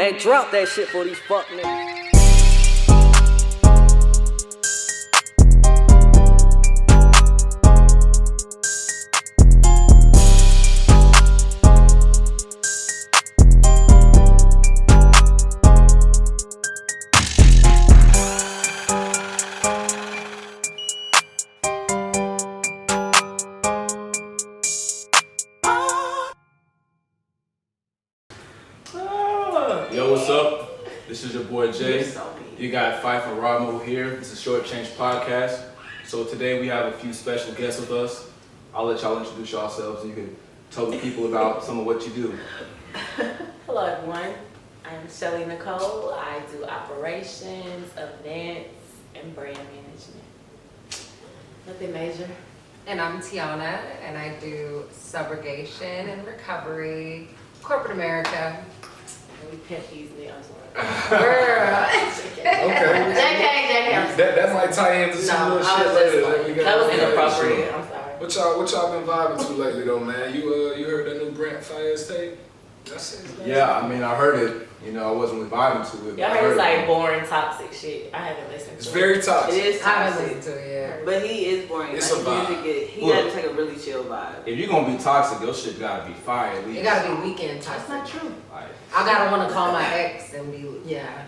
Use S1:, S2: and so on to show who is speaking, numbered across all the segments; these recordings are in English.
S1: ahead, drop that shit for these fuck niggas.
S2: Yo, what's up? This is your boy Jay. You got Fife and Ramo here. This is Short Change Podcast. So today we have a few special guests with us. I'll let y'all introduce yourselves and you can tell the people about some of what you do.
S3: Hello everyone, I'm Shelly Nicole. I do operations, events, and brand management. Nothing major.
S4: And I'm Tiana, and I do subrogation and recovery, corporate America.
S3: And we pimp these niggas.
S4: Girl.
S5: Okay. That might tie into some little shit later.
S3: That was inappropriate. I'm sorry.
S5: What y'all been vibing to lately though, man? You heard that new Brent Faiyaz tape?
S2: Yeah, I mean, I heard it. You know, I wasn't really vibing to it.
S3: Y'all heard it's like boring, toxic shit. I haven't listened to it.
S5: It's very toxic.
S6: It is
S4: I haven't
S6: toxic,
S4: listened to it yet.
S6: but he is boring.
S5: It's
S6: like,
S5: a vibe.
S6: he
S2: Look.
S6: got to take a really chill vibe.
S2: If you're gonna be toxic, your shit gotta be fire at least.
S4: It gotta be weekend
S6: That's
S4: toxic.
S6: not true.
S2: Like,
S4: I gotta wanna call my ex and be, yeah.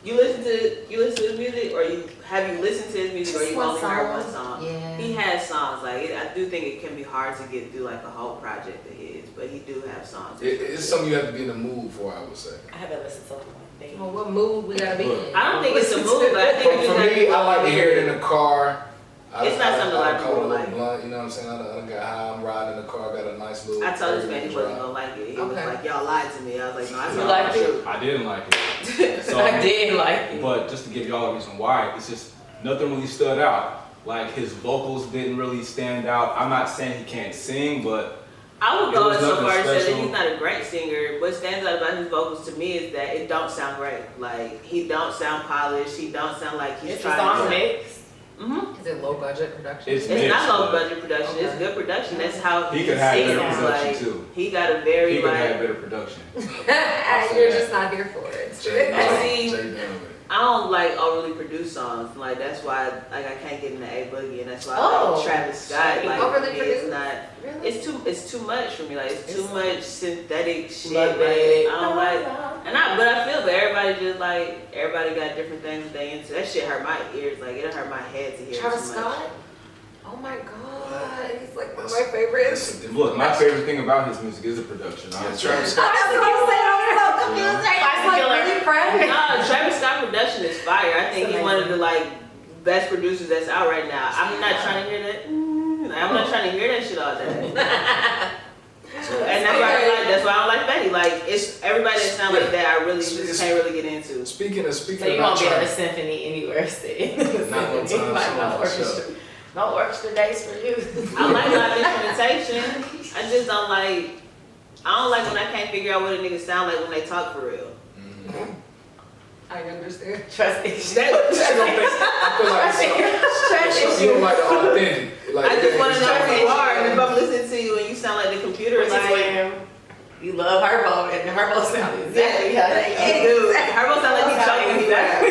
S6: You listen to his music, or have you listened to his music, or
S4: Just
S6: you
S4: one
S6: only heard
S4: song.
S6: one song?
S4: Yeah.
S6: He has songs. Like I do think it can be hard to get through like a whole project of his, but he do have songs.
S5: It's something you have to be in the mood for, I would say.
S3: I haven't listened to one thing.
S4: Well, what mood we gotta be in?
S6: I don't think it's a move, but I think you just
S5: For
S6: have
S5: me,
S6: to
S5: I like to hear it in the car.
S6: It's not something a lot of
S5: call it a
S6: people
S5: little
S6: like.
S5: blunt, you know what I'm saying? I done got high, I'm riding in the car, got a nice little.
S6: I told this man he
S5: drive.
S6: wasn't gonna like it. He was
S4: Okay.
S6: like, "Y'all lied to me." I was like, "No, I
S3: You
S6: told
S3: liked
S6: the
S3: it?
S6: truth."
S2: I didn't like it. So,
S3: I did like it.
S2: But just to give y'all a reason why, it's just nothing really stood out. Like his vocals didn't really stand out. I'm not saying he can't sing, but
S6: I would
S2: It
S6: go
S2: was
S6: so
S2: nothing
S6: far as to say that
S2: special.
S6: he's not a great singer. What stands out about his vocals to me is that it don't sound great. Like he don't sound polished. He don't sound like he's
S3: It's a
S6: trying
S3: song
S6: to.
S3: mix.
S6: Mm-hmm.
S4: Is it low budget production?
S2: It's
S6: It's
S2: mixed,
S6: not low
S2: but
S6: budget production. It's
S4: Okay.
S6: good production. That's how
S2: he could have
S6: sings.
S2: better production
S6: Like
S2: too.
S6: he got a very
S2: He could have
S6: like.
S2: better production.
S4: You're just not here for it.
S5: Jay,
S6: see,
S5: Jay down with it.
S6: I don't like overly produced songs. Like that's why like I can't get into A Boogie, and that's why I
S4: Oh.
S6: like Travis Scott. Like
S4: Overly
S6: for me, it's
S4: produced?
S6: not.
S4: Really?
S6: It's too much for me. Like it's too
S4: It's-
S6: much synthetic shit.
S3: Love
S6: Like,
S3: it.
S6: I don't like. But I feel that everybody got different things that they into. That shit hurt my ears. Like it'll hurt my head to hear
S4: Travis
S6: too much.
S4: Scott? Oh my god, he's like one of my favorites.
S2: Look, my favorite thing about his music is the production.
S5: Yeah,
S2: honestly.
S5: Travis
S4: That's
S5: Scott.
S4: what I'm saying. I'm so confused right now. It's like really fresh.
S6: No, Travis Scott production is fire. I think
S4: It's
S6: he's one of the like best producers that's out right now. I'm not trying to hear that. I'm not trying to hear that shit all day. And that's why I don't like Fetty. Like it's everybody that sounds like that. I really just can't really get into.
S5: Speaking
S3: So you
S5: about
S3: won't be at a
S5: Travis,
S3: symphony anywhere sitting.
S5: Not no time
S3: Like
S5: soon,
S3: no
S5: for
S3: orchestra.
S5: sure.
S3: No orchestra days for you.
S6: I like live instrumentation. I just don't like. I don't like when I can't figure out what a nigga sound like when they talk for real.
S4: I understand.
S3: Trust me.
S5: I feel like you don't like the authentic. Like,
S6: I just want to know
S5: it's
S6: who you are, and if I'm listening to you and you sound like the computer,
S3: Which is
S6: like.
S3: when you love Herbo, and Herbo sounds exactly how they
S6: Dude, Herbo sound like he choking when he rap.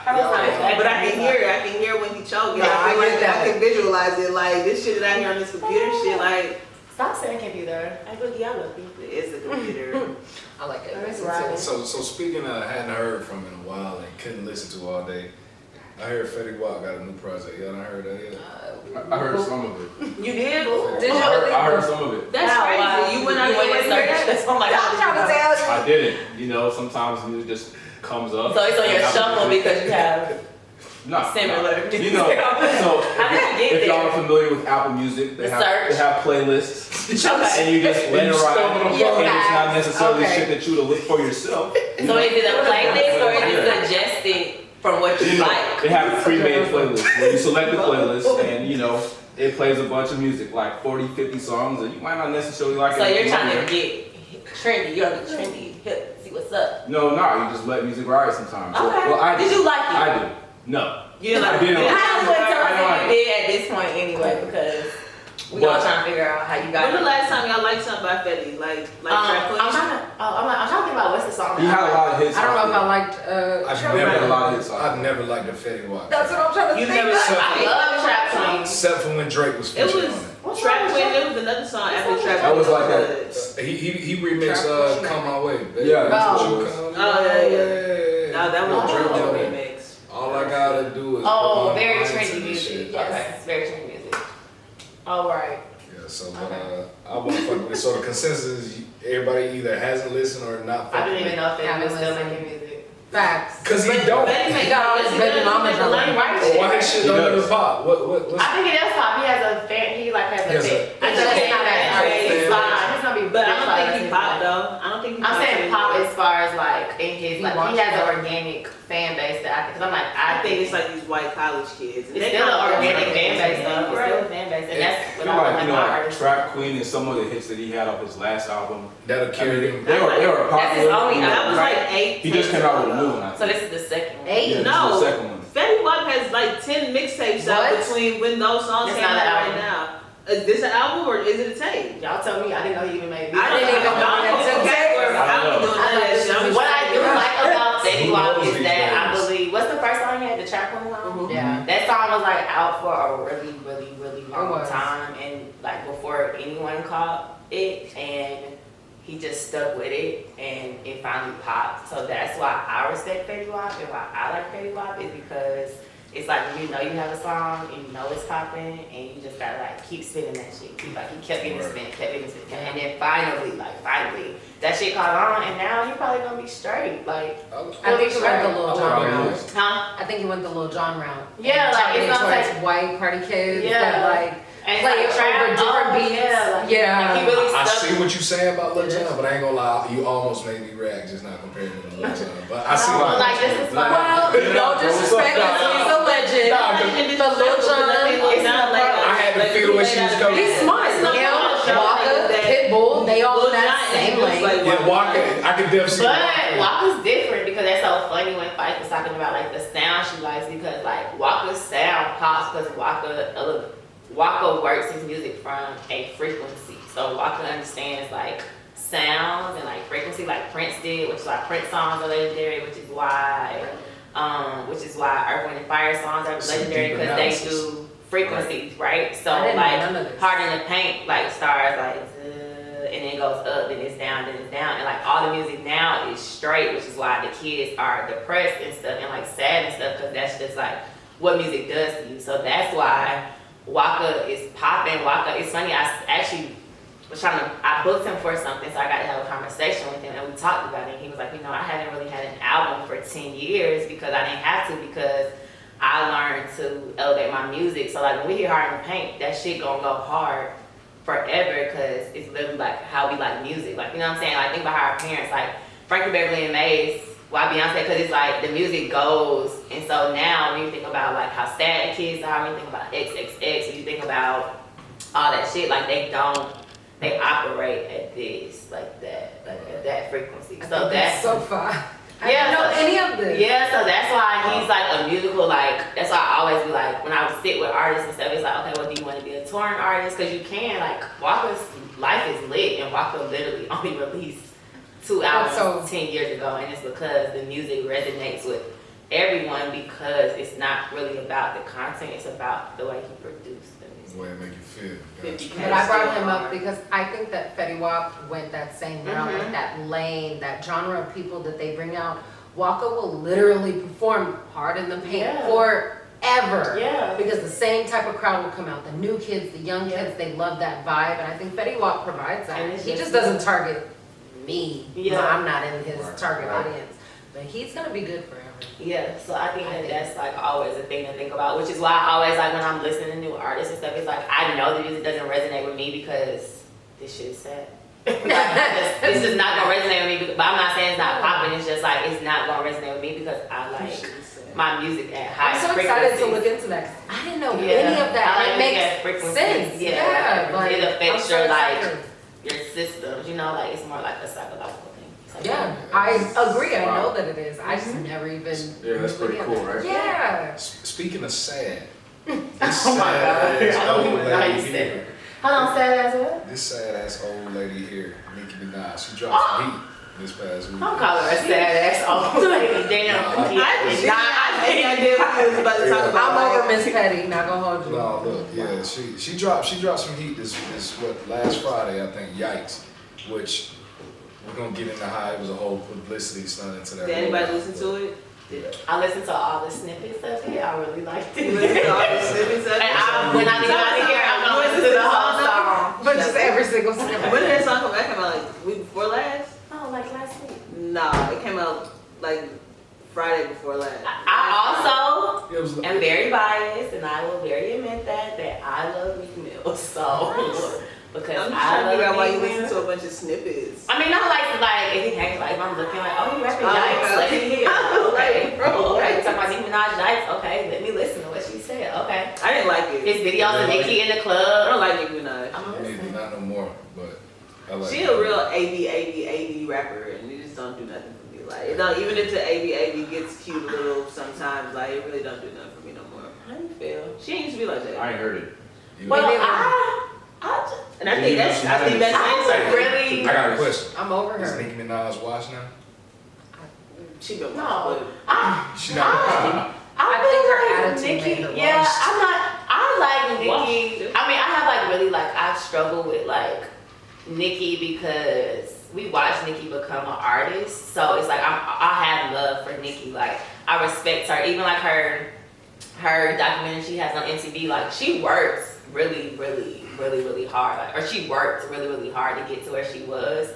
S3: Herbo sounds exactly
S6: But I can hear it. I can hear when he choking.
S4: Yeah, I get that.
S6: I can visualize it. Like this shit that I hear on this computer shit. Like
S3: Stop saying computer. I boogie, I love you.
S6: it's a computer.
S4: I like it.
S3: That's
S4: It's
S3: right.
S5: So speaking of, hadn't heard from in a while and couldn't listen to all day. I heard Fetty Wap got a new project. Y'all done heard that yet?
S2: I heard some of it.
S6: You did?
S4: Did you
S2: I heard some of it.
S6: That's crazy. You went out there and heard that?
S3: That's what I'm like.
S4: I'm trying to tell you.
S2: I didn't. You know, sometimes music just comes up.
S3: So it's on your
S2: And I
S3: shuffle
S2: listen to it.
S3: because you have
S2: Nah,
S3: similar.
S2: You know, so
S3: How did you get
S2: if y'all
S3: there?
S2: are familiar with Apple Music, they
S3: The
S2: have
S3: search.
S2: playlists,
S3: Okay.
S2: and you just let it ride. And
S4: Yeah.
S2: it's not necessarily
S4: Okay.
S2: shit that you would look for yourself.
S3: So is it a playlist or is it suggested from what you
S2: You know,
S3: like?
S2: they have pre-made playlists where you select the playlist, and you know it plays a bunch of music, like 40, 50 songs, and you might not necessarily like
S3: So
S2: it.
S3: you're trying to get trendy. You're on the trendy hip. See what's up.
S2: No, you just let music ride sometimes. So-
S3: Okay.
S2: Well, I
S3: Did
S2: do.
S3: you like it?
S2: I do. No.
S6: You didn't like
S2: I didn't
S6: it?
S2: like
S3: I don't want to
S2: I don't
S3: tell
S2: like
S3: you did at this point anyway because We all trying to figure out how you got
S6: When
S3: it.
S6: the last time y'all liked something by Fetty? Like Trap Queen?
S3: I'm trying to think about what's the song.
S2: He had a lot of hits.
S4: I don't know if I liked
S5: I've
S2: He had a
S5: never,
S2: lot of hits.
S5: I've never liked the Fetty Wap.
S4: That's what I'm trying to
S6: You
S4: think
S6: never.
S4: of.
S6: I love Trap Queen.
S5: Except for when Drake was
S6: It
S5: featured
S6: was
S5: on
S6: Trap Queen. There was another song after Trap Queen.
S2: That was like that.
S5: it. He remixed Come My Way. Baby.
S2: Yeah, that's
S5: Won't
S2: what
S5: you
S2: it was.
S5: come
S6: Oh,
S5: my
S6: yeah.
S5: way?
S6: No, that was
S5: Drake
S6: Drake
S5: on it.
S6: remix.
S5: All I gotta do is
S3: Oh,
S5: put my
S3: very
S5: mind to
S3: trendy
S5: this
S3: music.
S5: shit.
S3: Yes, very trendy music. All right.
S5: Yeah, so I want to fuck with it. So the consensus is everybody either hasn't listened or not
S3: I
S5: fucking
S3: didn't even know if
S4: Haven't
S3: Fetty was still
S4: listened.
S3: making music.
S4: Facts.
S5: Cause he don't.
S3: Fetty
S4: He got all his baby mamas on
S3: Lane
S4: him.
S3: Right
S5: Well, why his
S3: shit.
S5: shit don't
S2: He
S5: ever
S2: does.
S5: pop? What's
S3: I think it does pop. He has a fan. He like has
S5: He
S3: a
S5: has
S3: fan.
S5: a-
S3: I just
S4: He's
S3: not
S4: not
S3: that
S4: that
S3: artist. He's fine. He's gonna be.
S6: But I don't think he
S3: he's
S6: popped
S3: fine.
S6: though. I don't think he
S3: I'm
S6: popped.
S3: saying pop as far as like in his
S4: He
S3: like he
S4: watched
S3: has an
S4: that.
S3: organic fan base that I think. Cause I'm like
S6: I think it's like these white college kids.
S3: it's still an organic fan base though. It's still a fan base, and that's
S2: I
S3: what
S2: feel
S3: I
S2: like,
S3: like
S2: you know,
S3: my
S2: like
S3: artists.
S2: Trap Queen and some of the hits that he had off his last album.
S5: that'll carry him?
S2: They were popular.
S3: That's his only
S2: you know,
S6: That was
S2: right?
S6: like 8.
S2: He just came out with a new one. I
S3: So
S2: think.
S3: this is the second one.
S4: Eight?
S2: Yeah, this
S6: No.
S2: is the second one.
S6: Fetty Wap has like 10 mixtapes out
S4: What?
S6: between when those songs
S3: It's
S6: came
S3: not
S6: out
S3: an
S6: right
S3: album.
S6: now. Is this an album or is it a tape?
S3: Y'all tell me. I didn't know he even made.
S6: I didn't even know
S3: It's a
S6: it was a
S3: tape.
S6: tape. I don't be doing none of that shit. I'm
S3: What I do like about Fetty Wap
S5: Who knows
S3: is
S5: these
S3: that I
S5: days?
S3: believe. What's the first song he had? The Trap Queen song.
S4: Yeah.
S3: That song was like out for a really, really, really long
S4: was.
S3: time, and like before anyone caught it, and he just stuck with it, and it finally popped. So that's why I respect Fetty Wap, and why I like Fetty Wap is because it's like when you know you have a song and you know it's popping, and you just gotta like keep spinning that shit. He kept getting spin, and then finally, that shit caught on, and now he probably gonna be straight. Like,
S4: I think he went the Lil Jon
S2: Probably
S4: route.
S2: is.
S3: huh?
S4: I think he went the Lil Jon route.
S3: Yeah, like,
S4: Targeted
S3: it's not
S4: towards
S3: like-
S4: white party kids
S3: Yeah.
S4: that like
S3: And
S4: play
S3: it's
S4: it
S3: like
S4: over different
S3: oh,
S4: beats.
S3: Yeah, like,
S4: Yeah.
S3: like, he really
S5: I
S3: stuck.
S5: see what you're saying about Lil Jon, but I ain't gonna lie, you almost made me react just not comparing him to Lil Jon. But I see
S3: No,
S5: what
S3: like, this is fine.
S4: Well, no disrespect,
S2: Nah,
S4: he's a legend.
S5: Nah,
S4: The Lil Jon,
S5: I had to figure where she was coming
S4: he's smart.
S6: It's not
S4: Him,
S6: Lil Jon
S4: Waka,
S6: that-
S4: Pitbull, they all in that same lane.
S5: Yeah, Walker, I could definitely see
S3: But Waka's different because that's so funny when Fife was talking about like the sound she likes because like Waka's sound pops because Waka works his music from a frequency. So Waka understands like sounds and like frequency like Prince did, which is why Prince songs are legendary, which is why Earth, Wind and Fire songs are
S5: Some
S3: legendary
S5: deep
S3: because they
S5: analysis.
S3: do frequencies, right? So
S4: I didn't know
S3: like
S4: none of this.
S3: Hard in the Paint like starts like and then it goes up, then it's down, and like all the music now is straight, which is why the kids are depressed and stuff and like sad and stuff because that's just like what music does to you. So that's why Waka is popping. Waka, it's funny, I actually I booked him for something, so I got to have a conversation with him and we talked about it. He was like, I haven't really had an album for 10 years because I didn't have to because I learned to elevate my music. So like when we hear Hard in the Paint, that shit gonna go hard forever because it's literally like how we like music. Like, you know what I'm saying? Like think about how our parents, like Frankie Beverly and Maze, why Beyonce? Because it's like the music goes. And so now when you think about like how sad the kids are, when you think about XXX, when you think about all that shit, like they operate at this, like that, like at that frequency. So that's
S4: so far. I
S3: Yeah,
S4: didn't know
S3: so-
S4: any of this.
S3: yeah, so that's why he's like a musical, like, that's why I always be like, when I would sit with artists and stuff, it's like, okay, well, do you want to be a touring artist? Because you can, like, Waka's life is lit, and Waka literally only released 2 albums
S4: So-
S3: 10 years ago, and it's because the music resonates with everyone because it's not really about the content, it's about the way he produced the music.
S5: the way it make you feel.
S6: 50K.
S4: But I brought him up because I think that Fetty Wap went that same route,
S3: Mhm.
S4: like that lane, that genre of people that they bring out. Waka will literally perform Hard in the Paint
S3: Yeah.
S4: forever.
S3: Yeah.
S4: Because the same type of crowd will come out. The new kids, the young
S3: Yeah.
S4: kids, they love that vibe. And I think Fetty Wap provides that.
S3: And it's
S4: He
S3: just-
S4: just doesn't target me.
S3: Yeah.
S4: I'm not in his
S5: Right,
S4: target
S5: right.
S4: audience. But he's going to be good forever.
S3: Yeah, so I think that that's like always a thing to think about, which is why I always like when I'm listening to new artists and stuff, it's like I know the music doesn't resonate with me because this shit is sad. It's just not gonna resonate with me, but I'm not saying it's not popping, it's just like it's not gonna resonate with me because I like my music at high
S4: I'm so
S3: frequencies.
S4: excited to look into that. 'Cause I didn't know
S3: Yeah.
S4: any of that.
S3: I like
S4: It
S3: music
S4: makes
S3: at frequencies.
S4: sense.
S3: Yeah,
S4: Yeah,
S3: like, it affects
S4: I'm so
S3: your like
S4: excited.
S3: your systems, you know, like it's more like a psychological thing. So,
S4: Yeah, I agree. I
S2: Wow.
S4: know that it is. I just never even.
S2: Yeah, that's pretty
S4: knew
S2: cool,
S4: that.
S2: right?
S4: Yeah.
S5: Speaking of sad,
S3: Oh my God. I don't even know how you said it. Hold on, sad ass what?
S5: This sad ass old lady here, Nicki Minaj, she dropped some heat this past week.
S3: Don't call her a sad ass old lady. Damn.
S6: I did what I was about to talk about.
S4: I'm over Miss Petty, not gonna hold you.
S5: No, look, yeah, she dropped some heat this last Friday, I think, Yikes, which we're gonna get into how it was a whole publicity stunt into that.
S6: Did anybody listen to it?
S3: I listened to all the snippets of it. I really liked it.
S6: You listened to all the snippets of it?
S3: And when I get out of here, I'm gonna listen to the whole song.
S4: But just every single snippet.
S6: When did that song come back? Came out like week before last?
S3: Oh, like last week.
S6: Nah, it came out like Friday before last.
S3: I also
S5: It was
S3: am very biased, and I will very admit that I love Meek Mill. So because
S6: I'm just
S3: I
S6: trying to figure out
S3: love
S6: why
S3: Meek
S6: you
S3: Mill.
S6: listen to a bunch of snippets.
S3: I mean, not like if he hangs like if I'm looking like, oh, you rapping
S6: Oh,
S3: Yikes,
S6: okay.
S3: let me hear. Okay,
S6: Bro,
S3: okay, talking about Nicki Minaj Yikes. Okay, let me listen to what she said. Okay,
S6: I didn't like it.
S3: his videos of Nicki in the
S6: I
S3: club.
S6: don't like Nicki Minaj.
S3: I'm gonna
S5: Maybe
S3: listen.
S5: not no more, but I like
S6: She
S5: it.
S6: a real AV rapper, and you just don't do nothing for me. Like, it don't, even if the AV gets cute a little sometimes, like, it really don't do nothing for me no more.
S3: How do you feel?
S6: She ain't used to be like that.
S2: I ain't heard it.
S5: You-
S3: Well,
S4: Maybe
S3: I just
S6: And I think that's saying
S3: I
S6: something.
S3: really
S5: I got a question.
S4: I'm over
S5: Is
S4: her.
S5: Nicki Minaj washed now?
S6: She been
S3: no.
S5: She not.
S4: I think her attitude
S3: Nicki,
S4: made her
S3: yeah,
S4: washed.
S3: I'm not. I like Nicki.
S6: Washed.
S3: I mean, I have like really like I struggle with like Nicki because we watched Nicki become an artist, so it's like I have love for Nicki. Like I respect her, even like her documentary she has on MTV. Like she works really hard. Like, or she worked really hard to get to where she was.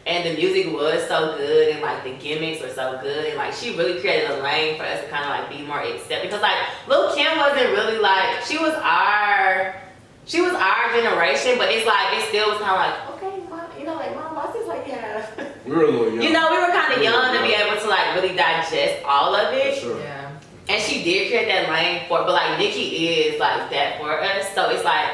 S3: And the music was so good, and like the gimmicks were so good, and like she really created a lane for us to kind of like be more accepted. Because like Lil' Kim wasn't really like she was our generation, but it's like it still was kind of like okay, mom, you know, like mom, what's this like yeah.
S2: We were a little young.
S3: You know, we were kind of young to be able to like really digest all of it.
S2: For sure.
S4: Yeah.
S3: And she did create that lane for, but like Nicki is like that for us. So it's like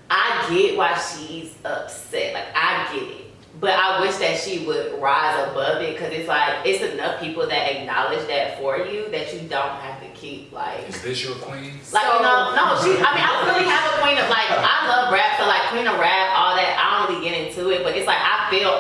S3: I get why she's upset. Like I get it. But I wish that she would rise above it because it's like it's enough people that acknowledge that for you that you don't have to keep like
S5: Is this your queen?
S3: like you know no she I mean I don't really have a queen of like I love rap so like queen of rap all that I don't really get into it but it's like I feel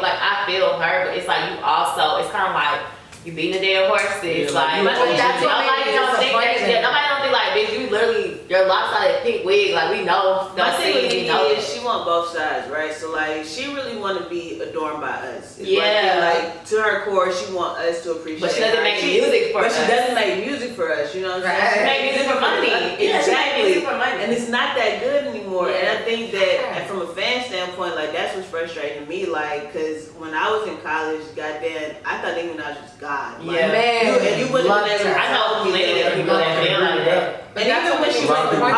S3: her but it's like you also it's kind of like you beating the dead horses
S2: Yeah,
S3: like
S2: like,
S3: nobody don't think that shit nobody don't think like bitch you literally your lopsided pink wig like we know
S6: My
S3: don't
S6: thing
S3: see
S6: with
S3: it,
S6: Nicki
S3: you know
S6: is she want both sides, right? So like she really want to be adorned by us. It's
S3: Yeah.
S6: like to her core, she want us to appreciate.
S3: but she doesn't
S6: her.
S3: make music for
S6: But
S3: us
S6: she doesn't make music for us. You know what I'm saying?
S3: she make music for money yeah she make
S6: Exactly.
S3: music for money
S6: And it's not that good anymore.
S3: Yeah.
S6: And I think that and from a fan standpoint, like that's what's frustrating to me. Like, cause when I was in college, goddamn, I thought Nicki Minaj was God. Like,
S3: Yeah.
S6: you wouldn't have been able to
S3: I know
S6: tell me
S3: plenty of
S6: that.
S3: people that feel like that.
S6: And even when she went to
S2: Right.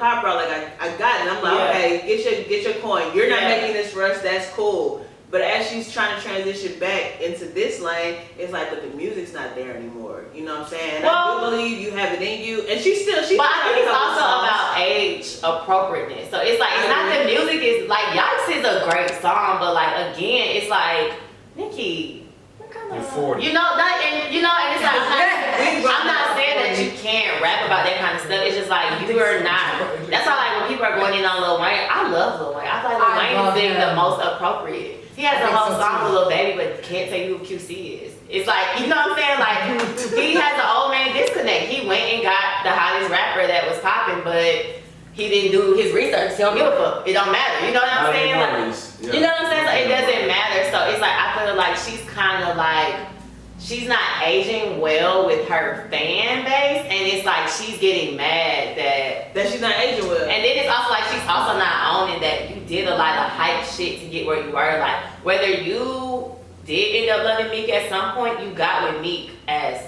S6: pop route, like I got it. I'm like,
S3: Yeah.
S6: okay, get your coin. You're not
S3: Yeah.
S6: making this for us. That's cool. But as she's trying to transition back into this lane, it's like, but the music's not there anymore. You know what I'm saying?
S3: Well,
S6: I do believe you have it in you, and she.
S3: But I think it's also about age appropriateness. So it's like it's not the music is like Yikes is a great song, but like again, it's like Nicki.
S5: You're 40.
S3: You know, that, and you know, and it's like I'm not saying that you can't rap about that kind of stuff. It's just like you are not. That's why like when people are going in on Lil Wayne, I love Lil Wayne. I feel like Lil Wayne is being the most appropriate. He has a whole song with Lil Baby, but can't tell you who QC is. It's like you know what I'm saying? Like he has an old man disconnect. He went and got the hottest rapper that was popping, but he didn't do his research. He don't give a fuck. It don't matter. You know what I'm saying? Like, you know what I'm saying? So it doesn't matter. So it's like I feel like she's kind of like she's not aging well with her fan base, and it's like she's getting mad that
S6: she's not aging well.
S3: and then it's also like she's also not owning that you did a lot of hype shit to get where you were. Like whether you did end up loving Meek at some point, you got with Meek as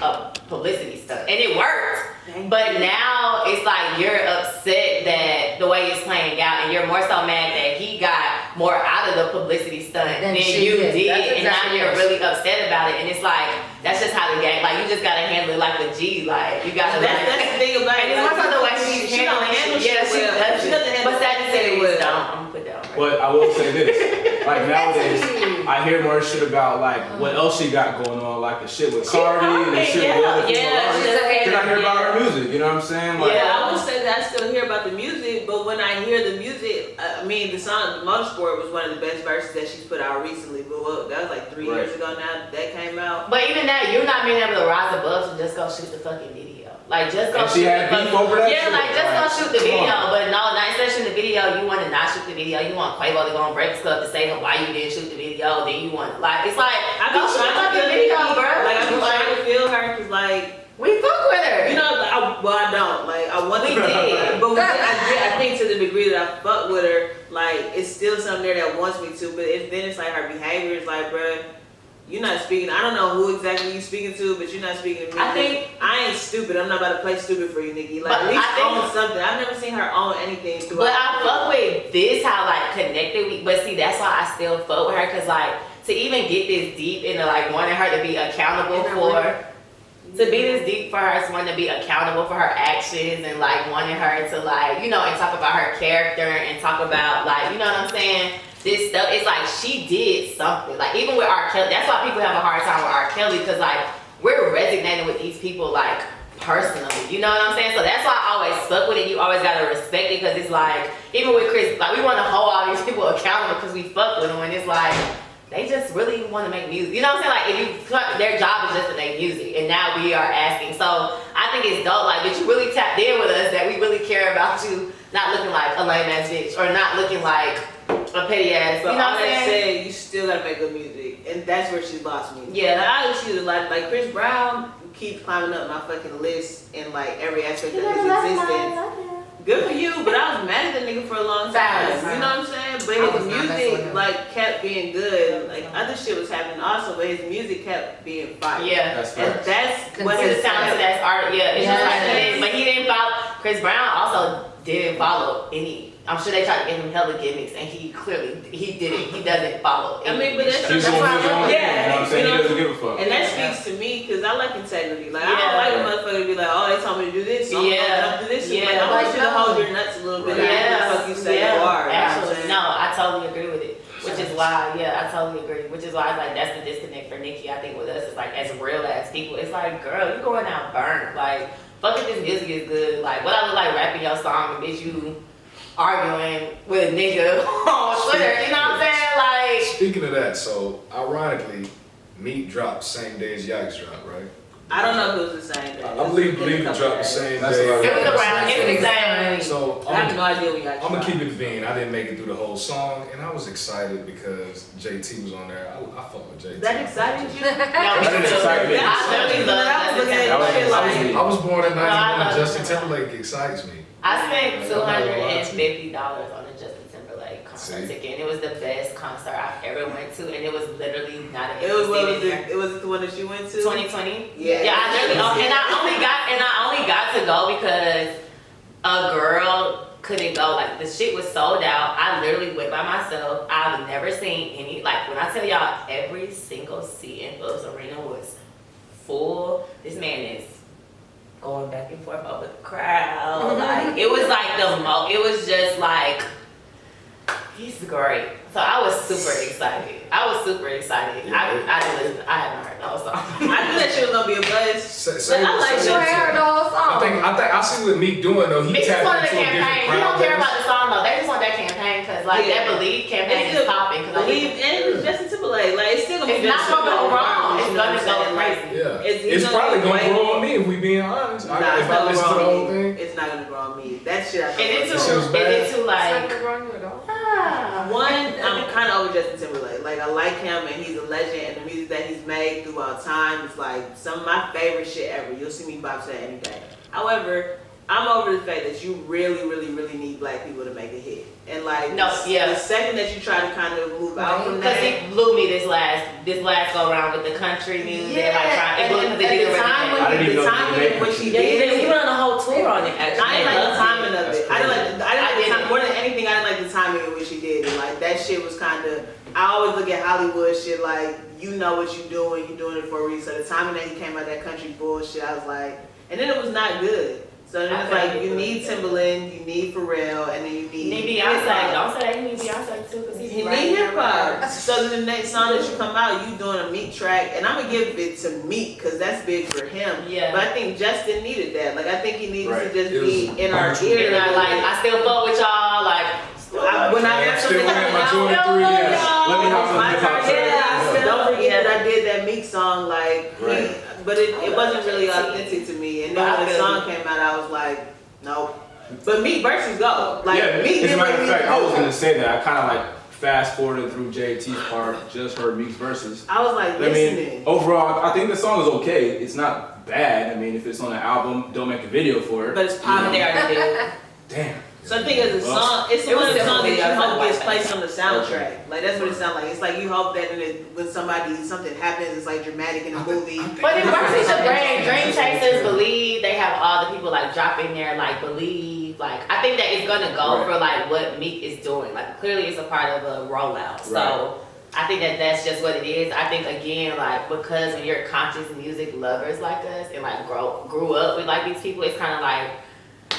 S3: a publicity stuff, and it worked. But now it's like you're upset that the way it's playing out, and you're more so mad that he got more out of the publicity stunt than you did, and now you're really upset about it. And it's like that's just how the game. Like you just gotta handle it like a G. Like you gotta.
S6: That's the thing about
S3: and
S6: it.
S3: it's more so the way she's
S6: She don't handle
S3: handling shit. Yeah,
S6: shit well.
S3: she doesn't.
S6: She doesn't handle
S3: But
S6: shit
S3: Sagittarius
S6: well.
S3: don't. I'm gonna put that on.
S2: But I will say this, like nowadays, I hear more shit about like what else she got going on, like the shit with Cardi and the shit with other people. Then I hear about her music. You know what I'm saying? Like,
S6: yeah, I would say that I still hear about the music, but when I hear the music, I mean, the song "Motorsport" was one of the best verses that she's put out recently. But what, that was like 3 years ago now that came out.
S3: But even that, you're not being able to rise above to just go shoot the fucking video. Like, just go shoot
S2: the
S3: fucking
S2: over that
S3: yeah,
S2: shit?
S3: like, just go shoot the video. But no, not instead of shooting the video, you want to not shoot the video. You want Quavo to go on Breakfast Club to say why you didn't shoot the video. Then you want, like, it's like,
S6: I
S3: go shoot the fucking video, bro.
S6: Like, I be trying to feel her because, like,
S3: we fuck with her.
S6: you know, I don't. Like, I want to.
S3: We did.
S6: But I think to the degree that I fuck with her, like, it's still something there that wants me to. But then it's like her behavior is like, bruh, you're not speaking. I don't know who exactly you speaking to, but you're not speaking to me.
S3: I think
S6: I ain't stupid. I'm not about to play stupid for you, Nicki. Like, at least own something. I've never seen her own anything.
S3: But I fuck with this, how like connected we. But see, that's why I still fuck with her, cause like to even get this deep into like wanting her to be accountable for. To be this deep for her, is wanting to be accountable for her actions and like wanting her to like, you know, and talk about her character and talk about like, you know what I'm saying? This stuff, it's like she did something. Like even with R. Kelly, that's why people have a hard time with R. Kelly, because like we're resonating with these people like personally, you know what I'm saying? So that's why I always fuck with it. You always gotta respect it, because it's like, even with Chris, like we want to hold all these people accountable because we fuck with them, and it's like, they just really want to make music. You know what I'm saying? Like, if you, their job is just to make music, and now we are asking. So I think it's dope, like, that you really tapped in with us, that we really care about you not looking like a lame ass bitch, or not looking like a petty ass.
S6: But
S3: you know
S6: all
S3: what I'm
S6: that
S3: saying?
S6: said, you still gotta make good music, and that's where she's lost me.
S3: Yeah.
S6: Like, I always use like Chris Brown keeps climbing up my fucking list in like every aspect of his existence. Good for you, but I was mad at that nigga for a long time.
S3: Facts.
S6: You know what I'm saying? But his music like kept being good. Like other shit was happening also, but his music kept being fire.
S3: Yeah.
S2: That's
S6: And
S2: facts.
S6: that's what
S3: His
S6: his
S3: talent,
S6: sound.
S3: that's art. Yeah, it's just like
S4: Yes.
S3: but he didn't follow. Chris Brown also didn't follow any. I'm sure they tried to give him hella gimmicks, and he clearly he didn't. He doesn't follow.
S6: I mean, but that's
S2: He's
S6: why
S2: on
S6: I
S2: his own.
S6: love.
S2: You know what I'm saying?
S6: you
S2: He
S6: know,
S2: doesn't give a fuck.
S6: and that speaks to me because I like integrity. Like I
S3: Yeah.
S6: don't like a motherfucker to be like, oh, they told me to do this, so I'm gonna do this.
S3: Yeah.
S6: Like, I want you to
S4: Like,
S6: hold
S4: no.
S6: your nuts a little bit.
S3: Yeah,
S6: And what the fuck you say you are. You know what I'm
S3: Actually,
S6: saying?
S3: no, I totally agree with it. Which is why, yeah, I totally agree. Which is why it's like that's the disconnect for Nicki. I think with us, it's like as real as people, it's like, girl, you going out burnt. Like, fuck if this music is good. Like, what I look like rapping your song and bitch you arguing with a nigga on Twitter. You know what I'm saying? Like,
S5: Speaking of that, so ironically, Meat dropped same day as Yikes dropped, right?
S6: I don't know if it was the same day.
S5: I believe it dropped the same
S2: That's
S5: day.
S2: what
S3: it was around. It was the same.
S5: So
S6: I have no idea when you
S5: I'm gonna keep it being. I didn't make it through the whole song, and I was excited because JT was on there. I fuck with JT.
S6: That excited you?
S3: No,
S2: That didn't excite me.
S3: I literally love that.
S5: I was born in
S3: No, I
S5: 91.
S3: love
S5: Justin
S3: it.
S5: Timberlake excites me.
S3: I spent
S5: I'm not gonna lie to you.
S3: $250 on a Justin Timberlake concert
S5: See?
S3: ticket, and it was the best concert I've ever went to, and it was literally not an
S6: It was what was
S3: empty
S6: it? It was the one that you went to.
S3: 2020.
S6: Yeah.
S3: Yeah, I literally, and I only got to go because a girl couldn't go. Like the shit was sold out. I literally went by myself. I've never seen any. Like when I tell y'all, every single seat in Phillips Arena was full. This man is going back and forth over the crowd. Like it was like it was just like he's great. So I was super excited. I haven't heard the whole song.
S6: I knew that shit was gonna be a buzz.
S5: Same,
S6: I like
S4: You
S6: that.
S4: ain't heard the whole song.
S5: I think I see what Meek doing though. He
S3: They just
S5: tapped
S3: wanted the
S5: into a different
S3: campaign. You
S5: crowd
S3: don't care
S5: base.
S3: about the song though. They just want that campaign because like
S6: Yeah.
S3: that Believe campaign
S6: It's
S3: is
S6: still-
S3: popping. Because
S6: Believe and Justin Timberlake, like it's still gonna
S3: it's
S6: be.
S3: not gonna go wrong. It's gonna go crazy.
S5: Yeah,
S6: It's
S5: it's
S6: gonna
S5: probably
S6: be
S5: gonna
S6: great.
S5: grow on me if we being honest.
S6: Nah,
S5: If
S6: it's
S5: I
S6: not
S5: listen to the
S6: gonna
S5: whole
S6: grow on me.
S5: thing.
S6: It's not gonna grow on me. That shit. I
S3: And it's
S5: That shit was
S3: too,
S5: bad.
S3: and it's too
S4: It's
S3: like
S4: not gonna grow on you at all.
S6: One, I'm kind of over Justin Timberlake. Like, I like him, and he's a legend, and the music that he's made throughout time is, like, some of my favorite shit ever. You'll see me box that any day. However, I'm over the fact that you really, really, really need black people to make a hit. And, like,
S3: No, yeah.
S6: the second that you try to kind of move out from
S3: because
S6: that,
S3: it blew me this last go around with the country music.
S6: yeah,
S3: Like trying, it blew me
S6: and
S3: because they did
S6: at the time
S3: everything.
S2: I didn't even
S6: the
S2: know
S6: timing
S2: they
S6: of what
S2: made
S6: she
S2: it.
S6: did,
S1: We went on a whole tour on it, actually.
S6: I didn't like the timing of
S2: That's
S6: it. I didn't like the
S3: I didn't.
S6: time, more than anything. I didn't like the timing of what she did. And like that shit was kind of. I always look at Hollywood shit like you know what you're doing it for a reason. So the timing that he came out that country bullshit, I was like, and then it was not good. So then it's like you need Timberland, you need Pharrell, and then you need
S3: Beyonce. Don't say that he needs Beyonce too, because
S6: he need hip hop. So then the next song that you come out, you doing a Meek track, and I'm gonna give it to Meek because that's big for him.
S3: Yeah.
S6: But I think Justin needed that. Like I think he needed
S2: Right.
S6: to just be in our ear.
S3: And I still fuck with y'all. Like
S6: When I
S5: Yeah,
S6: hear
S5: still
S6: something
S5: wearing my
S6: like
S5: Jordan
S6: that,
S5: 3, yes.
S2: Let me have some
S6: my
S2: hip-hop
S6: car,
S2: track.
S6: don't forget that I did that Meek song, like,
S2: Right.
S6: but it wasn't really authentic to me. And then when the song came out, I was like, nope. But Meek versus go. Like,
S2: Yeah,
S6: Meek
S2: as
S6: did
S2: a matter
S6: what
S2: of
S6: Meek
S2: fact, I was
S6: do.
S2: gonna say that. I kind of like fast forwarded through JT's part, just heard Meek's verses.
S6: I was like,
S2: I
S6: listening.
S2: mean, overall, I think the song is okay. It's not bad. I mean, if it's on an album, don't make a video for it.
S6: But it's popping
S3: they already did.
S2: Damn.
S6: So I think as a song, it's
S3: It
S6: one
S3: was
S6: of the songs that you
S3: definitely
S6: hope gets
S3: like
S6: placed on the soundtrack. Like that's what it sounds like. It's like you hope that when something happens, it's like dramatic in a movie.
S3: But in versus the Dream Chasers, Believe, they have all the people like drop in there, like Believe. Like I think that it's gonna go for like what Meek is doing. Like clearly it's a part of a rollout. So I think that that's just what it is. I think again, like because when you're conscious music lovers like us and like grew up with like these people, it's kind of like.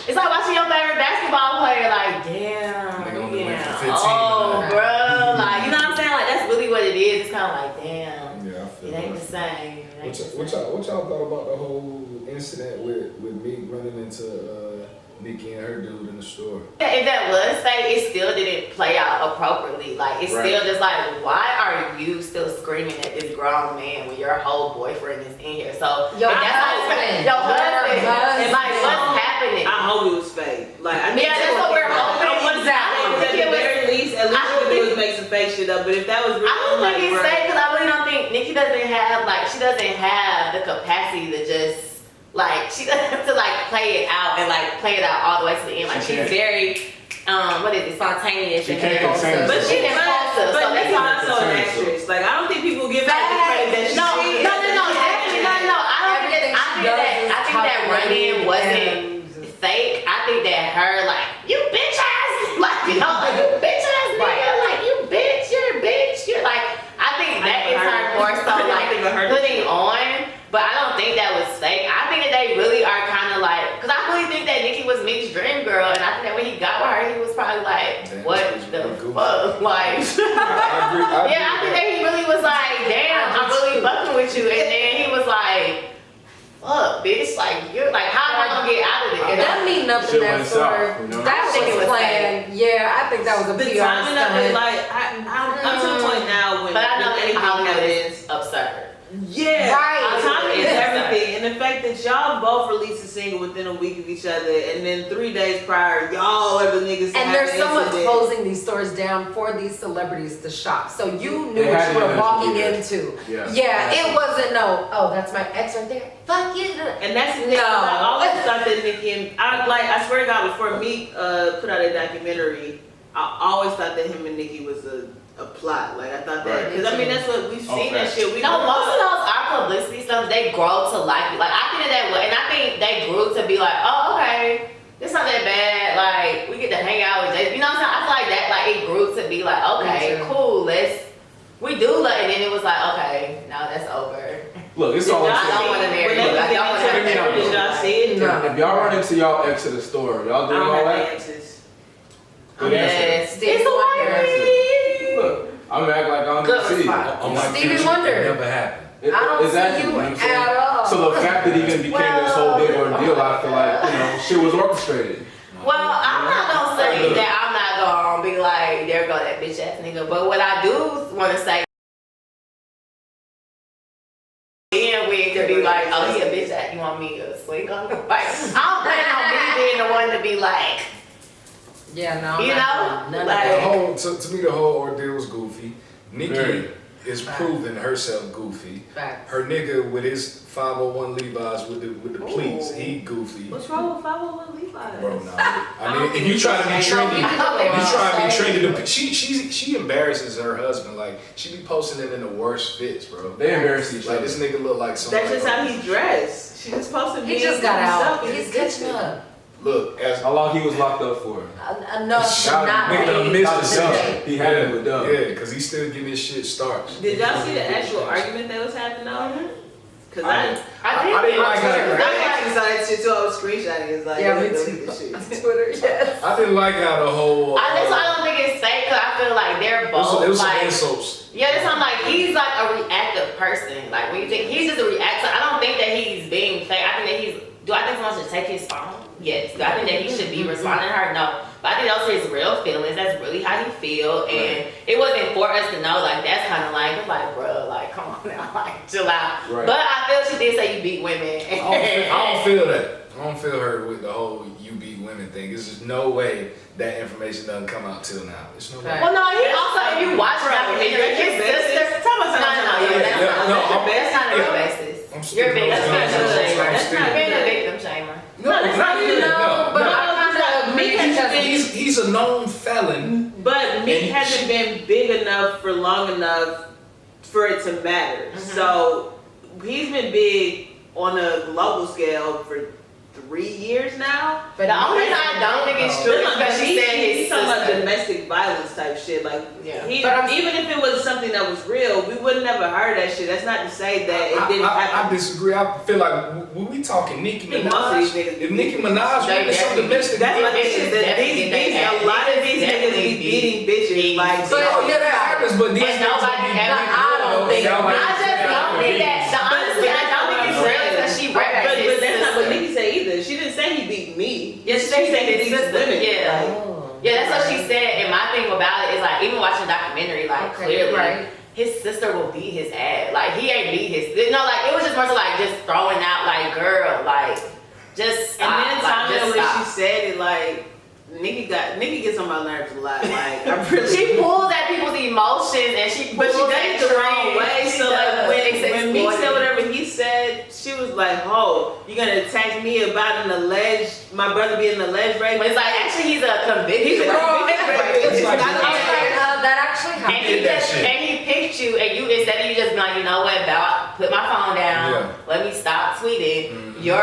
S3: It's like watching your favorite basketball player, like, damn,
S5: Nigga only went for 15
S3: oh,
S5: tonight.
S3: bro, like, you know what I'm saying? Like, that's really what it is. It's kind of like, damn,
S5: Yeah, I feel
S3: it ain't
S5: that.
S3: the same. It ain't the
S5: What
S3: same.
S5: y'all thought about the whole incident with Meek running into Nicki and her dude in the store?
S3: Yeah, if that was fake, it still didn't play out appropriately. Like, it's still just like, why are you still screaming at this grown man when your whole boyfriend is in here? So,
S4: Your
S3: if that's
S4: husband.
S3: your husband,
S4: Your
S3: like, what's happening?
S6: I hope it was fake. Like I think
S3: Yeah, that's what we're hoping.
S6: I want
S3: Exactly.
S6: at the very least, at least what we do is make some fake shit up. But if that was real,
S3: I don't
S6: like,
S3: think it's
S6: bro,
S3: fake because I really don't think Nicki doesn't have she doesn't have the capacity to just she doesn't to play it out and play it out all the way to the end. Like
S2: She
S3: she's
S2: can't.
S3: very spontaneous.
S2: She
S3: and
S2: can't contain
S3: But
S2: herself.
S3: she's impulsive.
S6: But
S3: So that's
S6: Nicki's
S3: why.
S6: also an actress. Like I don't think people give her the credit that she
S3: No,
S6: is.
S3: definitely no. I don't think that
S4: Everything
S3: run-in
S4: she
S3: wasn't fake. I think that her you bitch ass, you bitch ass nigga, you bitch, you're a bitch, you're I think that is her more so putting on, but I don't think that was fake. I think that they really are kind of because I really think that Nicki was Meek's dream girl, and I think that when he got with her, he was probably
S5: Damn,
S3: what
S5: this
S3: the
S5: bitch really
S3: fuck,
S5: I agree.
S3: yeah, I think that he really was damn, I'm really fucking with you, and then he was fuck, bitch, you're how am I gonna get out of it? And
S4: Them meeting up in
S2: Shit
S4: that
S2: went
S4: store,
S2: south, you know?
S4: that
S3: I think it
S4: was
S3: was
S4: planned. Yeah, I think that was a
S6: The
S4: PR
S6: timing of it,
S4: stunt.
S6: I'm to the point now when
S3: But I know that
S6: anything
S3: Hollywood
S6: happens.
S3: is absurd.
S6: Yeah,
S4: Right.
S6: timing is
S3: Yeah.
S6: everything, and the fact that y'all both released a single within a week of each other, and then 3 days prior, y'all are the niggas.
S4: And there's someone
S6: incident.
S4: closing these stores down for these celebrities to shop. So you knew
S2: They
S4: what
S2: had
S4: you
S2: to
S4: were
S2: do
S4: walking
S2: that.
S4: into.
S2: Yeah.
S4: It wasn't oh, that's my ex right there. Fuck you.
S6: And that's the thing.
S4: No.
S6: I always thought that Nicki and I swear to God, before Meek put out a documentary, I always thought that him and Nicki was a plot. Like I thought that
S2: Right.
S6: because I mean that's what we've seen that
S2: facts.
S6: shit. We
S3: No, most of those are publicity stuff. They grow to like you. I think that way, and I think they grew to be oh, okay, it's not that bad. We get to hang out with Jay. You know what I'm saying? I feel like that. It grew to be okay, cool. We do love, and then it was okay, now that's over.
S2: Look, it's
S6: Did
S2: all
S6: y'all
S2: I'm
S3: I don't
S2: saying.
S3: want to marry
S6: when
S3: you.
S6: they
S3: I
S6: was
S3: don't want to
S6: getting
S3: marry
S6: into it, did y'all see it?
S4: No.
S2: If y'all run into y'all ex at the store, y'all
S6: I
S2: doing
S6: don't
S2: all
S6: have any
S2: that?
S6: exes.
S2: Good answer.
S3: Yes,
S4: Stevie
S3: it's a
S4: Wonder.
S3: wifey.
S2: Look, I'm gonna act like I
S3: Good
S2: don't see it.
S3: response.
S5: On my
S4: Stevie
S5: future,
S4: Wonder.
S5: it never happened.
S4: I don't
S2: Exactly,
S4: see you
S2: know what I'm saying?
S4: at all.
S2: So the fact that he even became this whole big ordeal, I feel like, shit was orchestrated.
S3: Well, I'm not gonna say that I'm not gonna be there go that bitch ass nigga. But what I do want to say, being weird to be oh, he a bitch ass. You want me to swing on him? I don't plan on me being the one to be
S4: Yeah, no.
S3: You know?
S4: None
S5: To me, the whole ordeal was goofy. Nicki
S2: Very.
S5: is proving herself goofy.
S4: Facts.
S5: Her nigga with his 501 Levi's with the pleats, he goofy.
S6: What's wrong with 501 Levi's?
S5: Bro, no. I mean, if you try to be trendy, she embarrasses her husband. She be posting him in the worst fits, bro.
S2: They embarrass each other.
S5: This nigga look like somebody.
S6: That's just how he dressed. She just posted.
S4: He just got out.
S6: himself in
S4: He's
S6: his
S4: catching
S6: kitchen.
S4: up.
S5: Look, as
S2: How long he was locked up for?
S4: Enough to not
S5: nigga done
S4: be
S5: missed
S2: Not
S5: the
S2: the
S5: jump.
S2: jump. He had it with Dub.
S5: Yeah, because he's still getting his shit starched.
S6: Did y'all see the actual argument that was happening on her? Cause
S5: I
S6: I
S5: didn't like
S3: Twitter,
S5: that.
S3: right?
S6: actually saw that shit too. I was screenshotting. It's like,
S4: Yeah, me
S6: delete
S4: too.
S6: this shit.
S4: On Twitter, yes.
S5: I didn't like how the whole.
S3: That's why I don't think it's fake, because I feel like they're both
S5: It was some
S3: like.
S5: insults.
S3: Yeah, that's something like he's like a reactive person. Like when you think he's just a reactor, I don't think that he's being fake. I think that he's. Do I think someone should take his phone? Yes. Do I think that he should be responding to her? No. But I think those are his real feelings. That's really how he feel, and it wasn't for us to know. Like that's kind of like, bro, like come on now, like chill out.
S2: Right.
S3: But I feel she did say you beat women.
S5: I don't feel that. I don't feel her with the whole "you beat women" thing. There's just no way that information doesn't come out till now. There's no way.
S3: Well, no, he also, if you watch that, his sister.
S6: Tell us
S3: No, that's not a real basis. You're a victim. That's not being a victim shamer.
S5: No,
S6: that's not
S5: really.
S4: No, but
S5: no.
S4: I kind of agree because
S5: He's a known felon.
S6: But Meek hasn't been big enough for long enough for it to matter. So he's been big on a global scale for 3 years now.
S3: But the only reason I don't think it's true is because she said his
S6: he's talking about
S3: sister.
S6: domestic violence type shit. Like,
S3: Yeah.
S6: even if it was something that was real, we would never heard that shit. That's not to say that it didn't happen.
S5: I disagree. I feel like when we talking Nicki
S6: I think most of these
S5: Minaj,
S6: niggas
S5: if Nicki Minaj really some domestic,
S6: That's what
S3: Bitches
S6: it is. A lot of these niggas be beating bitches. Like,
S5: oh yeah, that happens. But these
S3: But nobody ever. I don't think. I just don't think that. Honestly, I don't think it's real because she
S6: but
S3: referenced his
S6: that's not what
S3: sister.
S6: Nicki said either. She didn't say he beat me.
S3: Yeah, she said he beat his sister.
S6: women.
S3: Yeah. Yeah, that's what she said. And my thing about it is like, even watching the documentary, like clearly,
S4: right.
S3: his sister will beat his ass. Like he ain't beat his. No, like it was just more so like just throwing out like, girl, like just stop.
S6: And then
S3: like,
S6: time
S3: just
S6: when
S3: stop.
S6: she said it, like Nicki gets on my nerves a lot. Like I really.
S3: She pulls at people's emotions and she
S6: But she
S3: pulls
S6: done
S3: at
S6: it the wrong
S3: trends.
S6: way.
S3: She
S6: So like
S3: does.
S6: when Meek said
S3: Exploiting.
S6: whatever he said, she was like, "Oh, you gonna attack me about my brother being an alleged
S3: But
S6: rapist?"
S3: it's like actually he's a convicted.
S6: He's a convicted rapist.
S5: It's like-
S6: Not a-
S4: that actually
S3: And
S4: happened.
S3: he
S5: did that
S3: just
S5: shit.
S3: and he picked you and you instead of you just being like, you know what, Val, put my phone down,
S5: Yeah.
S3: let me stop tweeting. Your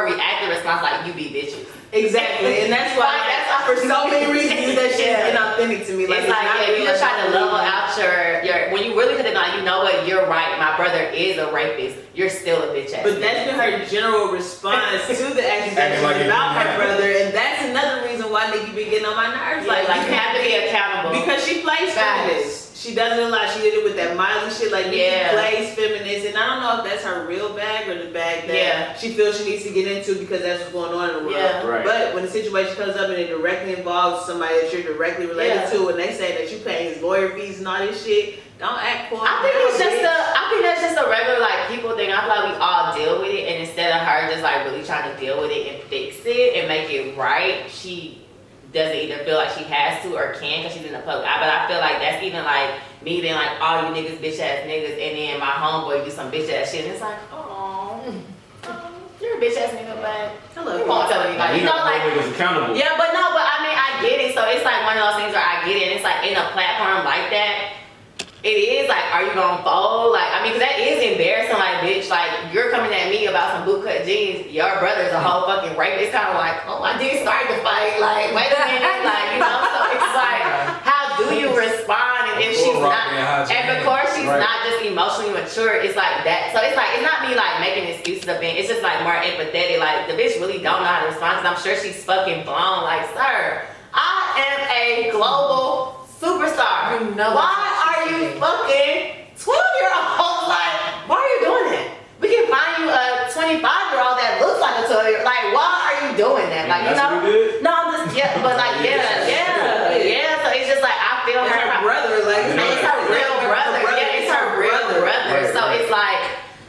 S3: reactive response like you be bitches.
S6: Exactly, and that's why for so many reasons that shit's
S3: Yeah.
S6: inauthentic to me. Like
S3: It's like
S6: not
S3: yeah,
S6: real,
S3: you just try to
S6: not
S3: level
S6: real.
S3: out your when you really could have gone, you know what, you're right, my brother is a rapist. You're still a bitch ass.
S6: But that's been her general response to the accusations
S5: Acting like it
S6: about
S5: didn't
S6: her
S5: happen.
S6: brother, and that's another reason why Nicki been getting on my nerves.
S3: like
S6: Like
S3: you have to be accountable.
S6: because she plays
S3: Facts.
S6: feminist. She does it a lot. She did it with that Miley shit. Like Nicki
S3: Yeah.
S6: plays feminist, and I don't know if that's her real bag or the bag that
S3: Yeah.
S6: she feels she needs to get into because that's what's going on in the world.
S3: Yeah.
S2: Right.
S6: But when the situation comes up and it directly involves somebody that you're directly related
S3: Yeah.
S6: to, and they say that you paying his lawyer fees and all this shit, don't act poor.
S3: I think that's just a regular like people thing. I feel like we all deal with it, and instead of her just like really trying to deal with it and fix it and make it right, she doesn't either feel like she has to or can because she's in the public eye. But I feel like that's even like me being like, all you niggas bitch ass niggas, and then my homeboy do some bitch ass shit, and it's like, oh, you're a bitch ass nigga, but
S6: Hello.
S3: you won't tell anybody. You know, like.
S2: niggas accountable.
S3: Yeah, but I mean, I get it. So it's like one of those things where I get it. And it's like in a platform like that, it is like, are you gonna fold? Like, I mean, cause that is embarrassing. Like, bitch, like you're coming at me about some bootcut jeans. Your brother's a whole fucking rape. It's kind of like, oh, I did start the fight. Like, wait a minute, like you know. So it's like, how do you respond? And if she's not, and because she's not just emotionally mature, it's like that. So it's like, it's not me like making excuses of being. It's just like more empathetic. Like the bitch really don't know how to respond. Cause I'm sure she's fucking blown. Like, sir, I am a global superstar.
S4: You know
S3: why are you fucking 12-year-old? Like, why are you doing that? We can find you a 25-year-old that looks like a 12-year-old. Like, why are you doing that? Like, you
S2: That's
S3: know?
S2: what we did?
S3: No, I'm just but like, yeah. So it's just like I feel
S6: It's her brother, like
S3: and it's her real brother. Yeah, it's her real brother.
S2: Right,
S3: So
S2: right.
S3: it's like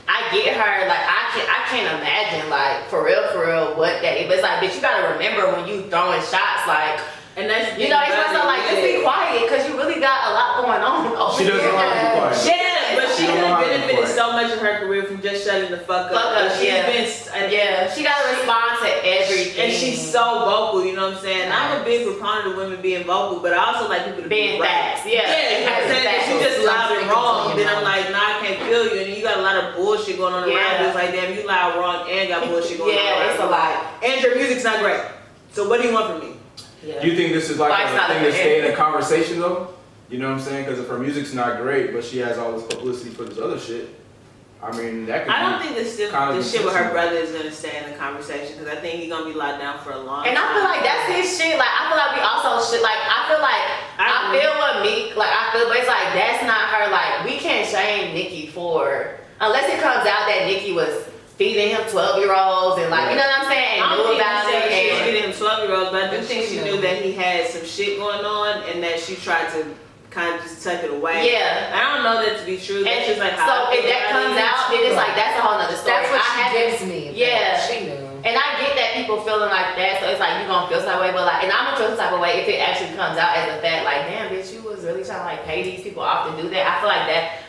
S3: I get her. Like I can't imagine like for real what that is. But it's like, bitch, you gotta remember when you throwing shots like.
S6: and that's
S3: You know, it's not like just be quiet because you really got a lot going on.
S2: She doesn't know how to be quiet.
S6: Yeah, but she
S2: I don't know
S6: has
S2: how to
S6: benefited
S2: play.
S6: so much in her career from just shutting the fuck up.
S3: Fuck up,
S6: She's
S3: yeah.
S6: been,
S3: Yeah, she gotta respond to everything.
S6: and she's so vocal. You know what I'm saying? I'm a big proponent of women being vocal, but I also like people to
S3: being
S6: be right.
S3: fast. Yeah,
S6: Yeah, you know what I'm saying? If you just loud and wrong, then I'm like, nah, I can't feel you. And you got a lot of bullshit going on around
S3: Yeah.
S6: you. It's like, damn, you loud, wrong, and got bullshit going on around
S3: Yeah, it's a
S6: you.
S3: lot.
S6: And your music's not great. So what do you want from me?
S3: Yeah.
S2: Do you think this is like
S3: Life's
S2: a
S3: not
S2: thing
S3: a
S2: to
S3: fan.
S2: stay in a conversation though? You know what I'm saying? Because if her music's not great, but she has all this publicity for this other shit, I mean, that could
S6: I don't
S2: be
S6: think the shit with her brother is gonna stay in the conversation because I think he's gonna be locked down for a long time.
S3: And I feel like that's his shit. Like I feel like we also should like. I feel what Meek like. I feel, but it's like that's not her. Like we can't shame Nicki for unless it comes out that Nicki was feeding him 12-year-olds and like you know what I'm saying. And
S6: I don't
S3: knew
S6: think
S3: about
S6: she
S3: it.
S6: said she was
S3: And
S6: feeding him 12-year-olds, but I do think she knew that he had some shit going on and that she tried to kind of just tuck it away.
S3: yeah.
S6: I don't know that to be true. That's
S3: And
S6: just like
S3: so if that comes out, then it's like that's a whole nother story.
S4: That's what she
S3: haven't-
S4: gives me.
S3: Yeah.
S4: She knew.
S3: And I get that people feeling like that, so it's like you gonna feel some type of way, but like, and I'm gonna feel some type of way if it actually comes out as a fact, like, damn, bitch, you was really trying to like pay these people off to do that. I feel like that.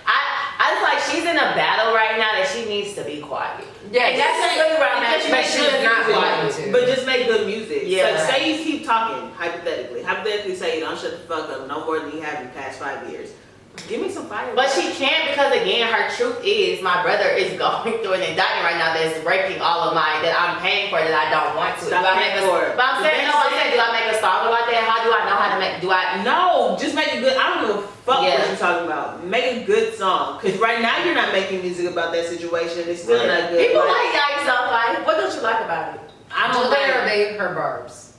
S3: I just like she's in a battle right now that she needs to be quiet.
S4: Yeah,
S3: and that's really where I'm at.
S4: But she's not quiet to.
S6: But just make good music.
S3: Yeah.
S6: So say you keep talking, hypothetically. Hypothetically say you don't shut the fuck up no more than you have in the past 5 years. Give me some fire.
S3: But she can't because again, her truth is my brother is going through an indictment right now that's breaking all of mine that I'm paying for that I don't want to.
S6: Stop paying for it.
S3: But I'm saying, no, I'm saying, do I make a song about that? How do I know how to make?
S6: No, just make a good. I don't give a fuck
S3: Yeah.
S6: what you're talking about. Make a good song. Cause right now you're not making music about that situation. It's still not good.
S3: People like Yikes though. Like, what don't you like about it?
S6: I
S4: Do
S6: don't
S4: they
S6: like.
S4: obey her barbs?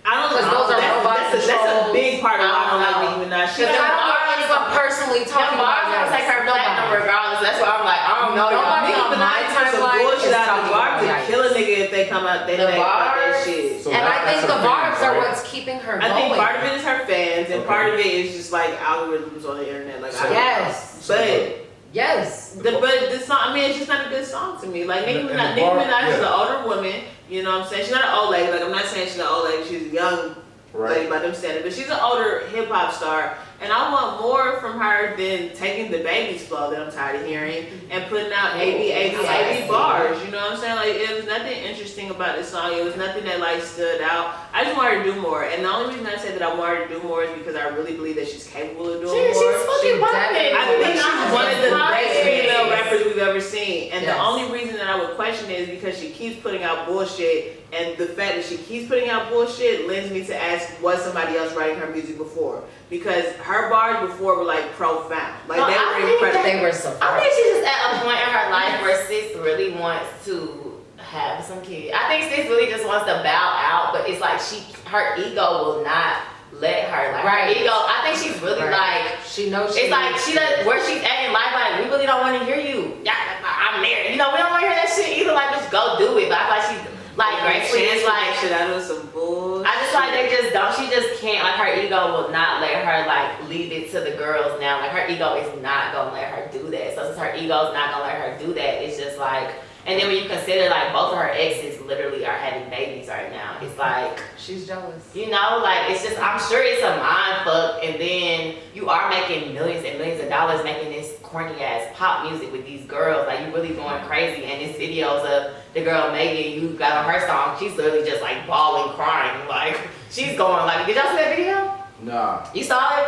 S6: I don't.
S4: Because those are robot
S6: that's a
S4: controls.
S6: big part of why I don't like
S3: know.
S6: Nicki Minaj.
S3: Because
S6: She
S3: I
S6: got
S3: don't
S6: bars.
S3: want
S4: Anyone personally talking
S3: Them bars
S4: about
S3: gonna take her platinum
S4: Nobody.
S3: regardless. That's why I'm like, I don't know.
S4: Nobody
S3: y'all.
S4: on my
S6: Nicki Minaj some
S4: timeline
S6: bullshit
S4: is
S6: out of
S4: talking
S6: the bar
S4: about
S6: to
S4: Yikes.
S6: kill a nigga if they come out. They
S3: The
S6: make about that
S3: bars?
S6: shit.
S2: So
S4: And I think
S2: that's
S4: the
S2: her
S4: barbs
S2: fans,
S4: are
S2: right?
S4: what's keeping her
S6: I
S4: going.
S6: think part of it is her fans, and
S2: Okay.
S6: part of it is just like algorithms on the internet. Like,
S2: So-
S4: Yes.
S6: but
S4: Yes.
S6: but the song, I mean, it's just not a good song to me. Like Nicki
S5: And the
S6: Minaj is an
S5: yeah.
S6: older woman. You know what I'm saying? She's not an old lady. Like I'm not saying she's an old lady. She's a young lady by them standards, but she's an older hip hop star. And I want more from her than taking the baby's flow that I'm tired of hearing and putting out 80 bars. You know what I'm saying? Like it was nothing interesting about this song. It was nothing that like stood out. I just want her to do more. And the only reason I said that I want her to do more is because I really believe that she's capable of doing
S3: She's
S6: more.
S3: fucking popping.
S6: I think she's one of the best female
S3: Yes.
S6: rappers we've ever seen. And the
S4: Yes.
S6: only reason that I would question it is because she keeps putting out bullshit. And the fact that she keeps putting out bullshit lends me to ask, was somebody else writing her music before? Because her bars before were like profound. Like
S3: No,
S6: they
S3: I
S6: were
S3: think
S6: incredible.
S4: They were so
S3: I
S4: far.
S3: think she's just at a point in her life where sis really wants to have some kids. I think sis really just wants to bow out, but it's like her ego will not let her. Like
S4: Right.
S3: her ego, I think she's really like.
S4: She knows she
S3: It's like
S4: needs
S3: she
S4: to.
S3: does where she's at in life. Like we really don't want to hear you. Yeah, I'm married. You know, we don't want to hear that shit either. Like just go do it. But I feel like she's like gracefully is like.
S6: shit out of some bullshit.
S3: I just like they just don't. She just can't. Like her ego will not let her like leave it to the girls now. Like her ego is not gonna let her do that. So since her ego's not gonna let her do that, it's just like. And then when you consider like both of her exes literally are having babies right now, it's like.
S4: She's jealous.
S3: You know, like it's just I'm sure it's a mind fuck, and then you are making millions and millions of dollars making this corny ass pop music with these girls. Like you really going crazy, and it's videos of the girl Megan you got on her song. She's literally just like bawling, crying, like she's going like. Did y'all see that video?
S2: Nah.
S3: You saw it?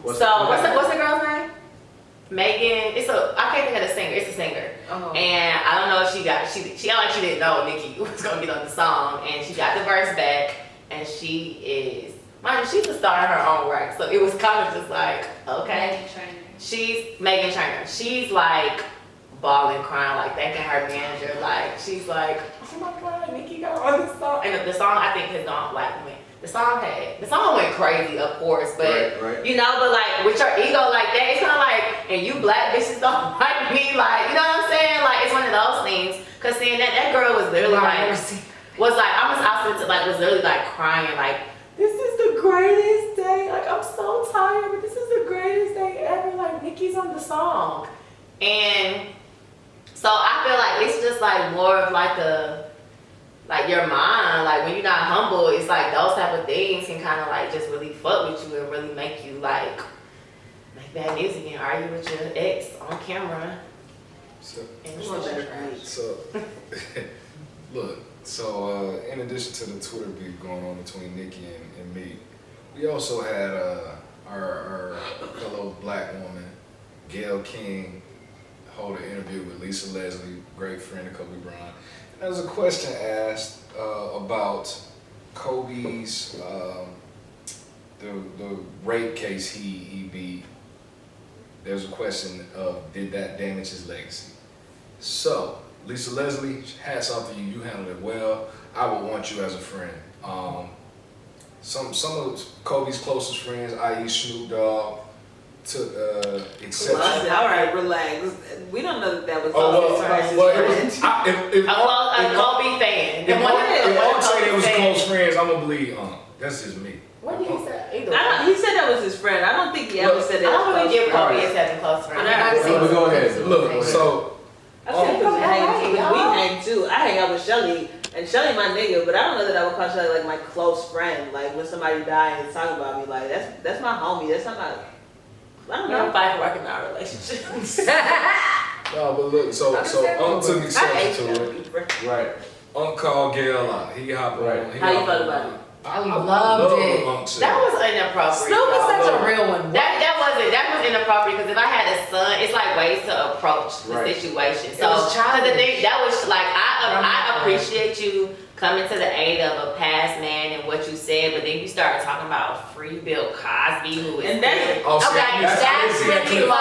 S2: What's
S3: What's the girl's name? Megan. I can't think of the singer. It's a singer.
S4: Oh.
S3: And I don't know if she act like she didn't know Nicki was gonna be on the song, and she got the verse back, and she is, mind you, she's a star in her own right. So it was kind of just like, okay, she's Megan Trainor. She's like bawling, crying, like thanking her manager, like she's like, oh my god, Nicki got on this song, and the song I think has gone like the song went crazy, of course, but
S2: Right.
S3: you know, but like with your ego like that, it's kind of like, and you black bitches don't like me, like, you know what I'm saying? Like it's one of those things. Cause seeing that girl was literally like, was literally like crying, like this is the greatest day. Like I'm so tired, but this is the greatest day ever. Like Nicki's on the song, and so I feel like it's just like more of like your mind, like when you're not humble, it's like those type of things can kind of like just really fuck with you and really make you like make bad music and argue with your ex on camera.
S5: So,
S3: And it's still trash.
S5: so look, so in addition to the Twitter beef going on between Nicki and me, we also had our fellow black woman, Gayle King, hold an interview with Lisa Leslie, great friend of Kobe Bryant. And there was a question asked about Kobe's the rape case he beat there's a question of did that damage his legacy? So, Lisa Leslie, hats off to you. You handled it well. I would want you as a friend. Some of Kobe's closest friends, i.e. Snoop Dogg, took exception.
S6: All right, relax. We don't know that was
S3: a Kobe fan.
S5: If I say they was close friends, I'm gonna believe that's just me.
S3: What did he say?
S6: He said that was his friend. I don't think he ever said that.
S3: I don't really give Kobe
S6: friend.
S3: a second close friend.
S2: Go ahead.
S5: Look, so
S6: I said we hang too. I hang out with Shelly, and Shelly my nigga, but I don't know that I would call Shelly like my close friend. Like when somebody died and talk about me, like that's my homie. That's not my. I don't
S3: We don't
S6: know.
S3: fight for working our relationships.
S5: no, but look, so Unc took exception to it.
S2: Right.
S5: Unc called Gail out. He hopped on.
S6: How you felt about it?
S4: I loved it.
S3: That was inappropriate.
S4: Snoop is such a real one.
S3: That was inappropriate because if I had a son, it's like ways to approach the situation. So the thing that was like I appreciate you coming to the aid of a past man and what you said, but then you started talking about Free Bill Cosby, who is
S6: And that's
S4: that's really low.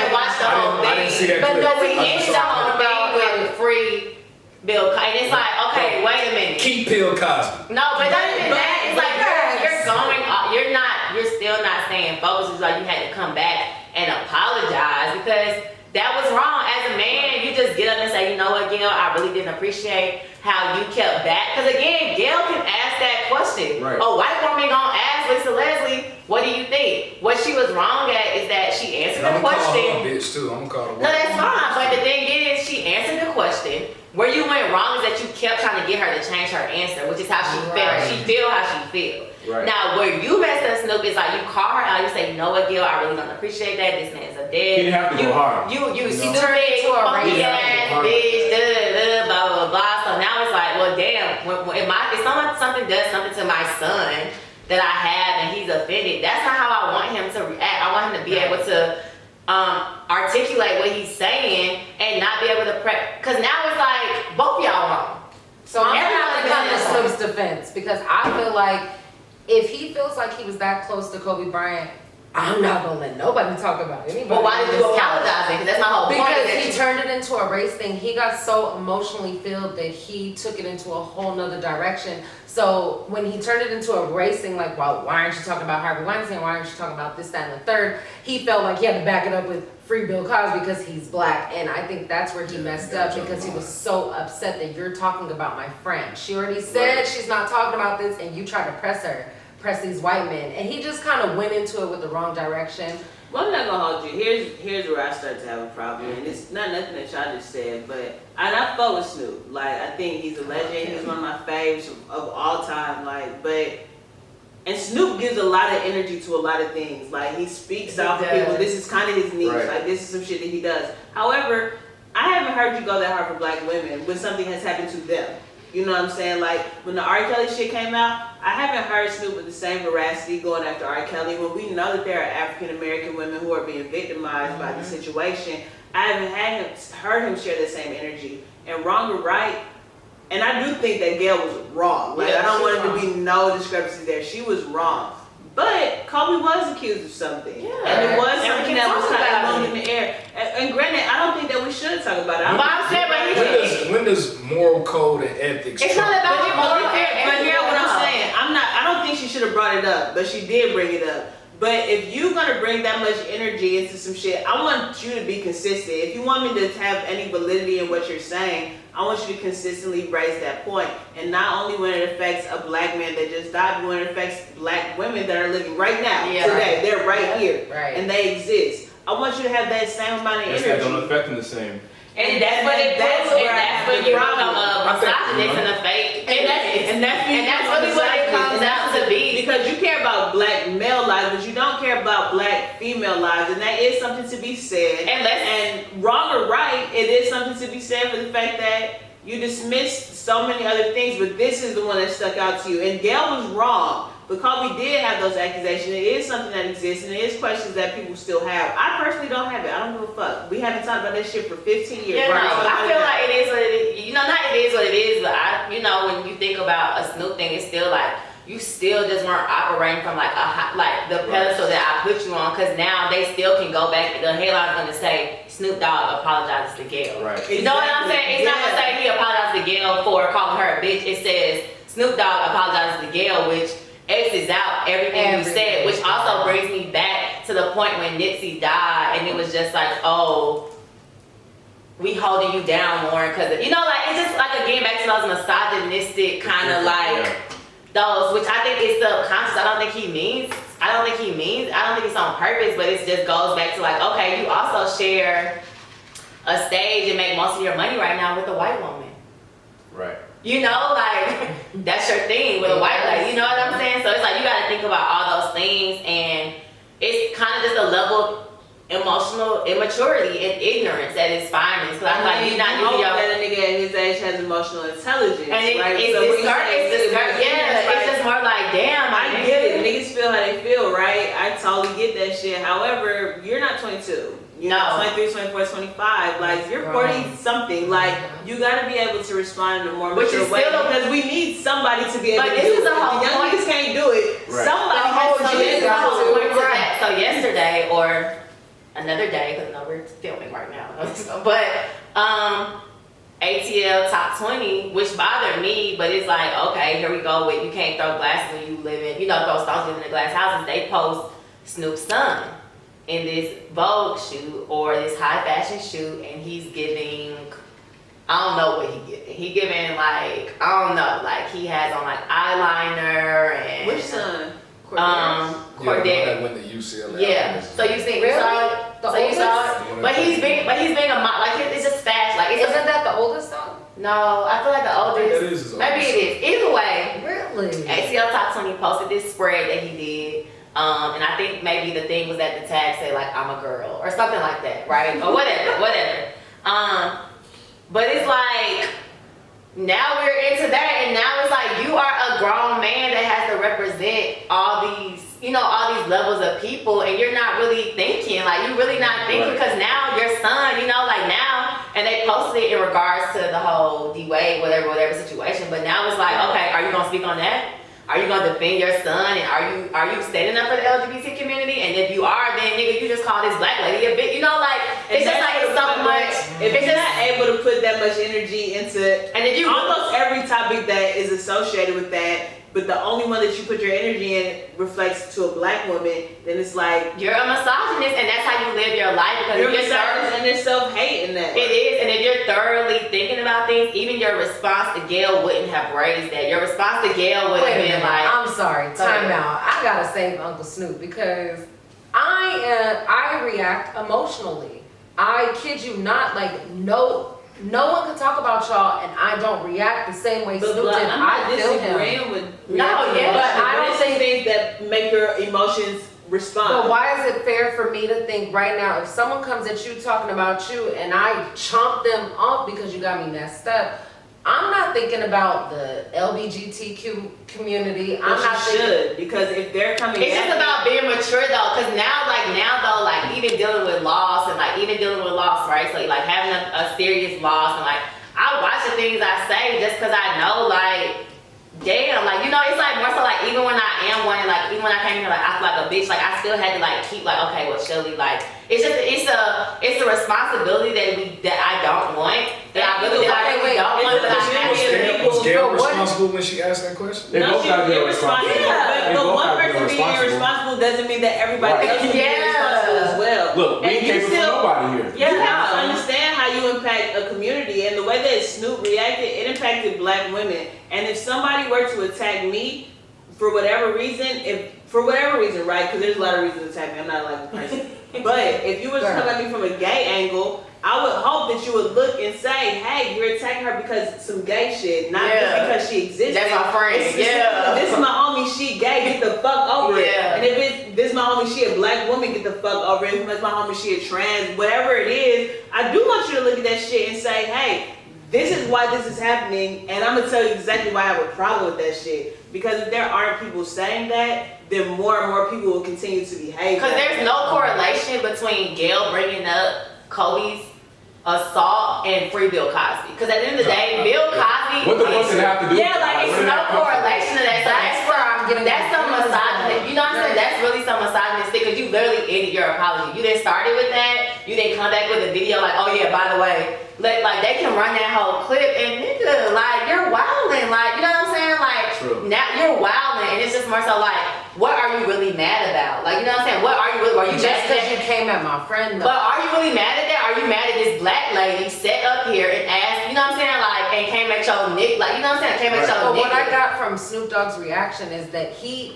S3: Watch the whole
S5: I didn't see
S3: thing.
S5: that clip.
S3: But we ended the whole thing with Free Bill Cosby. And it's like, okay, wait a minute.
S5: Keep Bill Cosby.
S3: No, but not even that. It's like you're still not staying focused. It's like you had to come back and apologize because that was wrong. As a man, you just get up and say, you know what, Gail, I really didn't appreciate how you kept back. Because again, Gail can ask that question.
S2: Right.
S3: A white woman gonna ask Lisa Leslie, what do you think? What she was wrong at is that she answered the
S5: I'm gonna call
S3: question.
S5: her a bitch too. I'm gonna call her.
S3: No, that's fine. But the thing is, she answered the question. Where you went wrong is that you kept trying to get her to change her answer, which is how she felt. She feel how she feel.
S2: Right.
S3: Now, where you messed up, Snoop, is like you call her out, you say, you know what, Gil, I really don't appreciate that. This man's a dead.
S2: He didn't have to go hard.
S3: You
S4: know?
S3: turned into a funky
S4: racist.
S3: ass bitch, blah, blah, blah. So now it's like, well, damn, if something does something to my son that I have and he's offended, that's not how I want him to react. I want him to be able to articulate what he's saying and not be able to because now it's like both y'all wrong.
S4: So I'm gonna come to Snoop's defense because I feel like if he feels like he was that close to Kobe Bryant, I'm not gonna let nobody talk about anybody.
S3: But why did you apologize? Because that's my whole point.
S4: Because he turned it into a race thing. He got so emotionally filled that he took it into a whole nother direction. So when he turned it into a race thing, like, well, why aren't you talking about Harvey Weinstein? Why aren't you talking about this, that, and the third? He felt like he had to back it up with Free Bill Cosby because he's black. And I think that's where he messed up because he was so upset that you're talking about my friend. She already said she's not talking about this and you try to press these white men. And he just kind of went into it with the wrong direction.
S6: Well, I'm not gonna hold you. Here's where I start to have a problem, and it's not nothing that y'all just said, but I fuck with Snoop. Like I think he's a legend. He's one of my faves of all time. And Snoop gives a lot of energy to a lot of things. Like he speaks out for people. This is kind of his niche.
S2: Right.
S6: Like this is some shit that he does. However, I haven't heard you go that hard for black women when something has happened to them. You know what I'm saying? Like when the R. Kelly shit came out, I haven't heard Snoop with the same veracity going after R. Kelly when we know that there are African American women who are being victimized by the situation. I haven't heard him share the same energy. And wrong or right, and I do think that Gail was wrong. Like I don't want there to be no discrepancy there. She was wrong. But Kobe was accused of something. Yeah. And it was something that was kind of hung in the air. And granted, I don't think that we should talk about it.
S3: But I'm saying,
S5: when does moral code and ethics?
S3: It's not about your moral
S6: But hear what I'm saying. I don't think she should have brought it up, but she did bring it up. But if you're gonna bring that much energy into some shit, I want you to be consistent. If you want me to have any validity in what you're saying, I want you to consistently raise that point. And not only when it affects a black man that just died, but when it affects black women that are living right now, today. They're right here.
S4: Right.
S6: And they exist. I want you to have that same amount of energy.
S2: That don't affect them the same.
S3: And that's what it does. And that's when you become a misogynist and a fake.
S6: And that's
S3: really what it comes out to be.
S6: Because you care about black male lives, but you don't care about black female lives. And that is something to be said. And wrong or right, it is something to be said for the fact that you dismissed so many other things, but this is the one that stuck out to you. And Gail was wrong. But Kobe did have those accusations. It is something that exists, and it is questions that people still have. I personally don't have it. I don't give a fuck. We haven't talked about this shit for 15 years.
S3: Yeah, I feel like it is what it is. You know, not it is what it is, but when you think about a Snoop thing, it's still like, you still just weren't operating from like the pedestal that I put you on, because now they still can go back. The headline's gonna say Snoop Dogg apologizes to Gayle.
S2: Right.
S3: You know what I'm saying? It's not gonna say he apologized to Gayle for calling her a bitch. It says Snoop Dogg apologizes to Gayle, which X's out everything you said, which also brings me back to the point when Nipsey died, and it was just like, oh, we holding you down more, because it's just like again back to those misogynistic kind of those, which I think is subconscious. I don't think he means it's on purpose, but it just goes back to like, okay, you also share a stage and make most of your money right now with a white woman.
S2: Right.
S3: That's your thing with a white lady, you know what I'm saying? So it's like you gotta think about all those things, and it's kind of just a level of emotional immaturity and ignorance at its finest. Because I'm like, you're not using your...
S6: that a nigga at his age has emotional intelligence,
S3: and it's just more like, damn,
S6: I get it. Niggas feel how they feel, right? I totally get that shit. However, you're not 22. You're not 23, 24, 25. Like, you're 40 something. Like, you gotta be able to respond in a more mature way, because we need somebody to be able to do it. The young niggas can't do it.
S2: Right.
S6: Somebody has to do it.
S3: So yesterday, or another day, because we're filming right now, but ATL Top 20, which bothered me, but it's like, okay, here we go with you can't throw glasses when you live in, throw stones living in glass houses. They post Snoop's son in this Vogue shoot or this high fashion shoot, and he's giving, I don't know what he giving. He giving like, I don't know, like he has on like eyeliner and...
S6: Which son?
S3: Cordell.
S5: That went to UCLA.
S3: Yeah. So you see, you saw it. But he's being a it's just fashion. Like,
S4: Isn't that the oldest song?
S3: No, I feel like the oldest.
S5: It is.
S3: Maybe it is. Either way,
S4: Really?
S3: ATL Top 20 posted this spread that he did. And I think maybe the thing was that the tag said like, I'm a girl or something like that, right? Or whatever. But it's like, now we're into that, and now it's like you are a grown man that has to represent all these, all these levels of people, and you're not really thinking, like you're really not thinking, because now your son, now, and they posted it in regards to the whole D-Wade, whatever situation, but now it's like, okay, are you gonna speak on that? Are you gonna defend your son, and are you standing up for the LGBT community? And if you are, then nigga, you just call this black lady a bitch, it's just like it's so much.
S6: If you're not able to put that much energy into,
S3: and if you
S6: almost every topic that is associated with that, but the only one that you put your energy in reflects to a black woman, then it's like
S3: you're a misogynist, and that's how you live your life. Because
S6: you're misogynist and there's self-hate in that.
S3: It is, and if you're thoroughly thinking about things, even your response to Gayle wouldn't have raised that. Your response to Gayle would have been like,
S4: I'm sorry, time out. I gotta save Uncle Snoop, because I react emotionally. I kid you not, like no one can talk about y'all and I don't react the same way Snoop did. I feel him.
S6: But I don't say things that make your emotions respond.
S4: But why is it fair for me to think right now, if someone comes at you talking about you and I chomp them up because you got me messed up, I'm not thinking about the LGBTQ community. I'm not
S6: should, because if they're coming,
S3: it's just about being mature though. Because now, even dealing with loss right? So like having a serious loss, and like I watch the things I say just because I know, like, damn, like it's like more so like even when I am one, like even when I came here, like I feel like a bitch, like I still had to like keep like, okay, well, Shelly, like it's a responsibility that I don't want, that I really don't want, but I have to.
S5: Was Gayle responsible when she asked that question?
S2: They both gotta be responsible.
S6: Yeah, but one person being irresponsible doesn't mean that everybody else is being irresponsible as well.
S2: Look, we can't put nobody here.
S6: You have to understand how you impact a community, and the way that Snoop reacted, it impacted black women. And if somebody were to attack me for whatever reason, right? Because there's a lot of reasons to attack me. I'm not a likable person. But if you were to come at me from a gay angle, I would hope that you would look and say, hey, you're attacking her because of some gay shit, not just because she exists.
S3: That's my friend.
S6: This is my homie, she gay, get the fuck over it. And if this is my homie, she a black woman, get the fuck over it. If it's my homie, she a trans, whatever it is, I do want you to look at that shit and say, hey, this is why this is happening, and I'm gonna tell you exactly why I have a problem with that shit. Because if there aren't people saying that, then more and more people will continue to behave.
S3: Because there's no correlation between Gayle bringing up Kobe's assault and free Bill Cosby. Because at the end of the day, Bill Cosby.
S2: What the fuck does it have to do?
S3: Yeah, like it's no correlation to that. So that's where I'm
S4: getting.
S3: That's some misogynistic. You know what I'm saying? That's really some misogynistic because you literally ended your apology. You didn't start it with that. You didn't come back with a video like, oh yeah, by the way, like they can run that whole clip and nigga, like you're wilding, like you know what I'm saying? Like now you're wilding, and it's just more so like, what are you really mad about? Like you know what I'm saying? What are you really? Are you
S4: just
S3: mad
S4: because you came at my friend? Though.
S3: But are you really mad at that? Are you mad at this black lady sat up here and asked? You know what I'm saying? Like and came at your nick, like you know what I'm saying? Came at your
S4: But
S3: nick.
S4: what I got from Snoop Dogg's reaction is that he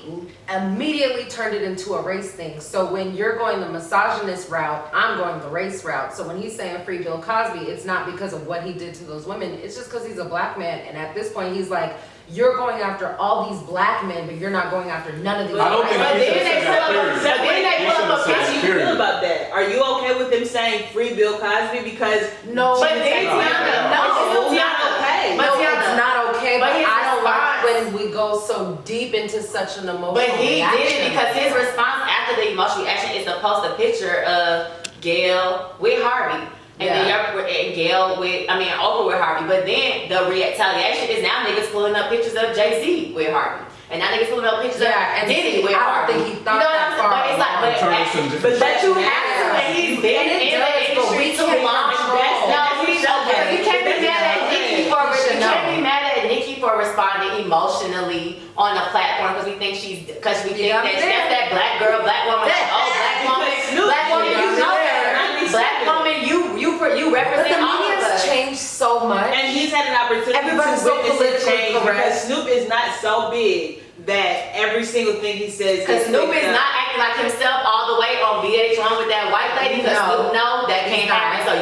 S4: immediately turned it into a race thing. So when you're going the misogynist route, I'm going the race route. So when he's saying free Bill Cosby, it's not because of what he did to those women. It's just because he's a black man. And at this point, he's like, you're going after all these black men, but you're not going after none of these.
S2: I don't think
S3: But
S2: he
S3: then
S2: should have
S3: they
S2: said that,
S3: pull up.
S2: period.
S3: But then they pull up a
S6: How do
S3: picture.
S6: you feel about that? Are you okay with them saying free Bill Cosby because
S4: No,
S3: But then
S6: take
S3: Tiana, no,
S6: it's not
S3: Tiana.
S6: okay.
S3: But
S4: no,
S3: Tiana-
S4: it's not okay.
S3: but
S4: But
S3: his
S4: I don't like
S3: response-
S4: when we go so deep into such an emotional
S3: But he
S4: reaction.
S3: did it because his response after the emotional reaction is to post a picture of Gail with Harvey. And then Gail with, Oprah with Harvey. But then the retaliation is now niggas pulling up pictures of Jay-Z with Harvey. And now niggas pulling up pictures of
S4: and
S3: Diddy with
S4: I don't
S3: Harvey.
S4: think he thought
S3: you know
S4: that
S3: what I'm
S4: far.
S3: saying? But it's like,
S2: Turn this into
S3: but
S2: different
S3: that you
S2: shit.
S3: have to, and he's been
S4: And it
S3: in the
S4: does, but
S3: industry
S4: we
S3: too
S4: can't
S3: long.
S4: control.
S3: No, you can't be mad at Nicki for
S4: We should
S3: you can't
S4: know.
S3: be mad at Nicki for responding emotionally on a platform because we think that's that black girl, black woman, black woman, you know her. Black woman, you
S4: But
S3: represent
S4: the
S3: all of
S4: media's
S3: us.
S4: changed so much.
S6: And he's had an opportunity
S4: Everybody's
S6: to
S4: so
S6: witness it
S4: politically
S6: change
S4: correct.
S6: because Snoop is not so big that every single thing he says
S3: Because
S6: gets
S3: Snoop
S6: picked
S3: is
S6: up.
S3: not acting like himself all the way on VH1 with that white lady. Because
S4: No.
S3: Snoop know that
S4: He's
S3: can't
S4: not.
S3: happen. So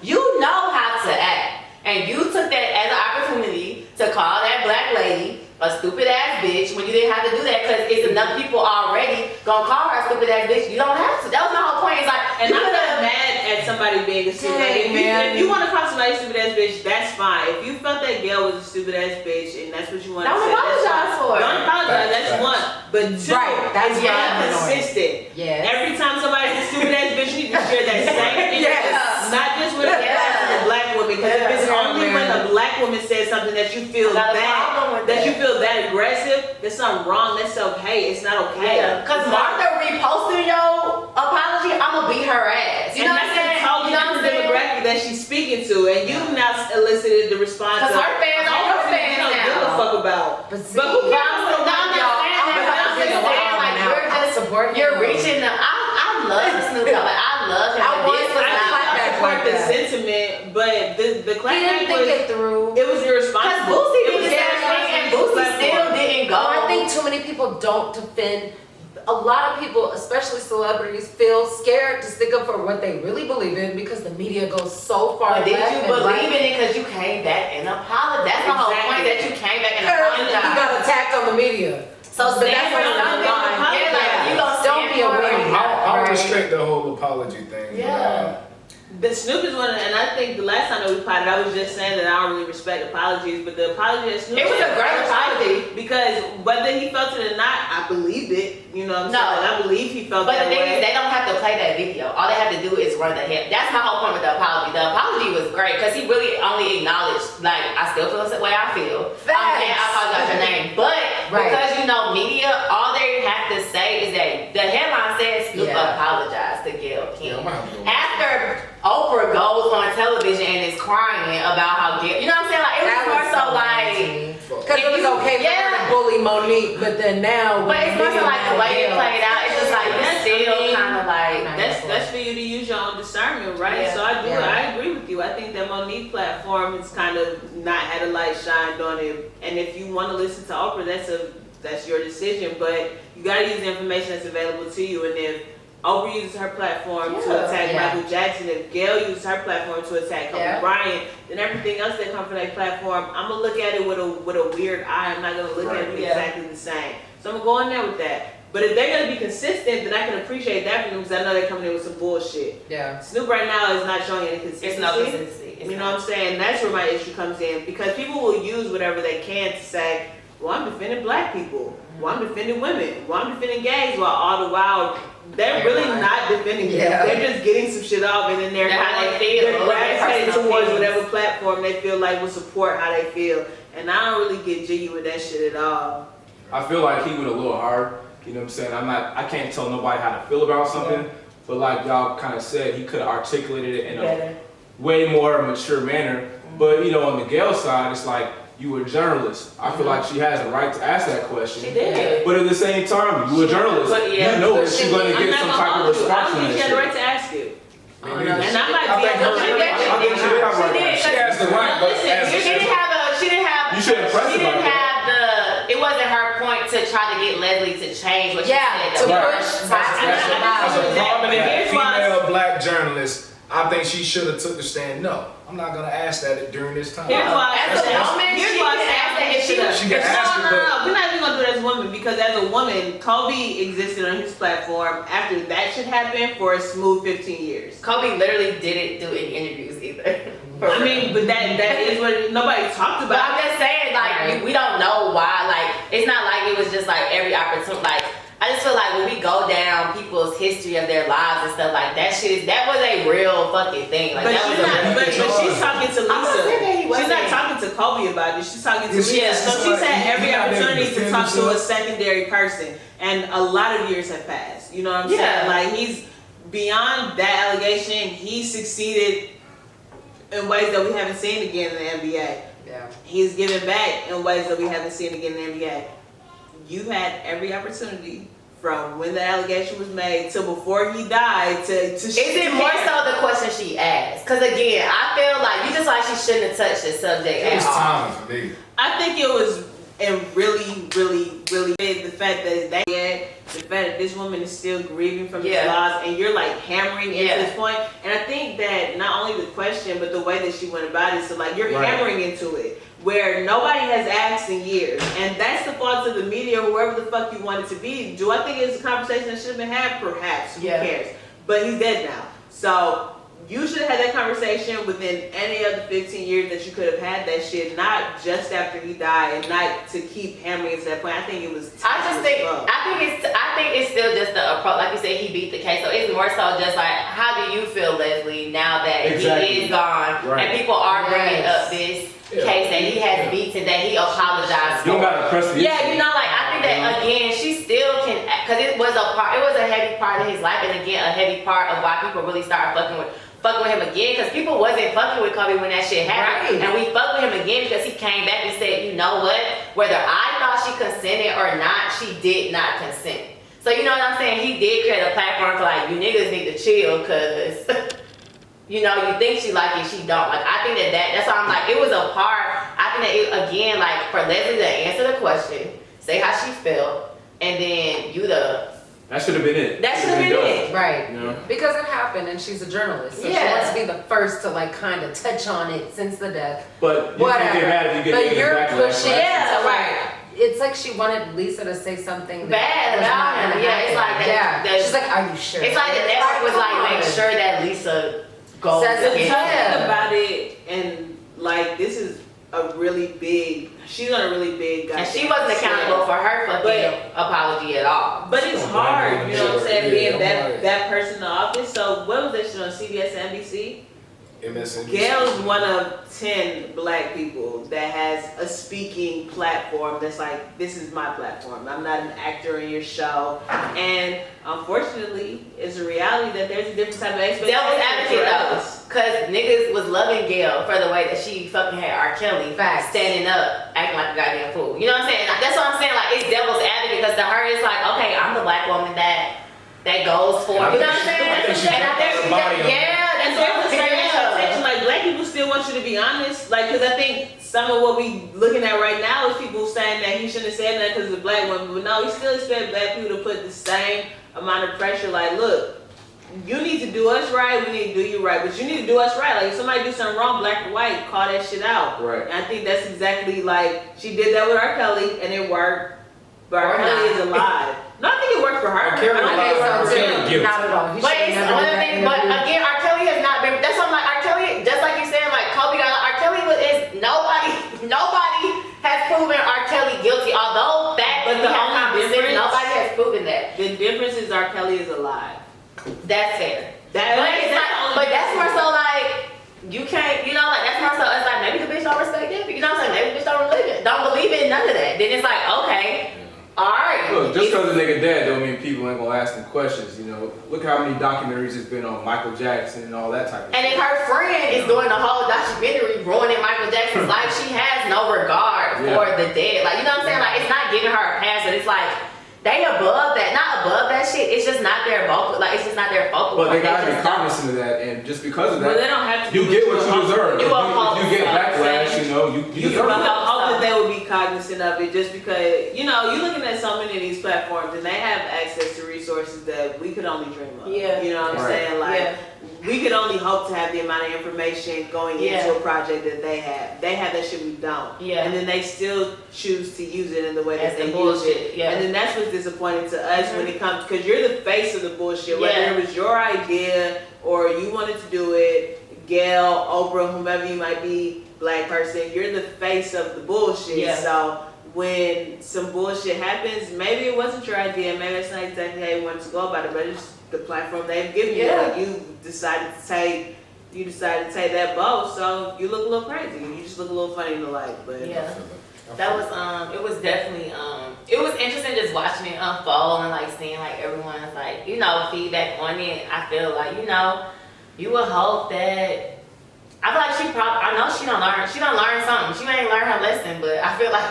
S3: you know how to act, and you took that as an opportunity to call that black lady a stupid ass bitch when you didn't have to do that because it's enough people already gonna call her a stupid ass bitch. You don't have to. That was my whole point. It's like,
S6: And
S3: you
S6: I'm
S3: could've-
S6: not mad at somebody being a stupid ass
S4: Dang,
S6: If you want to call somebody a stupid ass bitch, that's fine. If you felt that Gail was a stupid ass bitch and that's what you want to
S3: Don't
S6: say, that's
S3: apologize
S6: fine.
S3: for it.
S6: Don't apologize. That's
S5: Facts.
S6: one. But two,
S4: Right, that's
S6: it's being
S4: right.
S6: consistent.
S4: Yes.
S6: Every time somebody's a stupid ass bitch, you need to share that same thing.
S4: Yes.
S6: Not just with a
S3: Yes.
S6: black and a black woman. Because if it's
S4: Yes.
S6: only when a black woman says something that you feel
S3: I got a problem with
S6: that
S3: that.
S6: you feel that aggressive, there's something wrong. That's self-hate. It's not okay.
S3: Yeah, because
S6: It's not-
S3: Martha reposted your apology, I'm gonna beat her ass. You know what I'm
S6: and that's
S3: saying?
S6: a totally
S3: You know what I'm
S6: different
S3: saying?
S6: demographic that she's speaking to, and you now elicited the response.
S3: 'Cause
S6: of,
S3: her fans are your
S6: "Oh,
S3: fans
S6: you don't give
S3: now."
S6: a fuck about.
S4: But see,
S6: But who
S3: But
S6: cares?
S3: I'm not saying that, but I'm just saying like you're reaching the. I love Snoop Dogg. Like, I love him.
S4: I
S3: but
S4: want
S3: this
S4: to
S3: was
S6: I
S3: not
S4: clap back
S6: support
S4: like
S6: the
S4: that.
S6: sentiment, but the
S4: He didn't
S6: clapback
S4: think it through.
S6: it was
S3: because
S6: irresponsible.
S3: Boosie
S6: It was
S3: did the same thing and Boosie still didn't go.
S4: I think too many people don't defend. A lot of people, especially celebrities, feel scared to stick up for what they really believe in because the media goes so far
S3: But did
S4: left
S3: you
S4: and
S3: believe
S4: right.
S3: in it because you came back and apologized? That's the whole point, that you came back and
S4: He
S3: apologized.
S4: got attacked on the media.
S3: So
S4: But
S3: stand
S4: that's
S3: for
S4: why I'm
S3: something.
S4: not-
S3: Yeah, like you gonna
S4: Don't
S3: stand
S4: be a
S3: for it.
S4: winner.
S5: I'll
S4: Right.
S5: restrict the whole apology thing.
S3: Yeah.
S6: The Snoop is one, and I think the last time that we potted, I was just saying that I don't really respect apologies, but the apology that Snoop
S3: It was a
S6: said,
S3: great
S6: I respect
S3: apology.
S6: it, because whether he felt it or not, I believed it. You know what I'm
S3: No.
S6: saying? Like, I believe he felt
S3: But
S6: that
S3: the thing
S6: way.
S3: is, they don't have to play that video. All they have to do is run the hip. That's my whole point with the apology. The apology was great because he really only acknowledged, like, I still feel the way I feel.
S4: Facts.
S3: And I apologize your name. But
S4: Right.
S3: because media, all they have to say is that the headline says Snoop apologized to Gail King. After Oprah goes on television and is crying about how Gail, you know what I'm saying? Like, it was more so like.
S4: Because it was okay for her to bully Monique, but then now.
S3: But it's more so like the way it played out. It's just like
S6: That's
S3: still kind of like.
S6: that's for you to use your own discernment, right?
S3: Yeah.
S6: So I agree with you. I think that Monique platform has kind of not had a light shined on it. And if you want to listen to Oprah, that's your decision. But you got to use the information that's available to you. And if Oprah uses her platform to attack Michael Jackson, if Gail uses her platform to attack Kobe Bryant, then everything else that comes from that platform, I'm gonna look at it with a weird eye. I'm not gonna look at it exactly the same. So I'm gonna go in there with that. But if they're gonna be consistent, then I can appreciate that from them because I know they're coming in with some bullshit.
S4: Yeah.
S6: Snoop right now is not showing any consistency.
S3: It's no consistency.
S6: You know what I'm saying? That's where my issue comes in because people will use whatever they can to say, well, I'm defending black people. Well, I'm defending women. Well, I'm defending gays. While all the while, they're really not defending them. They're just getting some shit off and then they're gravitating towards whatever platform they feel like will support how they feel. And I don't really get jiggy with that shit at all.
S2: I feel like he went a little hard. You know what I'm saying? I can't tell nobody how to feel about something, but like y'all kind of said, he could have articulated it in a way more mature manner. But you know, on the Gail side, it's like you were a journalist. I feel like she has a right to ask that question.
S3: She did.
S2: But at the same time, you a journalist.
S3: But yeah,
S2: you know that she's going to get some type of response
S6: I
S2: from
S6: don't think she
S2: that
S6: had the
S2: shit.
S6: right to ask you.
S5: And
S6: And I might
S5: I
S6: be
S5: think her-
S2: I think she did have a right to ask.
S5: She has the right, but
S6: Listen,
S5: as
S3: She didn't have.
S2: You shouldn't press
S3: She
S2: it like
S3: didn't
S2: that.
S3: have the. It wasn't her point to try to get Leslie to change what she
S4: Yeah,
S3: said.
S4: to
S3: though.
S4: push
S5: as
S4: back.
S5: a prominent
S6: Here's why-
S5: female black journalist, I think she should have took the stand. No, I'm not gonna ask that during this time.
S6: Here's why I
S3: As a
S6: said that.
S3: woman,
S6: Here's
S3: she
S6: why I
S3: can
S6: said
S3: ask that if she
S6: should've.
S5: She can ask it,
S6: No, we're not even gonna do it as a woman because as a woman, Kobe existed on his platform after that shit happened for a smooth 15 years.
S3: Kobe literally didn't do any interviews either.
S6: I mean, but that is what nobody talked
S3: But
S6: about.
S3: I'm just saying, like, we don't know why. Like, it's not like it was just like every opportunity. Like, I just feel like when we go down people's history of their lives and stuff like that, that was a real fucking thing. Like,
S6: But
S3: that
S6: she's
S3: was
S6: not. But she's talking to
S3: I'm not
S6: Lisa.
S3: saying that he
S6: She's not
S3: wasn't.
S6: talking to Kobe about it. She's talking to
S5: Yeah,
S6: Lisa. So
S5: she's
S6: she's
S5: like,
S6: had every
S5: he not there to
S6: opportunity to
S5: defend
S6: talk to a
S5: himself.
S6: secondary person, and a lot of years have passed. You know what I'm
S3: Yeah.
S6: saying? Like he's beyond that allegation. He succeeded in ways that we haven't seen again in the NBA.
S4: Yeah.
S6: He's giving back in ways that we haven't seen again in the NBA. You had every opportunity from when the allegation was made to before he died to
S3: Is it more so the question she asked? Because again, I feel like you just like she shouldn't have touched the subject
S5: It
S3: at
S5: was
S3: all.
S5: time for me.
S6: I think it was and really the fact that the fact that this woman is still grieving from this loss and you're like hammering into this point. And I think that not only the question but the way that she went about it, so like you're hammering into it where nobody has asked in years. And that's the fault of the media or whoever the fuck you want it to be. Do I think it's a conversation that should have been had? Perhaps. Who cares? But he's dead now. So you should have had that conversation within any of the 15 years that you could have had that shit, not just after he died, and not to keep hammering to that point. I think it was.
S3: I think it's still just the approach. Like you said, he beat the case, so it's more so just like, how do you feel, Leslie, now that he is gone and people are bringing up this case that he has beaten, that he apologized
S2: You don't
S3: for.
S2: gotta press the issue.
S3: Yeah, you know, like I think that again, she still can, because it was a heavy part of his life, and again, a heavy part of why people really started fucking with him again, because people wasn't fucking with Kobe when that shit happened, and we fucked with him again because he came back and said, you know what, whether I thought she consented or not, she did not consent. So you know what I'm saying, he did create a platform for like, you niggas need to chill, because you know, you think she like it, she don't. Like, I think that's why I'm like, it was a part, I think that it, again, like for Leslie to answer the question, say how she felt, and then
S2: that should have been it.
S3: That should have been it.
S4: Right.
S2: Yeah.
S4: Because it happened and she's a journalist. So she
S3: Yeah.
S4: wants to be the first to like kind of touch on it since the death.
S2: But you
S4: Whatever.
S2: can't get mad if you get
S4: But
S2: negative
S4: you're
S2: backlash.
S4: pushing
S3: Yeah,
S4: to
S3: right.
S4: like, it's like she wanted Lisa to say something
S3: Bad
S4: was
S3: about
S4: not
S3: him.
S4: gonna
S3: Yeah, it's
S4: happen.
S3: like that-
S4: Yeah. She's like, are you sure?
S3: It's like the network was like, make
S4: come
S3: sure that Lisa goes
S4: Says
S6: The
S4: it.
S3: against
S6: tough
S3: him.
S6: thing about it, and like this is a really big. She's on a really big.
S3: And she wasn't accountable for her fucking apology at all.
S6: But it's hard, you know what I'm saying,
S5: Yeah,
S6: being that person in the office. So what was that shit on CBS and NBC?
S5: MSNBC.
S6: Gail's one of 10 black people that has a speaking platform that's like, this is my platform. I'm not an actor in your show. And unfortunately, it's a reality that there's a different type of expectation.
S3: Devil's advocate
S6: for
S3: though,
S6: us.
S3: cause niggas was loving Gail for the way that she fucking had R. Kelly standing up, acting like a goddamn fool. You know what I'm saying? That's what I'm saying. Like, it's devil's advocate, because to her it's like, okay, I'm the black woman that goes for. You know what I'm saying?
S5: I think she
S3: And I think
S5: put her body on it.
S6: And so it's the same expectation. Like black people still want you to be honest. Like, cause I think some of what we looking at right now is people saying that he shouldn't have said that because he's a black woman. But no, we still expect black people to put the same amount of pressure. Like, look, you need to do us right. We need to do you right. But you need to do us right. Like, if somebody do something wrong, black or white, call that shit out.
S2: Right.
S6: And I think that's exactly like she did that with R. Kelly, and it worked. But R.
S3: Or
S6: Kelly
S3: not.
S6: is alive. No, I think it worked for her.
S5: R. Kelly
S6: I don't think
S5: alive.
S6: so too.
S5: R. Kelly
S4: Not at all. He
S3: But
S4: should
S3: it's
S4: never
S3: one of
S4: did
S3: the
S4: that
S3: things, but
S4: interview.
S3: again, R. Kelly has not been, that's something like R. Kelly, just like you said, like Kobe got, R. Kelly nobody has proven R. Kelly guilty, although back
S6: But
S3: when we
S6: the
S3: have
S6: only
S3: conversations,
S6: difference-
S3: nobody has proven that.
S6: The difference is R. Kelly is alive.
S3: That's fair.
S6: But
S3: That's more so like, you can't, you know, like that's more so, it's like maybe the bitch don't respect it, you know what I'm saying? Maybe the bitch don't believe in none of that. Then it's like, okay, Alright.
S2: Look, just because a nigga dead don't mean people ain't gonna ask him questions, you know. Look how many documentaries it's been on Michael Jackson and all that type of
S3: And
S2: shit.
S3: if her friend is doing the whole documentary ruining Michael Jackson's life, she has no regard for the dead. Like, you know what I'm saying? Like, it's not giving her a pass, but it's like, they above that, not above that shit. It's just not their vocal, like it's just not their vocal.
S2: But they
S3: point.
S2: gotta be
S3: just don't.
S2: cognizant of that, and just because of
S6: But they
S2: that,
S6: don't have to.
S2: you get what you deserve.
S3: You
S2: If
S3: uphold
S2: you get
S3: yourself,
S2: backlash,
S3: right?
S2: you know, you
S6: You
S2: deserve
S6: would
S2: it.
S6: hope that they would be cognizant of it, just because you're looking at so many of these platforms and they have access to resources that we could only dream of.
S3: Yeah.
S6: You know what I'm
S2: Right.
S6: saying? Like we could only hope to have the amount of information going into a project that they have. They have that shit we don't.
S3: Yeah.
S6: And then they still choose to use it in the way that
S3: That's
S6: they
S3: the
S6: use
S3: bullshit.
S6: it.
S3: Yeah.
S6: And then that's what's disappointing to us when it comes, because you're the face of the bullshit. Whether
S3: Yeah.
S6: it was your idea or you wanted to do it, Gail, Oprah, whomever you might be, black person, you're the face of the bullshit.
S3: Yeah.
S6: So when some bullshit happens, maybe it wasn't your idea, maybe it's not exactly how you wanted to go about it, but it's the platform they've given you.
S3: Yeah.
S6: Like, you decided to take that boat, so you look a little crazy. You just look a little funny in the light. But
S3: Yeah. That was it was definitely it was interesting just watching it unfold and like seeing like everyone's like, feedback on it. I feel like, you would hope that I feel like I know she done learn something. She ain't learn her lesson, but I feel like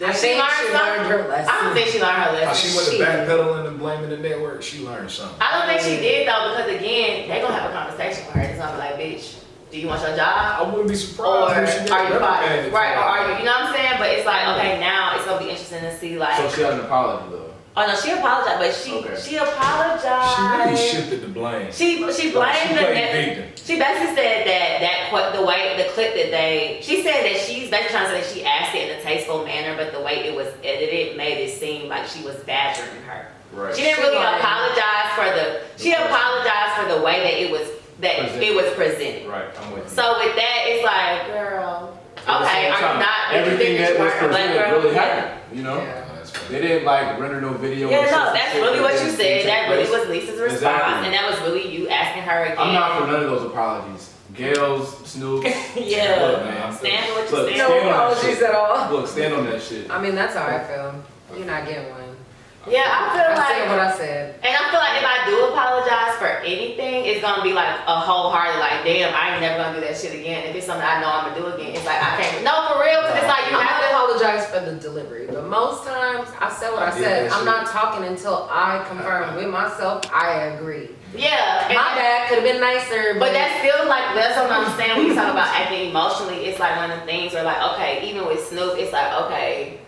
S4: I think she learned her lesson.
S3: I don't think she learned her lesson.
S5: How she went to backpedaling and blaming the network, she learned something.
S3: I don't think she did though, because again, they gonna have a conversation with her. It's gonna be like, bitch, do you want your job?
S5: I wouldn't be
S3: Or
S5: surprised if she
S3: are
S5: got
S3: you fired?
S5: reprimanded.
S3: Right, or are you know what I'm saying? But it's like, okay, now it's gonna be interesting to see like
S2: So she had an apology though.
S3: oh no, she apologized, but
S2: Okay.
S3: she apologized.
S5: She really shifted the blame.
S3: She blamed
S5: She
S3: the
S5: played
S3: net.
S5: victim.
S3: She basically said the clip that she said that she's basically trying to say that she asked it in a tasteful manner, but the way it was edited made it seem like she was badgering her.
S2: Right.
S3: She didn't really apologize for she apologized for the way that it was presented.
S2: Right, I'm with you.
S3: So with that, it's like, girl, okay, are you not?
S2: Everything that was presented really happened, you know?
S4: Yeah.
S2: They didn't render no video.
S3: Yeah,
S2: or
S3: no,
S2: some
S3: that's
S2: shit
S3: really what you
S2: didn't
S3: said.
S2: take
S3: That really
S2: place.
S3: was Lisa's response,
S2: Exactly.
S3: and that was really you asking her again.
S2: I'm not for none of those apologies. Gail's, Snoop's.
S3: Yeah.
S2: Look, man.
S3: Stand for what you
S2: Look,
S3: stand
S4: No
S2: stand on that
S4: apologies
S2: shit.
S4: at all.
S2: Look, stand on that shit.
S4: I mean, that's how I feel. You're not getting one.
S3: Yeah, I feel
S4: I
S3: like,
S4: said what I said.
S3: and I feel like if I do apologize for anything, it's gonna be like a wholehearted, like, damn, I ain't never gonna do that shit again. If it's something I know I'm gonna do again, it's like I can't. No, for real, because it's like you
S4: I
S3: have to.
S4: apologize for the delivery, but most times I said what I
S5: did
S4: said.
S5: that
S4: I'm
S5: shit.
S4: not talking until I confirm with myself I agree.
S3: Yeah. and
S4: My bad, could have been nicer,
S3: But that's still like, that's what I'm saying when you talk about acting emotionally. It's like one of the things where like, okay, even with Snoop, it's like, okay,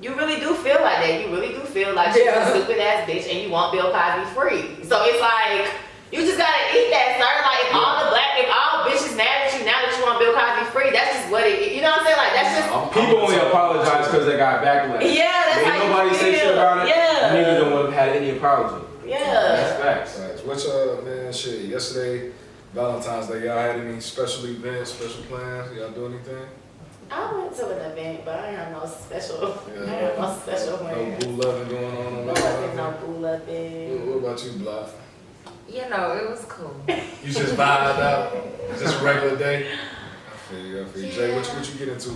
S3: you really do feel like that. You really do feel like she's a stupid ass bitch and you want Bill Cosby free. So it's like, you just gotta eat that, sir. Like if all bitches mad at you now that you want Bill Cosby free, that's just what it is. You know what I'm saying? Like that's just
S2: People only apologize because they got backlash.
S3: yeah, that's how
S2: Ain't
S3: you
S2: nobody say
S3: feel.
S2: shit about it.
S3: Yeah.
S2: Neither of them would have had any apology.
S3: Yeah.
S2: That's facts.
S5: Facts. What's man, shit, yesterday, Valentine's Day, y'all had any special events, special plans? Y'all do anything?
S3: I went to an event, but I ain't have no special.
S5: Yeah.
S3: I ain't have no special
S5: No
S3: plans.
S5: boo loving going on
S3: No,
S5: Valentine's
S3: no
S5: Day?
S3: boo loving.
S5: What about you, Block?
S4: You know, it was cool.
S5: You just vibed out? Just a regular day? I feel you. Jay, what you get into?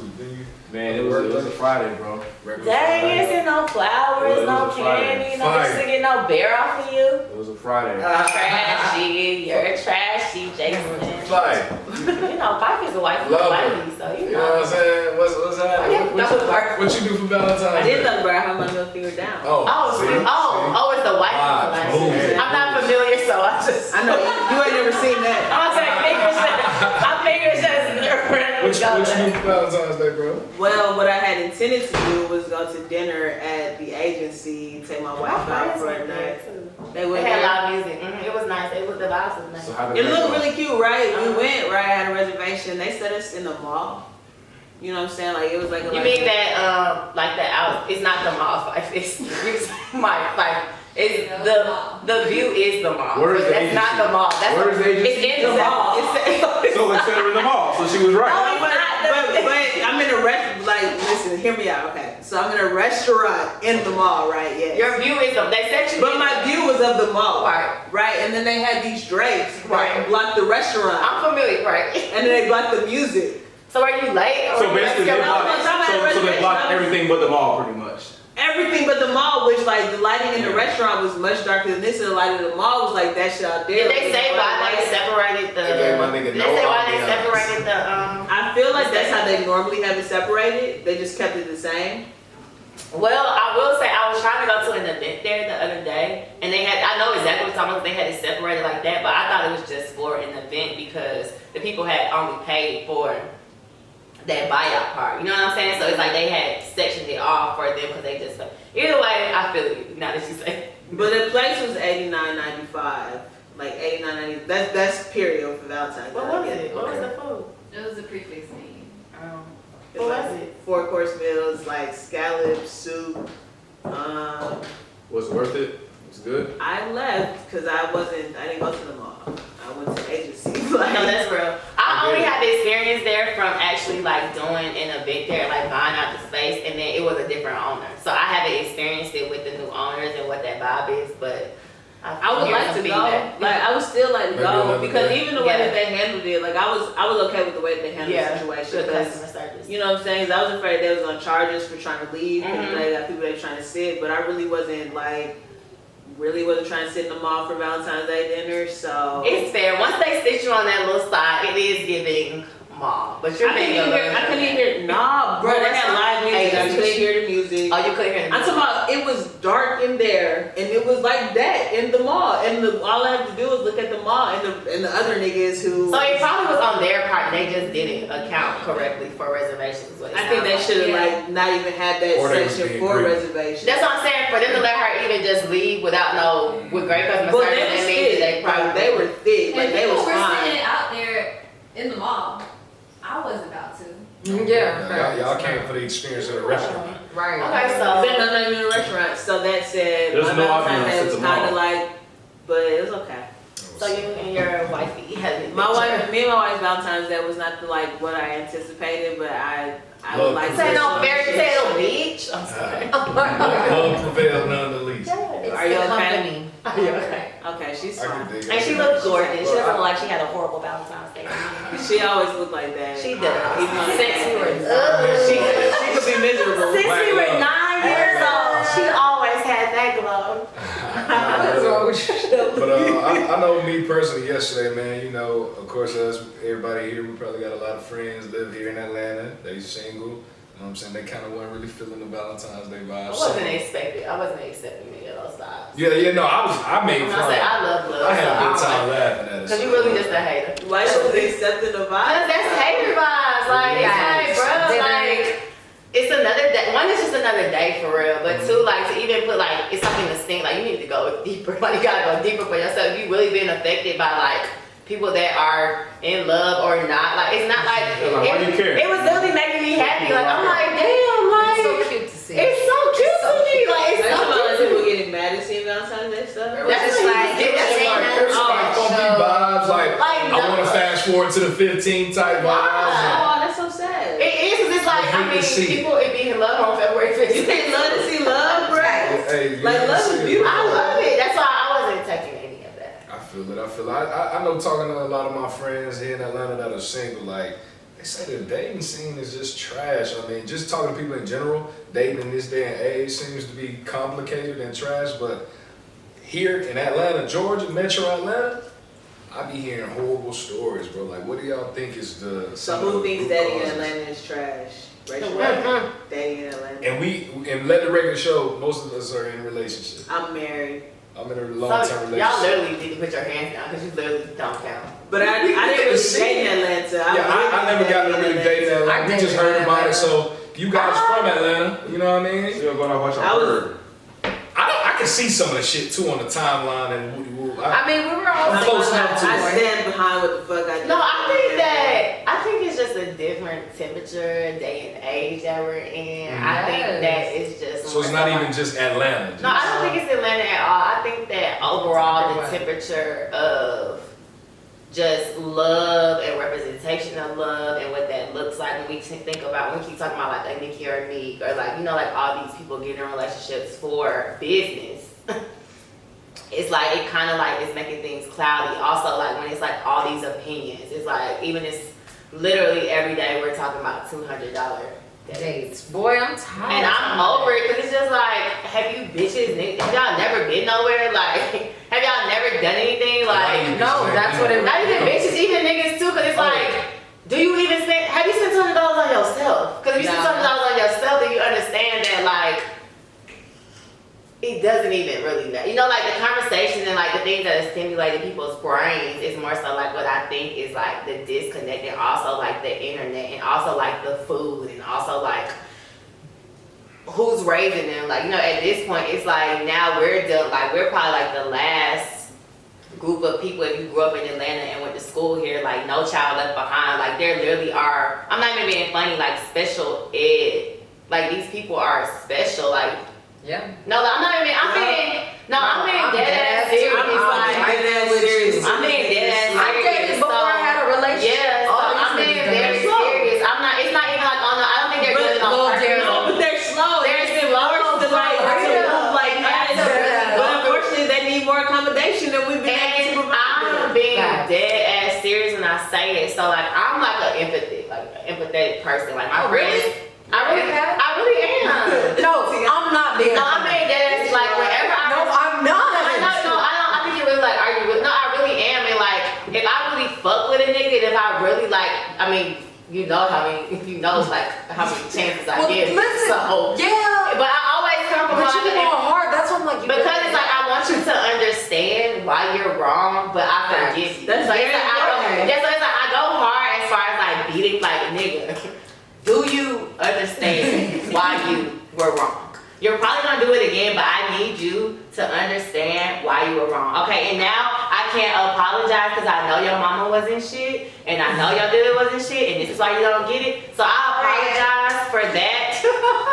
S2: Man, it was a Friday, bro.
S5: Regular
S3: Dang,
S5: Friday?
S3: isn't no flowers,
S2: It was
S3: no
S2: a Friday.
S3: candy, no
S5: Fire.
S3: bitch to get no bear off of you.
S2: It was a Friday.
S3: Trashy, you're trashy, Jason.
S5: Fly.
S3: You know, Pipe is a wife
S5: Love
S3: of
S5: her.
S3: wifey, so you
S5: You know what I'm
S3: know.
S5: saying? What's happening?
S3: Yeah, that was work.
S5: What you do for Valentine's
S6: I
S5: Day?
S6: did talk about how my middle finger down.
S3: Oh, it's the wife of the
S5: Vibes,
S3: wife.
S5: moves.
S3: I'm not familiar, so I just.
S6: I know you ain't never seen that.
S3: I'm gonna say fingers. My fingers just
S5: What you do for Valentine's Day, bro?
S6: Well, what I had intended to do was go to dinner at the agency, take my wife out for a night. They
S3: They
S6: went
S3: had
S6: there.
S3: live music. It was nice. It was the vibes was nice.
S2: So how did
S6: It
S2: that
S6: looked
S2: go?
S6: really cute, right? We went, right? I had a reservation. They set us in the mall. You know what I'm saying? Like it was like a.
S3: You mean that like the out? It's not the mall. It's it's the view is the mall.
S2: Where is the
S3: That's
S2: agency?
S3: not the mall. That's
S2: Where is the agency?
S3: It's in the mall.
S2: So instead of in the mall, so she was right.
S3: No,
S6: But I'm in a restaurant. Like, listen, hear me out, okay? So I'm in a restaurant in the mall, right? Yes.
S3: Your view is of. They set you.
S6: But my view was of the mall,
S3: Right.
S6: Right, and then they had these drapes that
S3: Right.
S6: blocked the restaurant,
S3: I'm familiar, right?
S6: and then they blocked the music.
S3: So are you late? Or
S2: So basically, they
S3: No,
S2: blocked,
S6: no,
S2: so they blocked everything but the mall, pretty much.
S6: everything but the mall, which like the lighting in the restaurant was much darker than this, and the lighting in the mall was like that shit out there.
S3: Did they say why they separated the?
S5: They gave my nigga
S3: Did
S5: no
S3: they say why they
S5: ambiance.
S3: separated the?
S6: I feel like that's how they normally have it separated. They just kept it the same.
S3: Well, I will say I was trying to go to an event there the other day, and they had. I know exactly what I'm talking about. They had it separated like that, but I thought it was just for an event because the people had only paid for that buyout part. You know what I'm saying? So it's like they had sectioned it off for them because they just. Either way, I feel you. Now that you say.
S6: But the place was $89.95, like $89.90. That's period for Valentine's Day.
S3: What was it? What was the food?
S7: It was a prefix name.
S6: It's
S3: What
S6: like
S3: was it?
S6: 4-course meals, like scallops, soup.
S2: Was it worth it? Was it good?
S6: I left because I didn't go to the mall. I went to agency.
S3: No, that's real. I only had the experience there from actually like doing an event there, like buying out the space, and then it was a different owner. So I haven't experienced it with the new owners and what that vibe is, but
S6: I would like to go.
S3: feedback.
S6: Like I would still like to
S5: Maybe
S6: go
S5: another
S6: because
S5: day.
S6: even the way
S3: Yeah.
S6: that they handled it, like I was okay with the way that they handled the situation.
S3: Good
S6: Because
S3: customer service.
S6: you know what I'm saying? 'Cause I was afraid they was gonna charge us for trying to leave because
S3: Mhm.
S6: they got people that trying to sit, but I really wasn't trying to sit in the mall for Valentine's Day dinner. So
S3: It's fair. Once they sit you on that little side, it is giving mall. But you're
S6: I couldn't
S3: being
S6: even
S3: a
S6: hear.
S3: little
S6: I couldn't even hear. Nah, bro, they had live music. I couldn't hear the music.
S3: Oh, you couldn't hear the
S6: I'm talking about it was dark in there, and it was like that in the mall, and all I have to do is look at the mall and the other niggas who.
S3: So it probably was on their part. They just didn't account correctly for reservations. Is what it
S6: I think
S3: sounds
S6: they
S3: like.
S6: should have
S7: Yeah.
S6: like not even had that
S5: Or they was
S6: section
S5: being
S6: for
S5: greedy.
S6: reservations.
S3: That's what I'm saying. For them to let her even just leave without with great customer
S6: But
S3: service,
S6: they
S3: that
S6: was
S3: means that
S6: thick.
S3: they probably
S6: Like, they were thick. Like
S7: And
S6: they
S7: people
S6: was
S7: were
S6: fine.
S7: sitting out there in the mall. I was about to.
S5: Y'all, y'all came for the experience of the restaurant.
S4: Right.
S3: Okay, so
S6: Then I'm not even in a restaurant. So that said,
S2: There's
S6: my
S2: no
S6: Valentine's
S2: arguments
S6: Day
S2: at
S6: was
S2: the
S6: kind of
S2: mall.
S6: like, but it was okay.
S3: so you and your wifey had an
S6: My
S3: adventure.
S6: wife, me and my wife's Valentine's Day was not like what I anticipated, but I would
S5: Love
S6: like to.
S3: Say no
S5: Love
S3: fairy tale beach. I'm sorry.
S5: Love prevailed none the least.
S6: Are you okay?
S3: Are you okay?
S6: Okay, she's
S5: I
S6: fine.
S5: could dig
S3: And she
S5: it.
S3: looked gorgeous. She doesn't look like she had a horrible Valentine's Day.
S6: She always looked like that.
S3: She does.
S6: Even on
S3: Since we were
S6: she could be miserable.
S3: Since we were
S5: Black
S3: 9 years old, she always had that glow.
S5: But I know me personally yesterday, man, you know, of course, us, everybody here, we probably got a lot of friends live here in Atlanta. They single. You know what I'm saying? They kind of weren't really feeling the Valentine's Day
S3: I
S5: vibes.
S3: wasn't accepting any of those vibes.
S5: Yeah, no, I made
S3: I'm
S5: fun.
S3: gonna say I love love.
S5: I had a good
S3: so
S5: time laughing at it.
S3: Because you really just a hater.
S6: Why should we accepting the
S3: Cause
S6: vibe?
S3: that's hater vibes. Like, it's like, bro, like, it's another day. One, it's just another day for real. But two, like, to even put, like, it's something to think, like, you need to go deeper. Like, you gotta go deeper for yourself. You really been affected by, like, people that are in love or not. Like, it's not like,
S2: Why do you care?
S3: it was literally making me happy. Like, I'm like, damn, like,
S4: It's so cute to see.
S3: it's so cute to me. Like, it's
S6: That's
S3: so
S6: about
S3: cute to
S6: people
S3: me.
S6: getting mad at seeing Valentine's Day stuff.
S3: That's just like,
S5: There's like funky vibes, like I want to fast forward to the 15 type vibes.
S6: Oh, that's so sad.
S3: It is, 'cause it's like,
S5: I hate
S3: I mean,
S5: to see it.
S3: people, it be in love on February 15th.
S6: You can't love to see love, bro.
S5: Hey,
S6: Like,
S5: you
S6: love
S5: see
S6: is
S5: it.
S6: beautiful.
S3: I love it. That's why I wasn't taking any of that.
S5: I feel it. I know talking to a lot of my friends here in Atlanta that are single, like, they say the dating scene is just trash. I mean, just talking to people in general, dating in this day and age seems to be complicated and trash, but here in Atlanta, Georgia, Metro Atlanta, I be hearing horrible stories, bro. Like, what do y'all think is the...
S6: So who thinks dating in Atlanta is trash? Rachel, dating in Atlanta.
S5: And let the record show, most of us are in relationships.
S6: I'm married.
S5: I'm in a long-term
S3: So,
S5: relationship.
S3: y'all literally need to put your hands down because you literally don't count.
S6: But I didn't really date in Atlanta.
S5: I never got to really date in Atlanta. We just heard about it, so you guys from Atlanta, you know what I mean?
S2: Still going to watch
S6: I
S2: our
S6: was-
S2: bird.
S5: I can see some of the shit too on the timeline and woody woo.
S4: I mean, we were all
S5: I'm close enough to
S6: I
S5: it.
S6: stand behind what the fuck I did.
S3: No, I think it's just a different temperature, day and age that we're in. I think that it's just.
S5: So it's not even just Atlanta.
S3: No, I don't think it's Atlanta at all. I think that overall the temperature of just love and representation of love and what that looks like when we think about, when we keep talking about like Nicki or Meek or like, you know, like all these people getting in relationships for business. It's like, it kind of like is making things cloudy. Also, like when it's like all these opinions, it's like, even it's literally every day we're talking about $200
S4: Dates. Boy, I'm tired.
S3: And I'm over it because it's just like, have you bitches, have y'all never been nowhere? Like, have y'all never done anything? Like,
S4: No, that's what it
S3: not even bitches, even niggas too, because it's like, do you even spend, have you spent $200 on yourself? Because if you spend $200 on yourself, then you understand that, like, it doesn't even really matter. You know, like the conversation and like the things that are stimulating people's brains is more so like what I think is like the disconnect, and also like the internet, and also like the food, and also like who's raising them. Like, you know, at this point, it's like now we're probably like the last group of people, if you grew up in Atlanta and went to school here, like No Child Left Behind. Like there literally are, I'm not even being funny, like special ed. Like these people are special, like.
S4: Yeah.
S3: No, I'm not even. I'm being dead ass serious. I'm being dead ass serious.
S4: I dated before I had a relationship.
S3: Yeah, so I'm being very serious. I'm not. It's not even like on the. I don't think they're good on purpose.
S6: No, but they're slow.
S3: They're slow
S6: to move like that. But unfortunately, they need more accommodation than we've been able to provide.
S3: I'm being dead ass serious when I say it. So like, I'm like an empathetic person. Like my friends. I really am.
S4: No, I'm not being.
S3: No, I'm being dead ass. Like wherever I.
S4: No, I'm not.
S3: I think you're really like, are you? No, I really am. And like, if I really fuck with a nigga, and if I really like, I mean, you know how many chances I give.
S4: Listen,
S3: so
S4: yeah.
S3: But I always come from
S4: But you
S3: like,
S4: be going hard. That's what I'm like.
S3: because it's like I want you to understand why you're wrong, but I forgive you.
S6: That's
S3: so
S6: very
S3: it's like
S6: important.
S3: so it's like I go hard as far as like beating like nigga. Do you understand why you were wrong? You're probably gonna do it again, but I need you to understand why you were wrong. Okay, and now I can't apologize because I know your mama wasn't shit, and I know your daddy wasn't shit, and this is why you don't get it. So I apologize for that,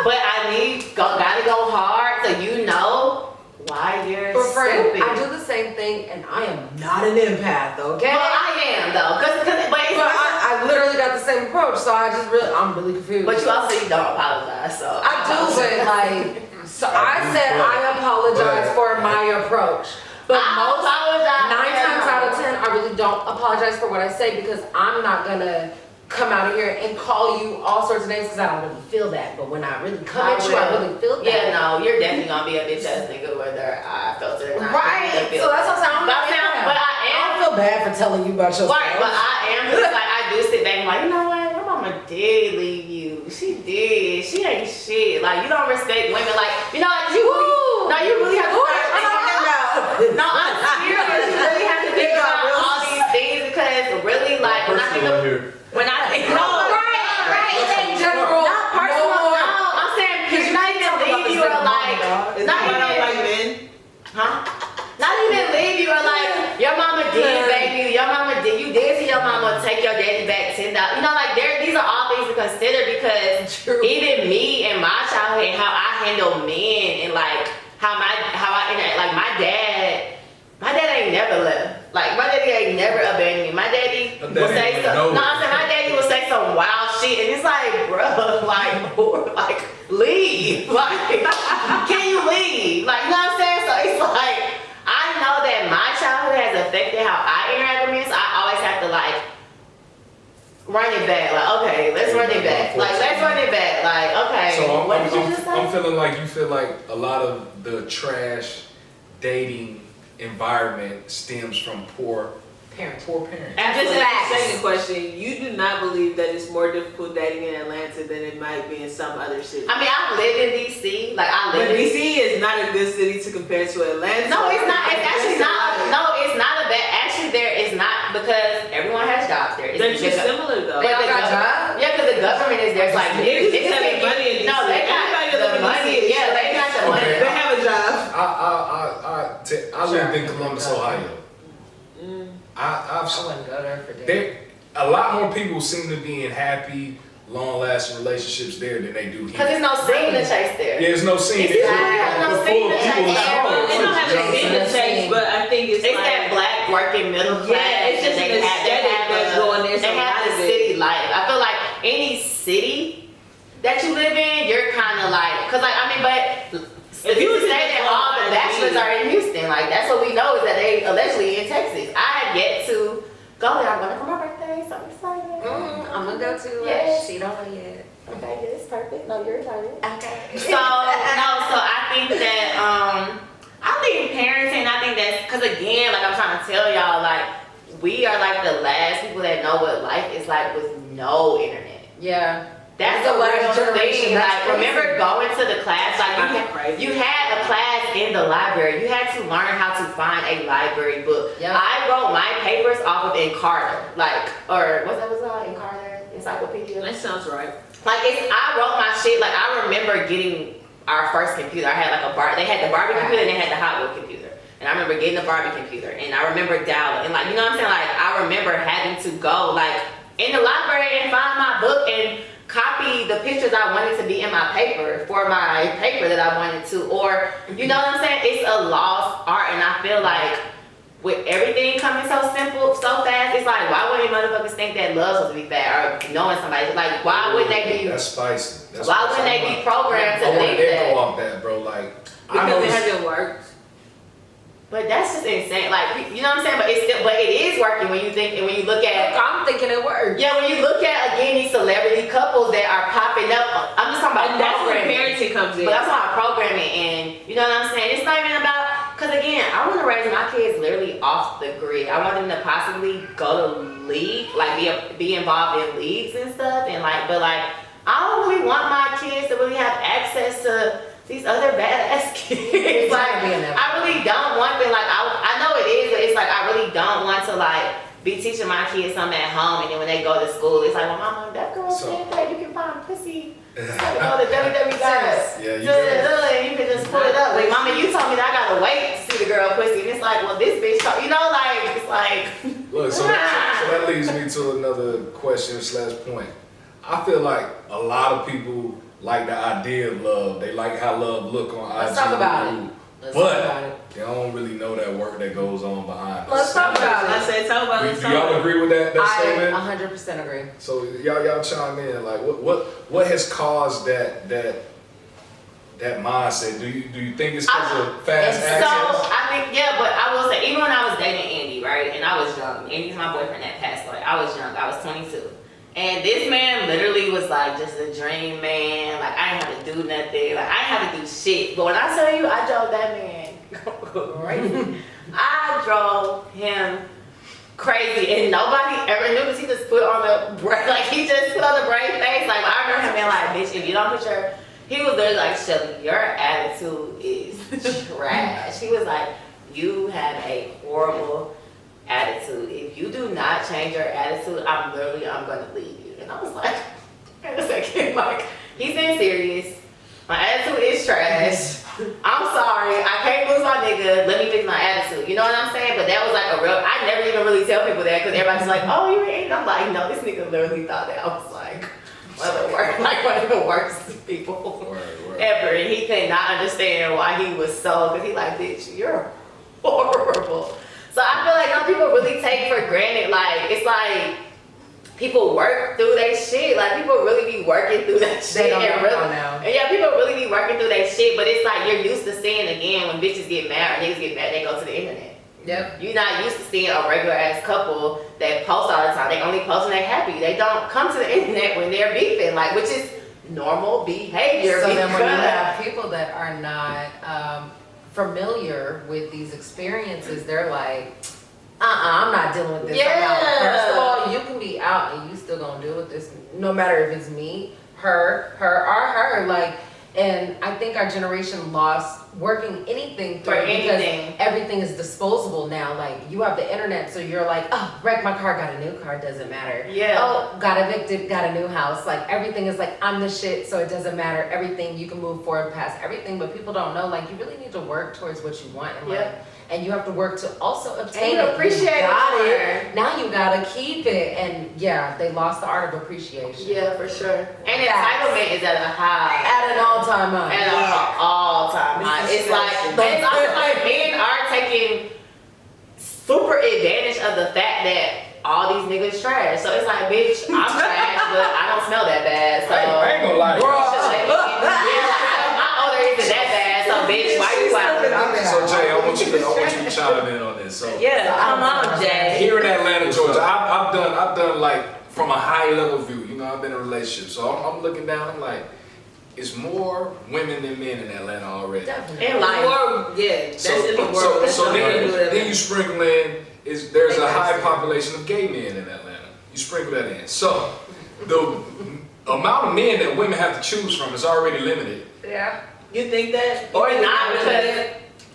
S3: but I gotta go hard so you know why you're
S4: But friend,
S3: stupid.
S4: I do the same thing, and I am not an empath, okay?
S3: Well, I am though,
S4: But I literally got the same approach, so I'm really confused.
S3: But you also don't apologize, so
S4: I do, but like, so I said I apologize for my approach. But most, 9 times out of 10, I really don't apologize for what I say because I'm not gonna come out of here and call you all sorts of names because I don't really feel that. But when I really come at you, I really feel that.
S3: Yeah, no, you're definitely gonna be a bitch ass nigga whether I felt it or not.
S4: Right. So that's what I'm saying.
S3: But I am.
S4: I don't feel bad for telling you about yourself.
S3: Right, but I am because like I do sit back and like, you know what? Your mama did leave you. She did. She ain't shit. Like you don't respect women. Like you know, like you really have to start thinking. No, I'm serious. You really have to think about all these things because really, like when I think of when I think
S4: in general,
S3: not personal. No, I'm saying because not even leave you or like not even not even leave you or like your mama did, baby. Your mama did. You did see your mama take your daddy back $10. You know, like these are all things to consider because even me and my childhood and how I handle men and like how I interact. Like my dad ain't never left. Like my daddy ain't never abandoned me. My daddy will say some. No, I'm saying my daddy will say some wild shit, and it's like, bro, like leave. Like, can you leave? Like, you know what I'm saying? So it's like I know that my childhood has affected how I interact with men. So I always have to like run it back. Like, okay, let's run it back. Like, let's run it back. Like, okay.
S5: So
S3: what did you just say?
S5: I'm feeling like you feel like a lot of the trash dating environment stems from poor parents.
S6: And just as a second question, you do not believe that it's more difficult dating in Atlanta than it might be in some other cities?
S3: I mean, I lived in DC. Like,
S6: But DC is not a good city to compare to Atlanta.
S3: No, it's not. It's actually not. No, it's not a bad. Actually, there is not because everyone has jobs there.
S6: They're too similar though.
S3: They all got jobs. Yeah, because the government is there. It's like
S6: niggas have money in DC.
S3: No, they got the money. Yeah, they got the money.
S6: They have a job.
S5: I lived in Columbus, Ohio.
S4: I wouldn't go there for dating.
S5: A lot more people seem to be in happy, long-lasting relationships there than they do here.
S3: Because there's no scene to chase there.
S5: Yeah, there's no scene.
S3: It's no scene to chase.
S6: They don't have a scene to chase, but I think it's like
S3: that black working middle class.
S6: Yeah, it's just an aesthetic that's going there.
S3: They have the city life. I feel like any city that you live in, you're kind of like, because like, I mean, but if you say that all the bachelors are in Houston, like that's what we know is that they allegedly in Texas. I have yet to go there. I'm going for my birthday, so I'm excited.
S4: I'm I'll go to
S3: Yes.
S4: She Don't Know Yet.
S3: Okay, yes, perfect. No, you're excited.
S4: Okay.
S3: So I think that I think parenting. I think that's because again, like I'm trying to tell y'all, like we are like the last people that know what life is like with no internet.
S4: Yeah.
S3: That's
S4: The
S3: the
S4: last
S3: real
S4: generation,
S3: thing.
S4: that's
S3: Like,
S4: crazy.
S3: remember going to the class? Like,
S6: Crazy.
S3: you had a class in the library. You had to learn how to find a library book.
S4: Yep.
S3: I wrote my papers off of Encarta, or what's that was called? Encarta Encyclopedia.
S6: That sounds right.
S3: Like, I wrote my shit. Like, I remember getting our first computer. I had like they had the Barbie computer and they had the Hot Wheel computer. And I remember getting the Barbie computer. And I remember dialing. And like, you know what I'm saying? Like, I remember having to go like in the library and find my book and copy the pictures I wanted to be in my paper for my paper that I wanted to, or you know what I'm saying? It's a lost art, and I feel like with everything coming so simple, so fast, it's like why wouldn't motherfuckers think that love's supposed to be bad or knowing somebody? Like why wouldn't they be?
S5: That's spicy. That's
S3: Why
S5: spicy.
S3: wouldn't they be programmed to
S5: I want
S3: think
S5: to
S3: that?
S5: echo off that, bro. Like I
S6: Because
S5: know
S6: it
S5: this-
S6: hasn't worked.
S3: But that's just insane. Like you know what I'm saying? But it is working when you think and when you look at.
S4: I'm thinking it works.
S3: Yeah, when you look at again these celebrity couples that are popping up, I'm just talking about
S6: And that's where
S3: programming.
S6: parenting comes in.
S3: But that's why I'm programming, and you know what I'm saying? It's not even about, because again, I want to raise my kids literally off the grid. I want them to possibly go to league, like be involved in leagues and stuff, and like, but like, I don't really want my kids to really have access to these other badass kids. Like, I really don't want them, like, I know it is, but it's like, I really don't want to like, be teaching my kids something at home, and then when they go to school, it's like, well, mama, that girl said that you can find pussy. It's like, oh, the WW guys.
S5: Yeah, you
S3: And you can just pull it up. Like, mama, you told me that I gotta wait to see the girl pussy. And it's like, well, this bitch, you know, like, it's like.
S5: Look, so that leads me to another question / point. I feel like a lot of people like the idea of love. They like how love look on
S4: Let's
S5: IG.
S4: talk about it. Let's talk about it.
S5: They don't really know that work that goes on behind.
S4: Let's talk about
S6: I
S4: it.
S6: said, talk about it.
S5: Do y'all agree with that statement?
S4: I 100% agree.
S5: So y'all chime in. Like, what has caused that mindset? Do you think it's because of fast
S3: So
S5: access?
S3: I think, yeah, but I will say, even when I was dating Andy, right, and I was young, Andy's my boyfriend that passed away. I was young, I was 22. And this man literally was like just a dream man. Like I didn't have to do nothing. Like I didn't have to do shit. But when I tell you, I drove that man crazy. I drove him crazy, and nobody ever knew because he just put on the like he just put on the brave face. Like I remember him being like, "Bitch, if you don't put your," he was literally like, "Shelly, your attitude is trash." He was like, "You have a horrible attitude. If you do not change your attitude, I'm gonna leave you." And I was like, wait a second, like he's being serious. My attitude is trash. I'm sorry, I can't lose my nigga. Let me fix my attitude. You know what I'm saying? But that was like a real. I never even really tell people that because everybody's like, "Oh, you ain't." I'm like, no, this nigga literally thought that I was like one of the worst people
S5: Word.
S3: ever, and he could not understand why he was so. Because he like, bitch, you're horrible. So I feel like some people really take for granted, like, it's like people work through their shit. Like, people really be working through that shit.
S4: They don't
S3: and
S4: know
S3: really,
S4: now.
S3: and yeah, people really be working through their shit, but it's like you're used to seeing, again, when bitches get mad or niggas get mad, they go to the internet.
S4: Yep.
S3: You're not used to seeing a regular ass couple that post all the time. They only post when they're happy. They don't come to the internet when they're beefing, like, which is normal behavior.
S4: So then when you
S3: because-
S4: have people that are not familiar with these experiences, they're like, I'm not dealing with this. I'm out.
S3: Yeah.
S4: First of all, you can be out and you still gonna deal with this, no matter if it's me, her, or her. Like, and I think our generation lost working anything through
S3: For
S4: because
S3: anything.
S4: everything is disposable now. Like, you have the internet, so you're like, oh, wrecked my car, got a new car, doesn't matter.
S3: Yeah.
S4: Oh, got evicted, got a new house. Like, everything is like, I'm the shit, so it doesn't matter. Everything, you can move forward past everything, but people don't know, like, you really need to work towards what you want in life.
S3: Yep.
S4: And you have to work to also obtain
S3: And
S4: it.
S3: appreciate
S4: You got
S3: it
S4: it. Now you gotta keep it. And yeah, they lost the art of appreciation.
S3: Yeah, for sure. And
S4: Facts.
S3: entitlement is at a high.
S4: At an all-time high.
S3: At an all-time high. It's like, and it's also like men are taking super advantage of the fact that all these niggas trash. So it's like, bitch, I'm trash, but I don't smell that bad. So
S5: I ain't gonna lie to
S3: you
S5: you.
S3: should let me in. Yeah, like, my odor isn't that bad. So bitch, why you out?
S5: So Jay, I want you to chime in on this. So
S3: Yeah, come on, Jay.
S5: here in Atlanta, Georgia, I've done like from a high level view, you know, I've been in a relationship, so I'm looking down. I'm like, it's more women than men in Atlanta already.
S4: Definitely.
S3: And like,
S6: that
S5: So,
S6: should be
S5: so,
S6: more.
S5: so then you sprinkle in there's a high population of gay men in Atlanta. You sprinkle that in. So the amount of men that women have to choose from is already limited.
S4: Yeah.
S6: You think that?
S3: or not, because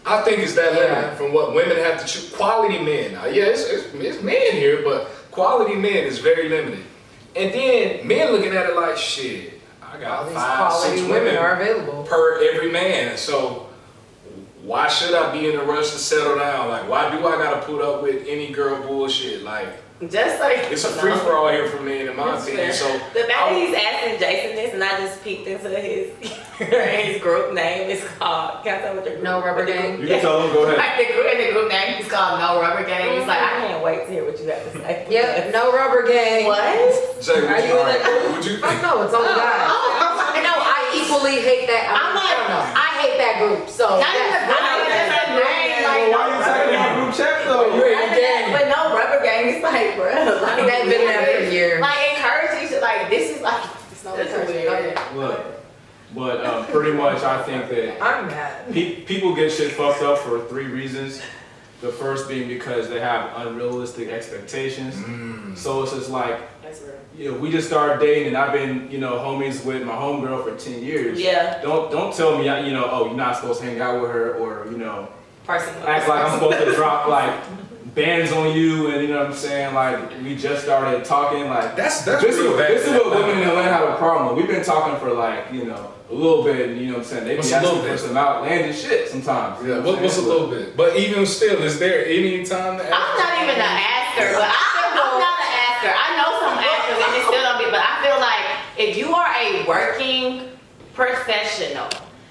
S5: I think it's that limited from what women have to choose. Quality men. Yeah, it's men here, but quality men is very limited. And then men looking at it like, shit, I
S4: All
S5: got
S4: these
S5: 5, 6
S4: quality
S5: women
S4: women are available.
S5: per every man. So why should I be in a rush to settle down? Like, why do I gotta put up with any girl bullshit? Like,
S3: just like
S5: it's a free for all here for men, in my opinion. So
S3: the fact that he's asking Jason this, and I just peeked into his his group name is called. Can I tell what your group?
S4: No Rubber
S3: what the
S4: Gang.
S3: group-
S2: You can tell them, go ahead.
S3: Like in the group name, he's called No Rubber Gang. He's like, I can't wait to hear what you have to say.
S4: Yep, no Rubber Gang.
S3: What?
S5: Jay,
S6: Are you in that group?
S5: would you
S4: I
S5: think?
S4: know, it's only guys. No, I equally hate that.
S3: I'm like-
S4: I don't know. I hate that group. So
S3: Not even that name, like
S2: Why you taking that group chat though?
S5: You ain't gang.
S3: but No Rubber Gang is like, bro. Like,
S4: They've been there for years.
S3: Like encourage each other. Like this is like it's no
S6: That's
S3: encouragement.
S6: weird.
S3: Go ahead.
S2: Look, but pretty much I think that
S4: I'm mad.
S2: people get shit fucked up for 3 reasons. The first being because they have unrealistic expectations. So it's just like,
S3: That's real.
S2: you know, we just started dating and I've been, you know, homies with my homegirl for 10 years.
S3: Yeah.
S2: Don't tell me, you know, oh, you're not supposed to hang out with her, or, you know,
S3: Personally.
S2: act like I'm supposed to drop like bands on you, and you know what I'm saying? Like, we just started talking, like,
S5: That's
S2: this
S5: real bad.
S2: is what women in Atlanta have a problem with. We've been talking for like, you know, a little bit, and you know what I'm saying? They be
S5: What's a
S2: asking
S5: little
S2: for
S5: bit?
S2: some outlandish shit sometimes. you
S5: Yeah,
S2: know what I'm
S5: what's a
S2: saying?
S5: little bit? But even still, is there any time to ask?
S3: I'm not even an asker, but I'm not an asker. I know some actors and it still don't be, but I feel like if you are a working professional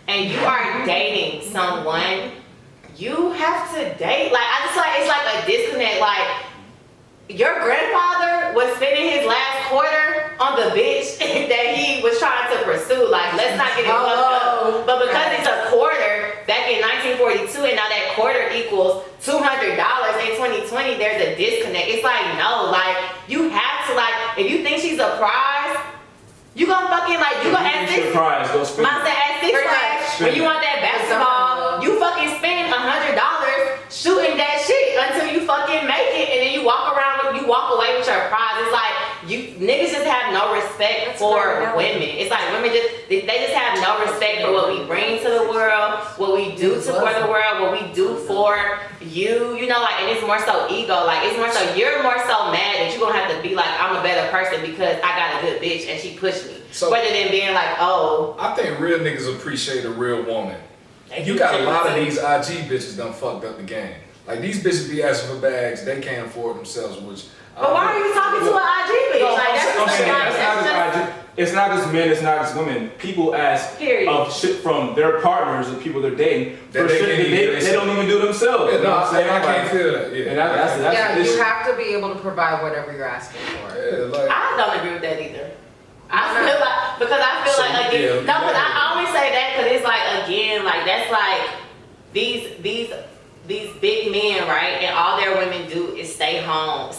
S3: and you are dating someone, you have to date. Like, I just like, it's like a disconnect. Like, your grandfather was spending his last quarter on the bitch that he was trying to pursue. Like, let's not get it fucked up. But because it's a quarter back in 1942 and now that quarter equals $200 in 2020, there's a disconnect. It's like, no, like, you have to, like, if you think she's a prize, you gonna fucking, like, you gonna ask this.
S2: Surprise, go spend
S3: Mom
S2: it.
S3: said at Six Flags, when you want that basketball, you fucking spend $100 shooting that shit until you fucking make it, and then you walk away with your prize. It's like, you niggas just have no respect for women. It's like women they just have no respect for what we bring to the world, what we do for the world, what we do for you. You know, like, and it's more so ego. Like, it's more so you're more so mad that you're gonna have to be like, I'm a better person because I got a good bitch and she pushed me.
S5: So-
S3: rather than being like, oh,
S5: I think real niggas appreciate a real woman. You got a lot of these IG bitches done fucked up the game. Like, these bitches be asking for bags they can't afford themselves, which.
S3: but why are you talking to an IG bitch?
S2: No,
S3: Like,
S2: I'm saying it's not just men, it's not just women. People ask
S3: Period.
S2: of shit from their partners and people they're dating
S5: That
S2: for
S5: they
S2: shit
S5: can't
S2: that
S5: even
S2: they don't even do themselves.
S5: Yeah,
S2: You know
S5: no,
S2: what I'm saying?
S5: I can't
S2: Like,
S5: feel that. Yeah,
S2: and that's
S4: Yeah,
S2: the
S4: you
S2: issue.
S4: have to be able to provide whatever you're asking for.
S5: Yeah, like.
S3: I don't agree with that either. I feel like, because I feel
S5: So,
S3: like, again,
S5: yeah,
S3: no, but
S5: yeah.
S3: I always say that because it's like, again, like, that's like, these big men, right? And all their women do is stay home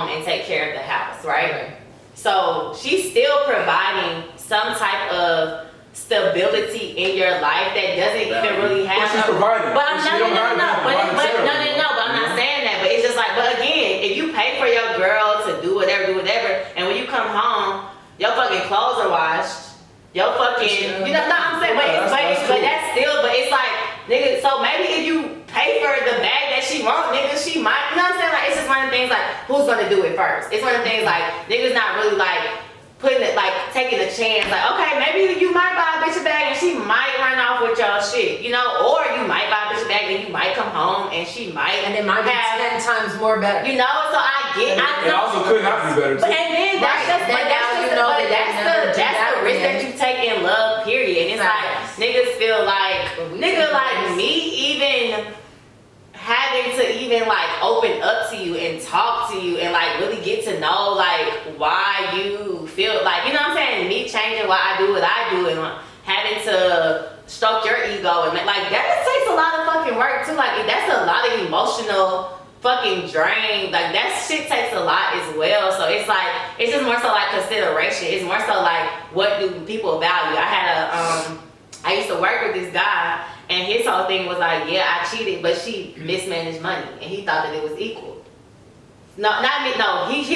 S3: and take care of the house, right?
S4: Okay.
S3: So she's still providing some type of stability in your life that doesn't even really have.
S2: What she's providing.
S3: But I'm
S2: She
S3: not,
S2: don't have
S3: no,
S2: nothing
S3: but I'm
S2: monetarily.
S3: not saying that. But it's just like, but again, if you pay for your girl to do whatever, and when you come home, your fucking clothes are washed, your fucking, you know, no, I'm saying, but that's still, but it's like, nigga, so maybe if you pay for the bag that she wants, nigga, she might, you know what I'm saying? Like, it's just one of the things, like, who's gonna do it first? It's one of the things, like, niggas not really, like, putting it, like, taking a chance, like, okay, maybe you might buy a bitch a bag and she might run off with y'all shit, you know, or you might buy a bitch a bag and you might come home and she might
S4: And it might be
S3: have,
S4: 10 times more better.
S3: you know, so I get,
S2: It also could not be better
S3: but
S2: too.
S3: and then that's
S4: Right.
S3: just, but
S4: Then
S3: that's
S4: now
S3: just,
S4: you know
S3: but
S4: that
S3: that's
S4: they never
S3: the
S4: do that
S3: risk
S4: again.
S3: that you take in love, period. And it's
S4: Facts.
S3: like niggas feel like
S4: But we
S3: nigga
S4: take
S3: like
S4: risks.
S3: me even having to even like open up to you and talk to you and like really get to know like why you feel like, you know what I'm saying, me changing why I do what I do and having to stroke your ego and like that just takes a lot of fucking work too. Like that's a lot of emotional fucking drained. Like that shit takes a lot as well. So it's like, it's just more so like consideration. It's more so like, what do people value? I used to work with this guy, and his whole thing was like, yeah, I cheated, but she mismanaged money, and he thought that it was equal. He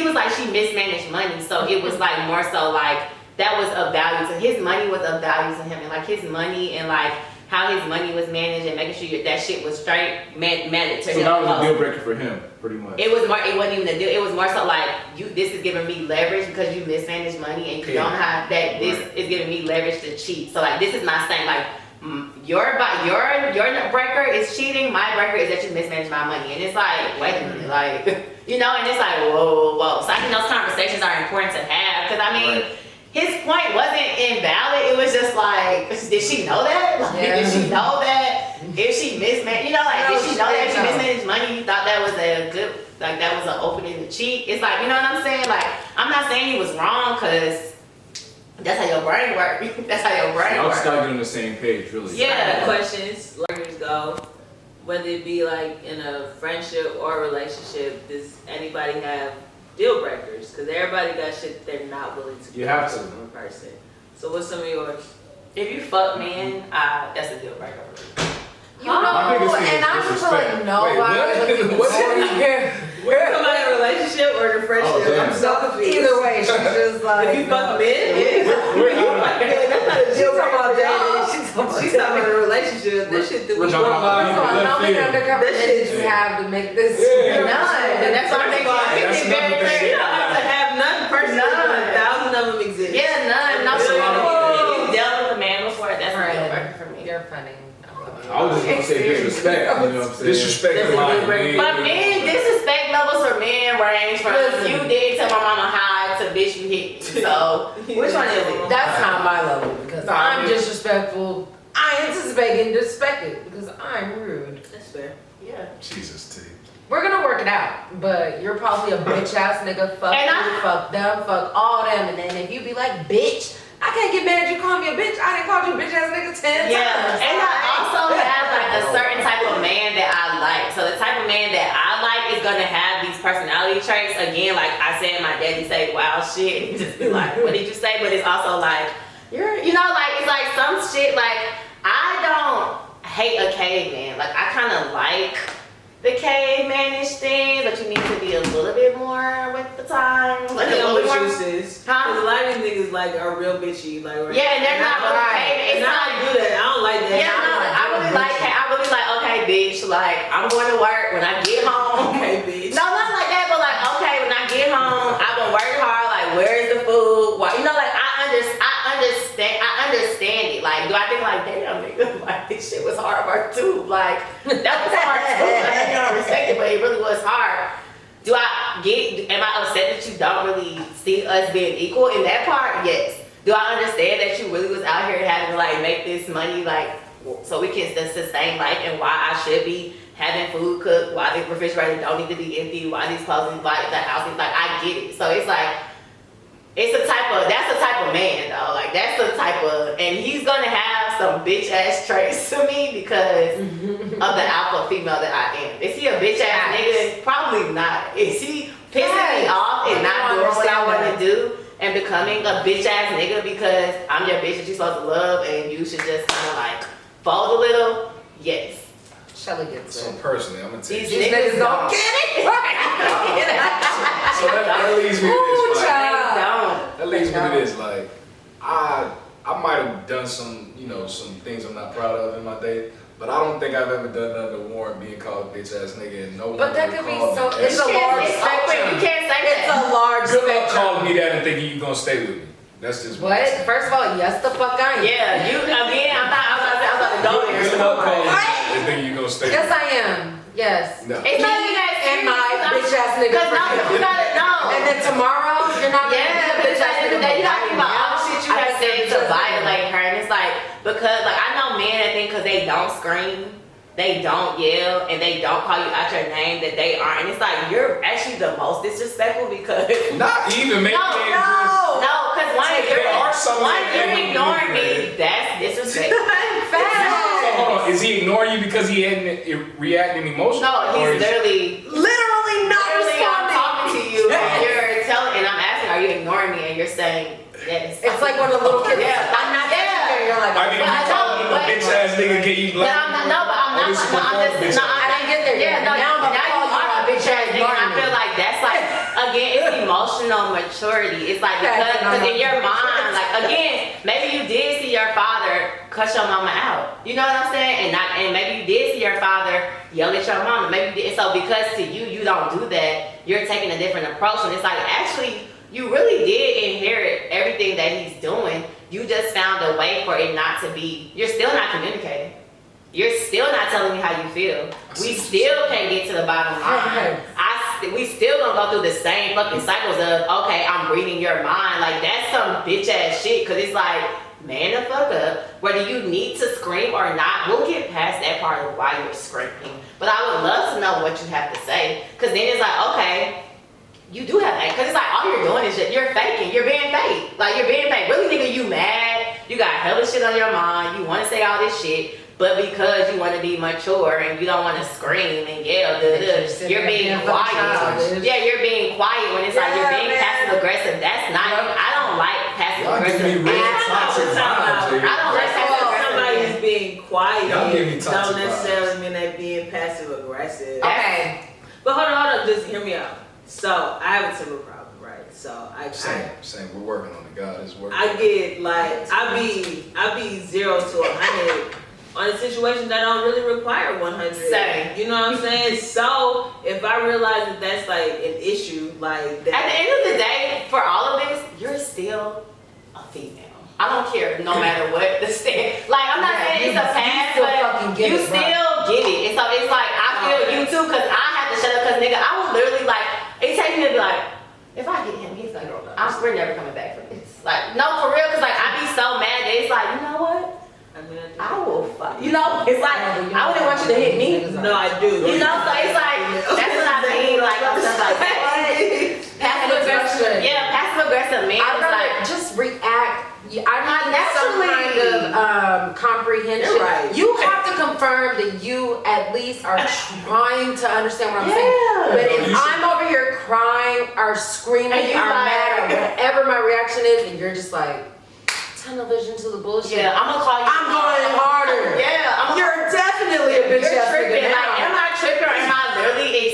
S3: was like, she mismanaged money, so it was like more so like, that was of value to his money was of value to him, and like his money and like how his money was managed and making sure that shit was straight meant to him.
S2: So that was a deal breaker for him, pretty much.
S3: It wasn't even a deal. It was more so like, this is giving me leverage because you mismanage money and you don't have that. This is giving me leverage to cheat. So like, this is not saying like your breaker is cheating. My breaker is that you mismanage my money. And it's like, wait a minute, like and it's like whoa. So I think those conversations are important to have because I mean. His point wasn't invalid. It was just like, did she know that? Like, did she know that if she mismanaged, did she know that if she mismanaged money? You thought that was a good, like that was an opening to cheat? It's like, you know what I'm saying? Like, I'm not saying he was wrong because that's how your brain works. That's how your brain
S2: I'll
S3: works.
S2: start getting on the same page, really.
S6: Yeah, questions, learners go. Whether it be like in a friendship or a relationship, does anybody have deal breakers? Because everybody got shit they're not willing to do
S2: You have to.
S6: with one person. So what's some of yours?
S3: If you fuck men, that's a deal breaker for me.
S2: My biggest thing
S4: and
S2: is
S4: I just feel
S2: disrespect.
S4: like nobody.
S6: We're talking about a relationship or a friendship?
S2: damn.
S6: I'm so confused.
S4: Either way, she's just like.
S6: If you fuck men, that's not a deal breaker. She's talking about a relationship. This shit that we
S2: We're talking about
S4: How many undercover
S6: That
S4: men
S6: shit
S4: did you
S6: is-
S4: have to make this?
S3: None. And that's what I'm thinking.
S2: That's another thing.
S6: You don't have to have none personally, but 1,000 of them exist.
S3: Yeah, none. No,
S2: That's a lot of-
S3: if you dealt with a man before, that's a deal breaker for me.
S4: You're funny.
S2: I was just gonna say disrespect, you know what I'm saying?
S5: Disrespect
S6: That's
S5: is
S6: a
S5: my
S6: deal breaker.
S3: But men, disrespect levels for men range from
S4: Listen.
S3: you did tell my mama hi to bitch you hit. So which one is it?
S4: That's not my level because
S2: Nah,
S4: I'm
S2: man.
S4: disrespectful. I anticipate getting disrespected because I'm rude.
S6: That's fair.
S3: Yeah.
S5: Jesus T.
S4: We're gonna work it out, but you're probably a bitch ass nigga. Fuck
S3: And
S4: you, fuck them, fuck all them, and then if you be like, bitch, I can't get mad at you calling me a bitch. I didn't call you a bitch ass nigga 10
S3: Yeah,
S4: times.
S3: and I also have like a certain type of man that I like. So the type of man that I like is gonna have these personality traits. Again, like I said, my daddy say wild shit, and you just be like, what did you say? But it's also like, like it's like some shit. Like I don't hate a caveman. Like I kind of like the cavemanish thing, but you need to be a little bit more with the times. Like a
S6: I know
S3: little
S6: what
S3: more.
S6: you says.
S3: Huh?
S6: Because a lot of these niggas like are real bitchy. Like,
S3: Yeah, and they're not really
S4: Right.
S3: It's
S6: And I
S3: not
S6: don't do that. I don't like that.
S3: Yeah, no, I really like, okay, bitch, like, I'm going to work when I get home.
S6: Okay, bitch.
S3: No, not like that, but like, okay, when I get home, I've been working hard, like, where is the food? Why, like, I understand it. Like, do I think like, damn, nigga, like, this shit was hard work too. Like, that was hard too. Like, I don't respect it, but it really was hard. Am I upset that you don't really see us being equal in that part? Yes. Do I understand that you really was out here having to like make this money like so we can sustain life and why I should be having food cooked, why the refrigerator don't need to be empty, why these clothes like the house is like I get it. So it's like that's the type of man though. Like that's the type of and he's gonna have some bitch ass traits to me because of the alpha female that I am. Is he a bitch ass nigga? Probably not. Is he pissing me off and not doing what I want to do? And becoming a bitch ass nigga because I'm your bitch that you're supposed to love and you should just kind of like fold a little? Yes.
S4: Shelly gets
S5: So
S4: it.
S5: personally, I'm gonna tell you.
S3: These niggas don't get it.
S5: So that leads me to
S4: Ooh,
S5: this. Like,
S4: child.
S5: that leads me to this. Like, I might have done some, some things I'm not proud of in my day, but I don't think I've ever done nothing to warrant being called a bitch ass nigga. And no one
S4: But that
S5: ever
S4: could be
S5: called
S4: so.
S5: me
S4: It's
S5: that.
S4: a large
S3: You
S4: spectrum.
S3: can't say
S4: It's
S3: that.
S4: a large
S5: Good luck
S4: spectrum.
S5: calling me that and thinking you're gonna stay with me. That's just
S4: What? First of all, yes, the fuck I am.
S3: Yeah, you again. I'm about to go there.
S5: Good luck calling me
S3: What?
S5: that and thinking you're gonna stay
S4: Yes,
S5: with me.
S4: I am. Yes.
S5: No.
S3: It's not even that
S4: And my
S3: serious.
S4: bitch ass nigga.
S3: Cause no, you gotta know.
S4: And then tomorrow, you're not.
S3: Yeah, but at the end of the day, you gotta think about all the shit you
S4: I
S3: have said
S4: think
S3: to
S4: so.
S3: violate her, and it's like because like I know men that think because they don't scream, they don't yell, and they don't call you out your name that they aren't. And it's like you're actually the most disrespectful because
S5: Not even maybe
S3: no, because one
S5: There are some men that
S3: you're
S5: do
S3: ignoring
S5: that.
S3: me. That's disrespectful.
S5: So hold on, is he ignoring you because he hadn't reacting emotionally?
S3: No,
S5: Or
S3: he's
S5: is-
S3: literally. literally I'm
S4: responding.
S3: talking to you and you're telling, and I'm asking, are you ignoring me? And you're saying yes.
S4: It's like when the little kids.
S3: Yeah,
S4: I'm not
S3: yeah.
S4: You're like,
S5: I mean,
S3: But I
S5: you calling him a
S3: know,
S5: bitch ass nigga, can you
S3: But
S5: black?
S3: I'm not, no, but I'm not,
S5: Oh, this is
S3: no, I'm
S5: my
S3: just,
S5: bitch
S3: no,
S5: ass.
S3: I
S4: didn't get there yet.
S3: Yeah, no,
S4: Now I'm about to
S3: now
S4: call
S3: you
S4: you
S3: are
S4: a
S3: a bitch ass nigga. I
S4: ignoring
S3: feel
S4: me.
S3: like that's like, again, it's emotional maturity. It's like, because in your mind, like, again, maybe you did see your father cuss your mama out. You know what I'm saying? And maybe you did see your father yell at your mama. Maybe you did. So because to you, you don't do that, you're taking a different approach. And it's like, actually, you really did inherit everything that he's doing. You just found a way for it not to be, you're still not communicating. You're still not telling me how you feel. We still can't get to the bottom line. We still gonna go through the same fucking cycles of, okay, I'm reading your mind. Like, that's some bitch ass shit. Cause it's like, man the fuck up. Whether you need to scream or not, we'll get past that part of why you're screaming. But I would love to know what you have to say. Cause then it's like, okay, you do have that. Cause it's like, all you're doing is you're faking. You're being fake. Like, you're being fake. Really, nigga, you mad. You got hella shit on your mind. You wanna say all this shit. But because you want to be mature and you don't want to scream and yell, you're being quiet. Yeah, you're being quiet when it's like you're being passive aggressive. That's not. I don't like passive
S5: Y'all give me
S3: aggressive.
S5: real
S3: I
S5: toxic vibes.
S3: don't like passive
S6: Somebody
S3: aggressive.
S6: is being quiet.
S5: Y'all give me toxic
S6: Don't
S5: vibes.
S6: necessarily mean that being passive aggressive.
S4: Okay.
S6: But hold on, just hear me out. So I have a temper problem, right? So
S5: Same. We're working on it. God is working.
S6: I get like I be 0 to 100 on a situation that don't really require 100.
S3: Same.
S6: You know what I'm saying? So if I realize that that's like an issue, like that.
S3: At the end of the day, for all of this, you're still a female. I don't care, no matter what the stand. Like, I'm not saying it's a pass, but you still get it. And so it's like, I feel you too, because I have to shut up, because nigga, I was literally like, it takes me to be like, if I hit him, he's like, we're never coming back from this. Like, no, for real, because like, I be so mad that it's like, you know what? I will fuck. You know, it's like, I wouldn't want you to hit me.
S6: No, I do.
S3: You know, so it's like, that's what I mean, like, I'm just like, passive aggressive. Yeah, passive aggressive man
S4: I'd
S3: is
S4: rather
S3: like,
S4: just react. I need some
S3: naturally.
S4: kind of comprehension.
S6: You're right.
S4: You have to confirm that you at least are trying to understand what I'm saying.
S3: Yeah.
S4: But if I'm over here crying or screaming
S3: And you
S4: or
S3: like-
S4: mad or whatever my reaction is, and you're just like, television to the bullshit.
S3: yeah, I'm gonna call you.
S4: I'm going harder.
S3: Yeah,
S4: You're definitely a bitch
S3: You're
S4: ass nigga
S3: tripping. Like,
S4: now.
S3: am I tripping or am I literally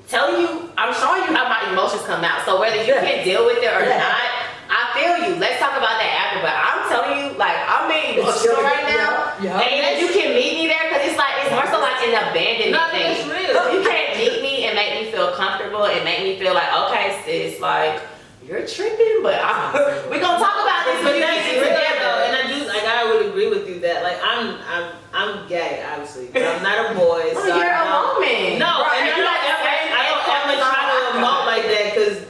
S3: telling you? I'm showing you how my emotions come out. So whether you can deal with it or not, I feel you. Let's talk about that after. But I'm telling you, like, I'm being emotional right now. And you can meet me there because it's like, it's more so like an abandonment
S6: No,
S3: thing.
S6: that's real.
S3: You can't meet me and make me feel comfortable and make me feel like, okay, sis, like, you're tripping, but we're gonna talk about this when
S6: But
S3: you
S6: that's
S3: get
S6: real
S3: together.
S6: though, and I would agree with you that like I'm gay obviously, but I'm not a boy. So
S3: You're
S6: I
S3: a
S6: don't-
S3: woman.
S6: No,
S3: Right.
S6: and
S3: You like
S6: I don't ever try to emote like that because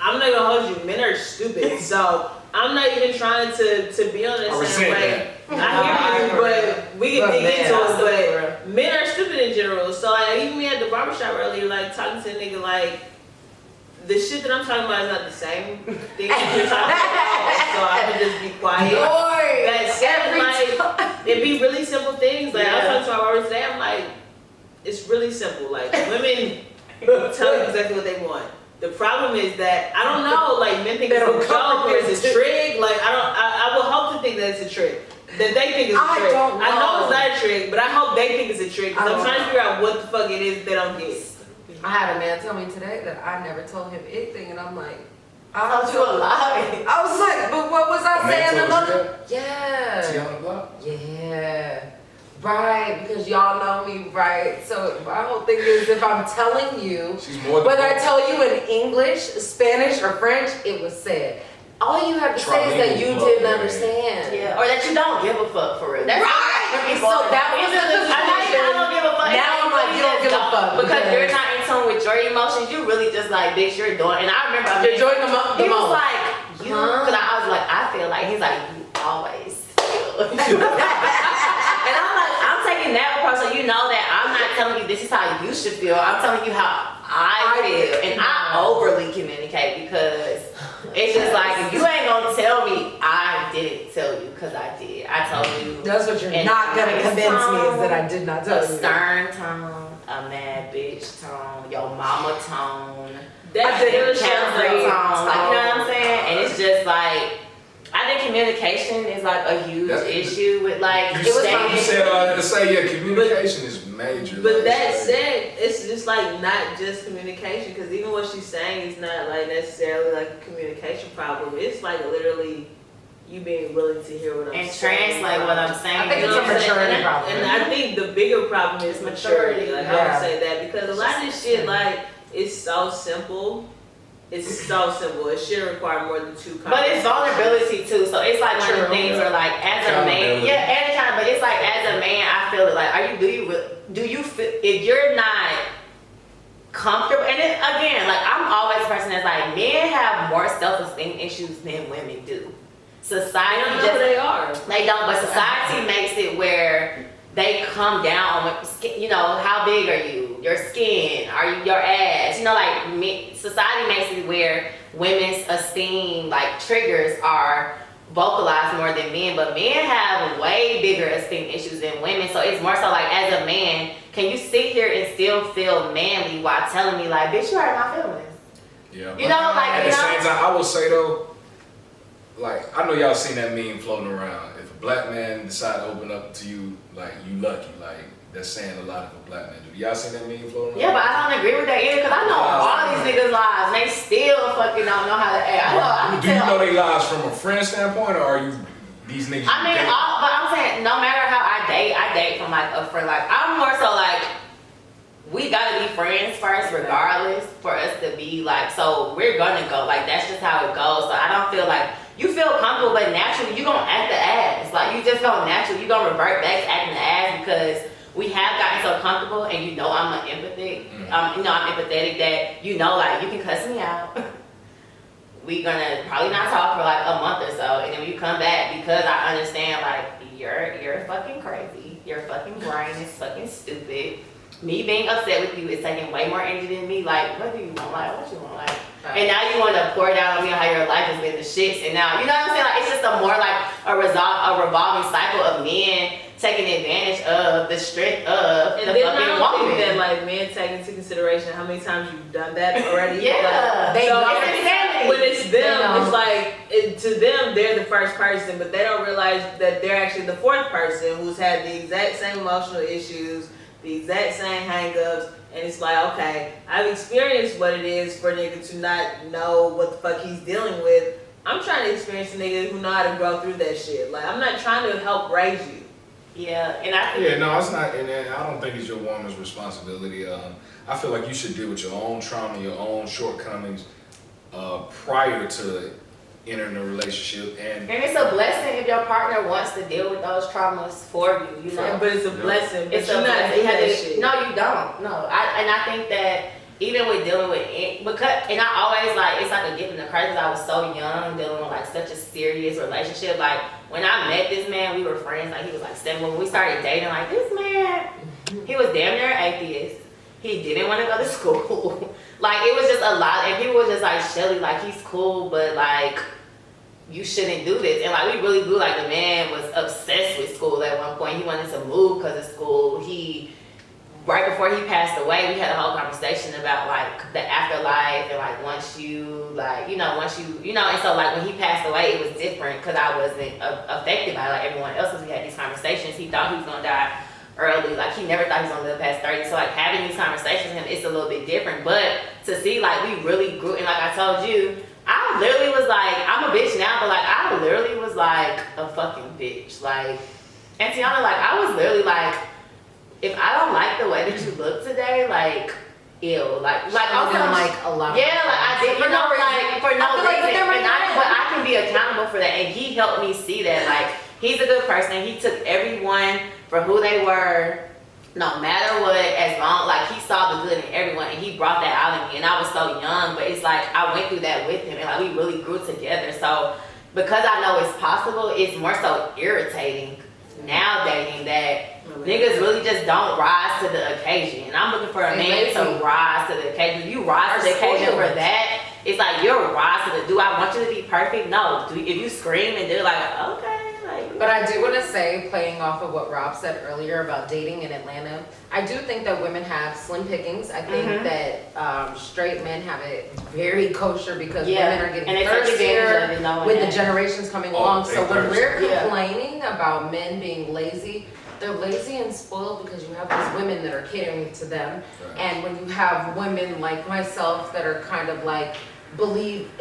S6: I'm not gonna hold you. Men are stupid, so I'm not even trying to be on the
S5: I
S6: same
S5: resent
S6: way.
S5: that.
S6: I hear you, but we can dig into
S3: man,
S6: it. But men are stupid in general. So like even me at the barbershop earlier, like talking to a nigga like. The shit that I'm talking about is not the same thing that you're talking about, so I would just be quiet. That said, like, it'd be really simple things. Like, I was talking to my barber today, I'm like, it's really simple. Like, women tell you exactly what they want. The problem is that, I don't know, like, men think it's a joke or it's a trick. Like, I would hope to think that it's a trick. That they think it's a trick. I know it's not a trick, but I hope they think it's a trick. Because I'm trying to figure out what the fuck it is they don't get.
S4: I had a man tell me today that I never told him anything, and I'm like,
S3: I thought you were lying.
S4: I was like, but what was I saying?
S5: Man told you
S4: Another? Yeah.
S5: Tiana Block?
S4: Yeah. Right, because y'all know me, right? So my whole thing is if I'm telling you,
S5: She's more than
S4: whether I tell you in English, Spanish, or French, it was said. All you have to say is that you didn't understand.
S3: Yeah, or that you don't give a fuck for real. That's
S4: Right. So that was the
S3: I don't give a fuck.
S4: Now I'm like, you don't give a fuck.
S3: Because you're not in tune with your emotions. You really just like, bitch, you're doing. And I remember
S4: You're doing the
S3: he was
S4: most.
S3: like, you, because I was like, I feel like, he's like, you always feel. And I'm like, I'm taking that approach so you know that I'm not telling you this is how you should feel. I'm telling you how I feel. And I overly communicate because it's just like, if you ain't gonna tell me, I didn't tell you because I did. I told you
S4: That's what you're
S3: And
S4: not gonna
S3: nice
S4: convince me
S3: tone,
S4: is that I did not tell
S3: a
S4: you.
S3: stern tone, a mad bitch tone, your mama tone,
S6: That's
S3: a
S6: the
S3: counseling
S6: illusion
S3: tone. Like, you know what I'm saying? And it's just like, I think communication is like a huge
S5: That's-
S3: issue with like
S5: You said
S3: dating.
S5: all that to say, yeah, communication is major.
S6: But
S5: like,
S6: that
S5: it's
S6: said, it's just like not just communication, because even what she's saying is not like necessarily like a communication problem. It's like literally you being willing to hear what I'm
S3: And
S6: saying.
S3: translate what I'm saying.
S4: I think
S6: You
S4: it's
S6: know
S4: a
S6: what I'm saying?
S4: maturity
S6: And
S4: problem.
S6: And I think the bigger problem is maturity. Like I
S4: Yeah.
S6: would say that, because a lot of this shit, like, it's so simple. It's so simple. It shouldn't require more than two
S3: But it's vulnerability too. So it's like one of the
S4: True.
S3: things where like as a man,
S2: Accountability.
S3: yeah, and kind of, but it's like as a man, I feel it like, do you feel, if you're not comfortable, and then again, like I'm always a person that's like, men have more self-esteem issues than women do. Society
S6: I know
S3: just,
S6: they are.
S3: they don't, but society makes it where they come down on, you know, how big are you? Your skin, are you, your ass? You know, like society makes it where women's esteem, like triggers, are vocalized more than men, but men have way bigger esteem issues than women. So it's more so like, as a man, can you sit here and still feel manly while telling me like, bitch, you hurt my feelings?
S5: Yeah,
S3: You know, like,
S5: at
S3: you
S5: the
S3: know.
S5: same time, I will say though, like I know y'all seen that meme floating around. If a black man decide to open up to you, like you lucky, like that's saying a lot of a black man do. Y'all seen that meme floating around?
S3: Yeah, but I don't agree with that either, because I know all these niggas lies and they still fucking don't know how to act. I
S5: Do you
S3: tell-
S5: know they lies from a friend standpoint, or are you these niggas?
S3: I mean,
S5: you date?
S3: but I'm saying, no matter how I date from like a friend. Like, I'm more so like, we gotta be friends first, regardless, for us to be like, so we're gonna go. Like, that's just how it goes. So I don't feel like, you feel comfortable, but naturally, you gonna act the ass. Like, you just gonna naturally, you gonna revert back to acting the ass, because we have gotten so comfortable, and you know I'm an empathic. You know I'm empathetic that, you know, like, you can cuss me out. We gonna probably not talk for like a month or so, and then when you come back, because I understand like you're fucking crazy, your fucking brain is fucking stupid. Me being upset with you is taking way more energy than me. Like, what do you want? Like, what you want? Like, and now you want to pour down on me on how your life has been the shits, and now you know what I'm saying? Like, it's just a more like a revolving cycle of men taking advantage of the strength of
S6: And
S3: the
S6: then I
S3: fucking
S6: don't
S3: woman.
S6: think that like men take into consideration how many times you've done that already.
S3: Yeah.
S6: Like,
S3: They
S6: so
S3: know. It's insanity.
S6: when it's
S4: They
S6: them,
S4: know.
S6: it's like to them they're the first person, but they don't realize that they're actually the fourth person who's had the exact same emotional issues, the exact same hangups, and it's like, okay, I've experienced what it is for a nigga to not know what the fuck he's dealing with. I'm trying to experience a nigga who know how to grow through that shit. Like, I'm not trying to help raise you.
S3: Yeah, and I think
S5: Yeah, no, it's not, and I don't think it's your woman's responsibility. I feel like you should deal with your own trauma, your own shortcomings, prior to entering a relationship. And
S3: it's a blessing if your partner wants to deal with those traumas for you, you know.
S6: But it's a blessing. But
S3: It's
S6: you're
S3: a
S6: not
S3: blessing.
S6: doing that
S3: You
S6: shit.
S3: No, you don't. No, I think that even with dealing with it, because, and I always like, it's like a gift and a curse, because I was so young dealing with like such a serious relationship. Like, when I met this man, we were friends. Like, he was like 7. When we started dating, like, this man, he was damn near atheist. He didn't want to go to school. Like, it was just a lot. And people were just like, Shelly, like, he's cool, but like, you shouldn't do this. And like, we really grew, like, the man was obsessed with school at one point. He wanted to move because of school. Right before he passed away, we had a whole conversation about like the afterlife, and like once you, and so like when he passed away, it was different because I wasn't affected by like everyone else, because we had these conversations. He thought he was gonna die early, like he never thought he was gonna live past 30. So like having these conversations with him, it's a little bit different. But to see like we really grew, and like I told you, I literally was like, I'm a bitch now, but like I literally was like a fucking bitch. Like, and Tiana, like I was literally like, if I don't like the way that you look today, like, ew, like
S4: I
S3: also
S4: don't like a lot.
S3: yeah, like I did, for no reason,
S4: like they're
S3: but I can be accountable for that, and he helped me see that. Like, he's a good person. He took everyone for who they were, no matter what, as long, like he saw the good in everyone, and he brought that out in me. And I was so young, but it's like I went through that with him, and like we really grew together. So because I know it's possible, it's more so irritating now dating that niggas really just don't rise to the occasion. And I'm looking for a man to rise to the occasion. If you rise to the occasion for that, it's like you're rise to the, do I want you to be perfect? No. If you scream and they're like, okay, like,
S4: But I do want to say, playing off of what Rob said earlier about dating in Atlanta, I do think that women have slim pickings. I think that straight men have it very kosher because women are getting thirstier with the generations coming along. So when we're complaining about men being lazy, they're lazy and spoiled because you have these women that are catering to them. Right. And when you have women like myself that are kind of like,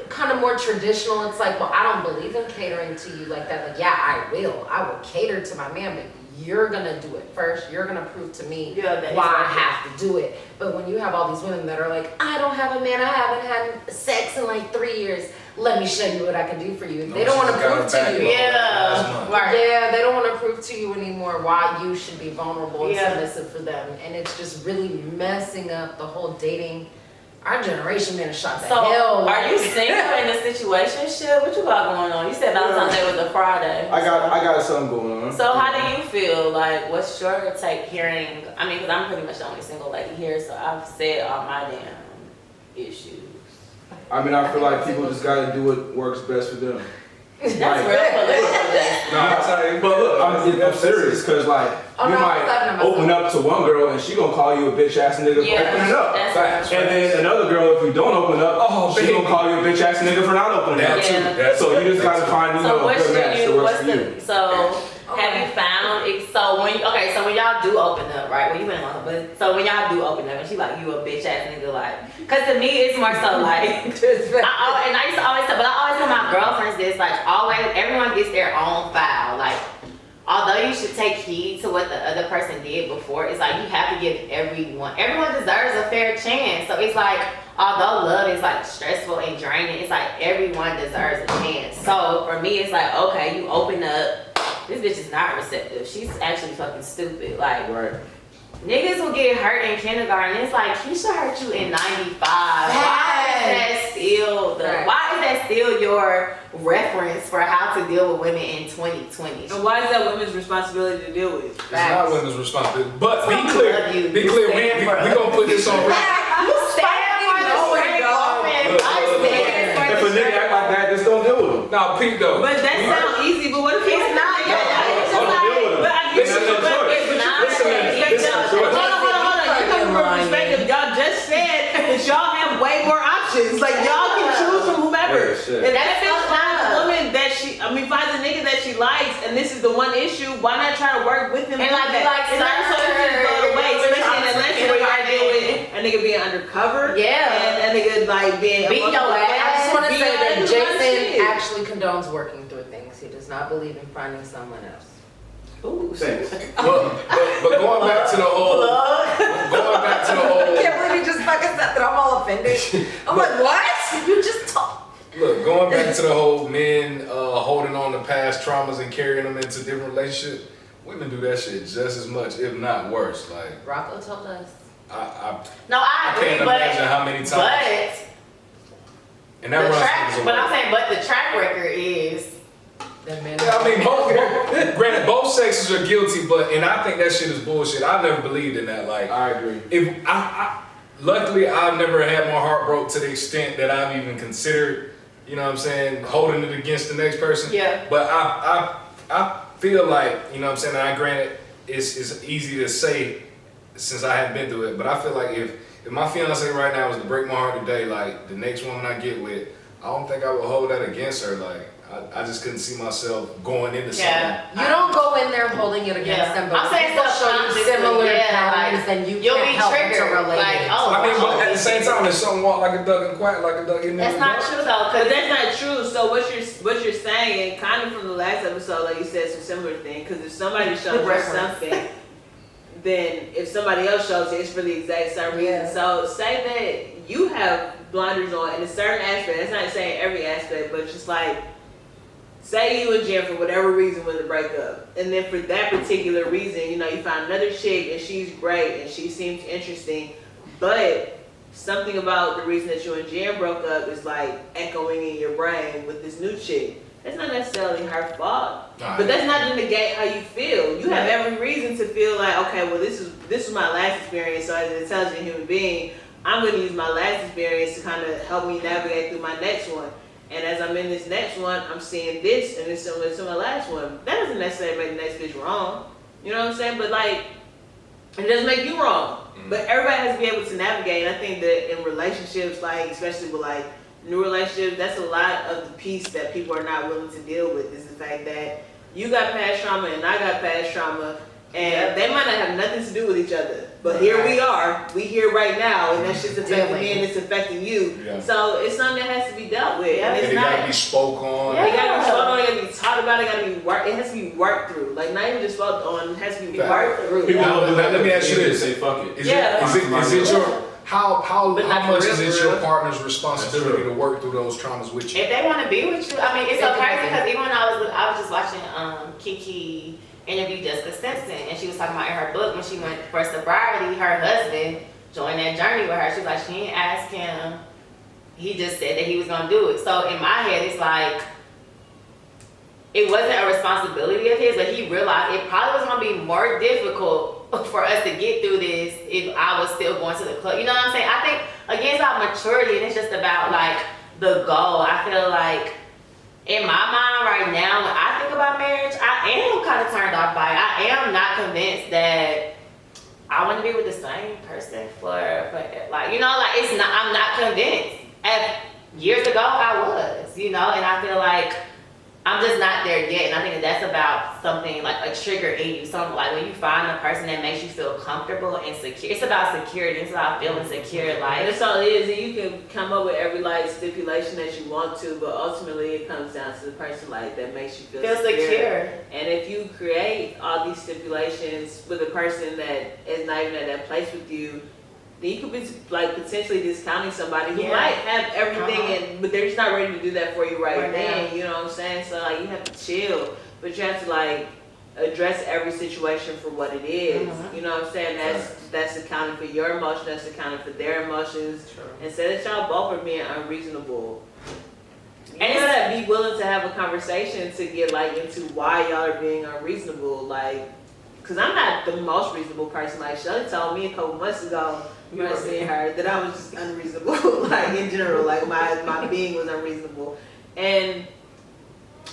S4: kind of more traditional, it's like, well, I don't believe in catering to you like that. Like, yeah, I will cater to my man, but you're gonna do it first. You're gonna prove to me why I have to do it. But when you have all these women that are like, I don't have a man, I haven't had sex in like 3 years, let me show you what I can do for you. They don't want to prove to you. Yeah, they don't want to prove to you anymore why you should be vulnerable and submissive for them. And it's just really messing up the whole dating. Our generation been shot the hell.
S3: Are you single in a situationship? What you got going on? You said Valentine's Day was a Friday.
S2: I got something going on.
S3: So how do you feel? Like, what's your take hearing? I mean, because I'm pretty much the only single lady here, so I've said all my damn issues.
S2: I mean, I feel like people just gotta do what works best for them.
S3: That's real political.
S2: But look, I'm serious, cause like you might open up to one girl and she gonna call you a bitch ass nigga for opening up, and then another girl, if you don't open up, she gonna call you a bitch ass nigga for not opening up. So you just gotta find a good match that works for you.
S3: So have you found it? So when y'all do open up, right? Well, you been alone, but so when y'all do open up, and she like, you a bitch ass nigga, like, cause to me it's more so like, I used to always tell my girlfriends this, like, everyone gets their own file, like, although you should take heed to what the other person did before, it's like you have to give everyone deserves a fair chance. So it's like, although love is like stressful and draining, it's like everyone deserves a chance. So for me, it's like, okay, you open up. This bitch is not receptive. She's actually fucking stupid. Like, niggas will get hurt in kindergarten. It's like, he should hurt you in 95. Why is that still your reference for how to deal with women in 2020?
S6: And why is that women's responsibility to deal with?
S5: It's not women's responsibility. But be clear. We gonna put this on record.
S3: You stand for the straight woman.
S2: If a nigga act like that, just don't deal with him.
S5: Nah, Pete though.
S6: But that sounds easy, but what if it's not? Hold on. You come from a perspective. Y'all just said that y'all have way more options. Like, y'all can choose from whomever. If that bitch finds a woman that finds a nigga that she likes, and this is the one issue, why not try to work with him?
S3: And like,
S6: it's not so easy to go away, especially in Atlanta where y'all deal with a nigga being undercover. And a nigga like being
S4: beating your ass. I just want to say that Jason actually condones working through things. He does not believe in finding someone else.
S2: Ooh, thanks.
S5: But going back to the whole.
S4: I can't believe he just fucking said that. I'm all offended. I'm like, what? You just talk.
S5: Look, going back to the whole men holding on to past traumas and carrying them into different relationships, women do that shit just as much, if not worse. Like
S4: Rocco told us.
S3: I agree,
S5: can't imagine how many times. And
S3: but the track record is.
S5: I mean, granted, both sexes are guilty, and I think that shit is bullshit. I've never believed in that. Like, I agree. Luckily, I've never had my heart broke to the extent that I've even considered, you know what I'm saying, holding it against the next person.
S3: Yeah.
S5: But I feel like, you know what I'm saying, and I granted, it's easy to say since I haven't been through it, but I feel like if my fiance right now was to break my heart today, like the next woman I get with, I don't think I would hold that against her. Like, I just couldn't see myself going into something.
S4: You don't go in there holding it against them, but
S3: I'm saying
S4: people show you similar patterns, and you'll be help to relate it.
S5: I mean, but at the same time, if something walk like a duck and quack like a duck in there.
S3: That's not true though,
S6: but that's not true. So what you're saying, kind of from the last episode, like you said, some similar thing. Because if somebody shows you something, then if somebody else shows it, it's for the exact same reason. So say that you have blinders on in a certain aspect. That's not saying every aspect, but just like. Say you and Jen for whatever reason was to break up, and then for that particular reason, you know, you find another chick and she's great and she seems interesting, but something about the reason that you and Jen broke up is like echoing in your brain with this new chick. That's not necessarily her fault, but that's not to negate how you feel. You have every reason to feel like, okay, well, this was my last experience, so as an intelligent human being, I'm going to use my last experience to kind of help me navigate through my next one. And as I'm in this next one, I'm seeing this, and it's similar to my last one. That doesn't necessarily make the next bitch wrong. You know what I'm saying? But like, it doesn't make you wrong. But everybody has to be able to navigate. And I think that in relationships, like especially with like new relationships, that's a lot of the piece that people are not willing to deal with is the fact that you got past trauma and I got past trauma, and they might not have nothing to do with each other. But here we are, we here right now, and that shit's affecting me and it's affecting you. Yeah. So it's something that has to be dealt with.
S5: And it gotta be spoke on.
S6: It gotta be spoke on, it gotta be taught about, it gotta be worked. It has to be worked through. Like not even just spoke on, it has to be worked through.
S5: Let me ask you this:
S2: say fuck it.
S5: Is it your how much is it your partner's responsibility to work through those traumas with you?
S3: If they want to be with you, I mean, it's so crazy because even when I was just watching Kiki interview Jessica Simpson, and she was talking about in her book when she went for sobriety, her husband joined that journey with her. She was like, she didn't ask him, he just said that he was gonna do it. So in my head, it's like it wasn't a responsibility of his, but he realized it probably was gonna be more difficult for us to get through this if I was still going to the club. You know what I'm saying? I think again, it's about maturity, and it's just about like the goal. I feel like in my mind right now, when I think about marriage, I am kind of turned off by it. I am not convinced that I want to be with the same person for like, you know, like it's not, I'm not convinced. Years ago, I was, you know, and I feel like I'm just not there yet. And I think that's about something like a trigger in you. Something like when you find a person that makes you feel comfortable and secure. It's about security. It's about feeling secure. Like
S6: that's all it is. And you can come up with every like stipulation that you want to, but ultimately it comes down to the person like that makes you feel secure. And if you create all these stipulations with a person that is not even at that place with you, then you could be like potentially discounting somebody who might have everything, but they're just not ready to do that for you right then. You know what I'm saying? So like you have to chill, but you have to like address every situation for what it is. You know what I'm saying? That's accounting for your emotions. That's accounting for their emotions. Instead of y'all both are being unreasonable. You gotta be willing to have a conversation to get like into why y'all are being unreasonable. Like, cause I'm not the most reasonable person. Like Shelly told me a couple months ago when I seen her that I was just unreasonable. Like in general, like my being was unreasonable. And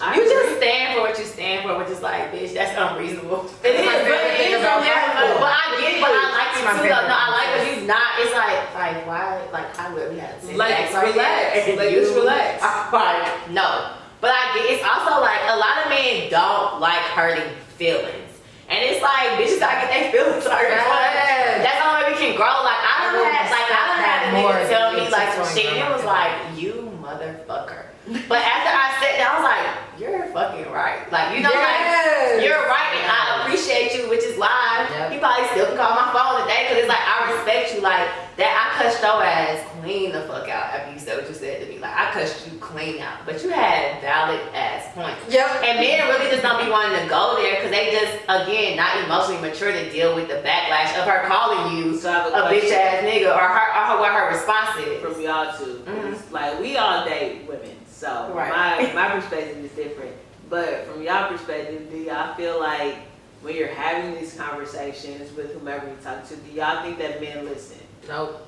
S3: you just stand for what you stand for, which is like, bitch, that's unreasonable. It is, but it is unreasonable. But I get it, but I like it too. No, I like it. He's not. It's like why? Like I would we had to
S6: like relax. Like just relax.
S3: Like no, but I get. It's also like a lot of men don't like hurting feelings. And it's like bitches gotta get their feelings hurt. That's the only way we can grow. Like I don't have a nigga tell me like some shit. And it was like, you motherfucker. But after I sat down, I was like, you're fucking right. Like you know, like you're right, and I appreciate you, which is why he probably still can call my phone today because it's like I respect you. Like that, I cussed your ass clean the fuck out after you said what you said to me. Like I cussed you clean out, but you had valid ass points. And men really just don't be wanting to go there because they just again not emotionally mature to deal with the backlash of her calling you a bitch ass nigga or what her response is.
S6: From y'all too, like we all date women. So my perspective is different. But from y'all perspective, do y'all feel like when you're having these conversations with whomever you talk to, do y'all think that men listen?
S4: Nope.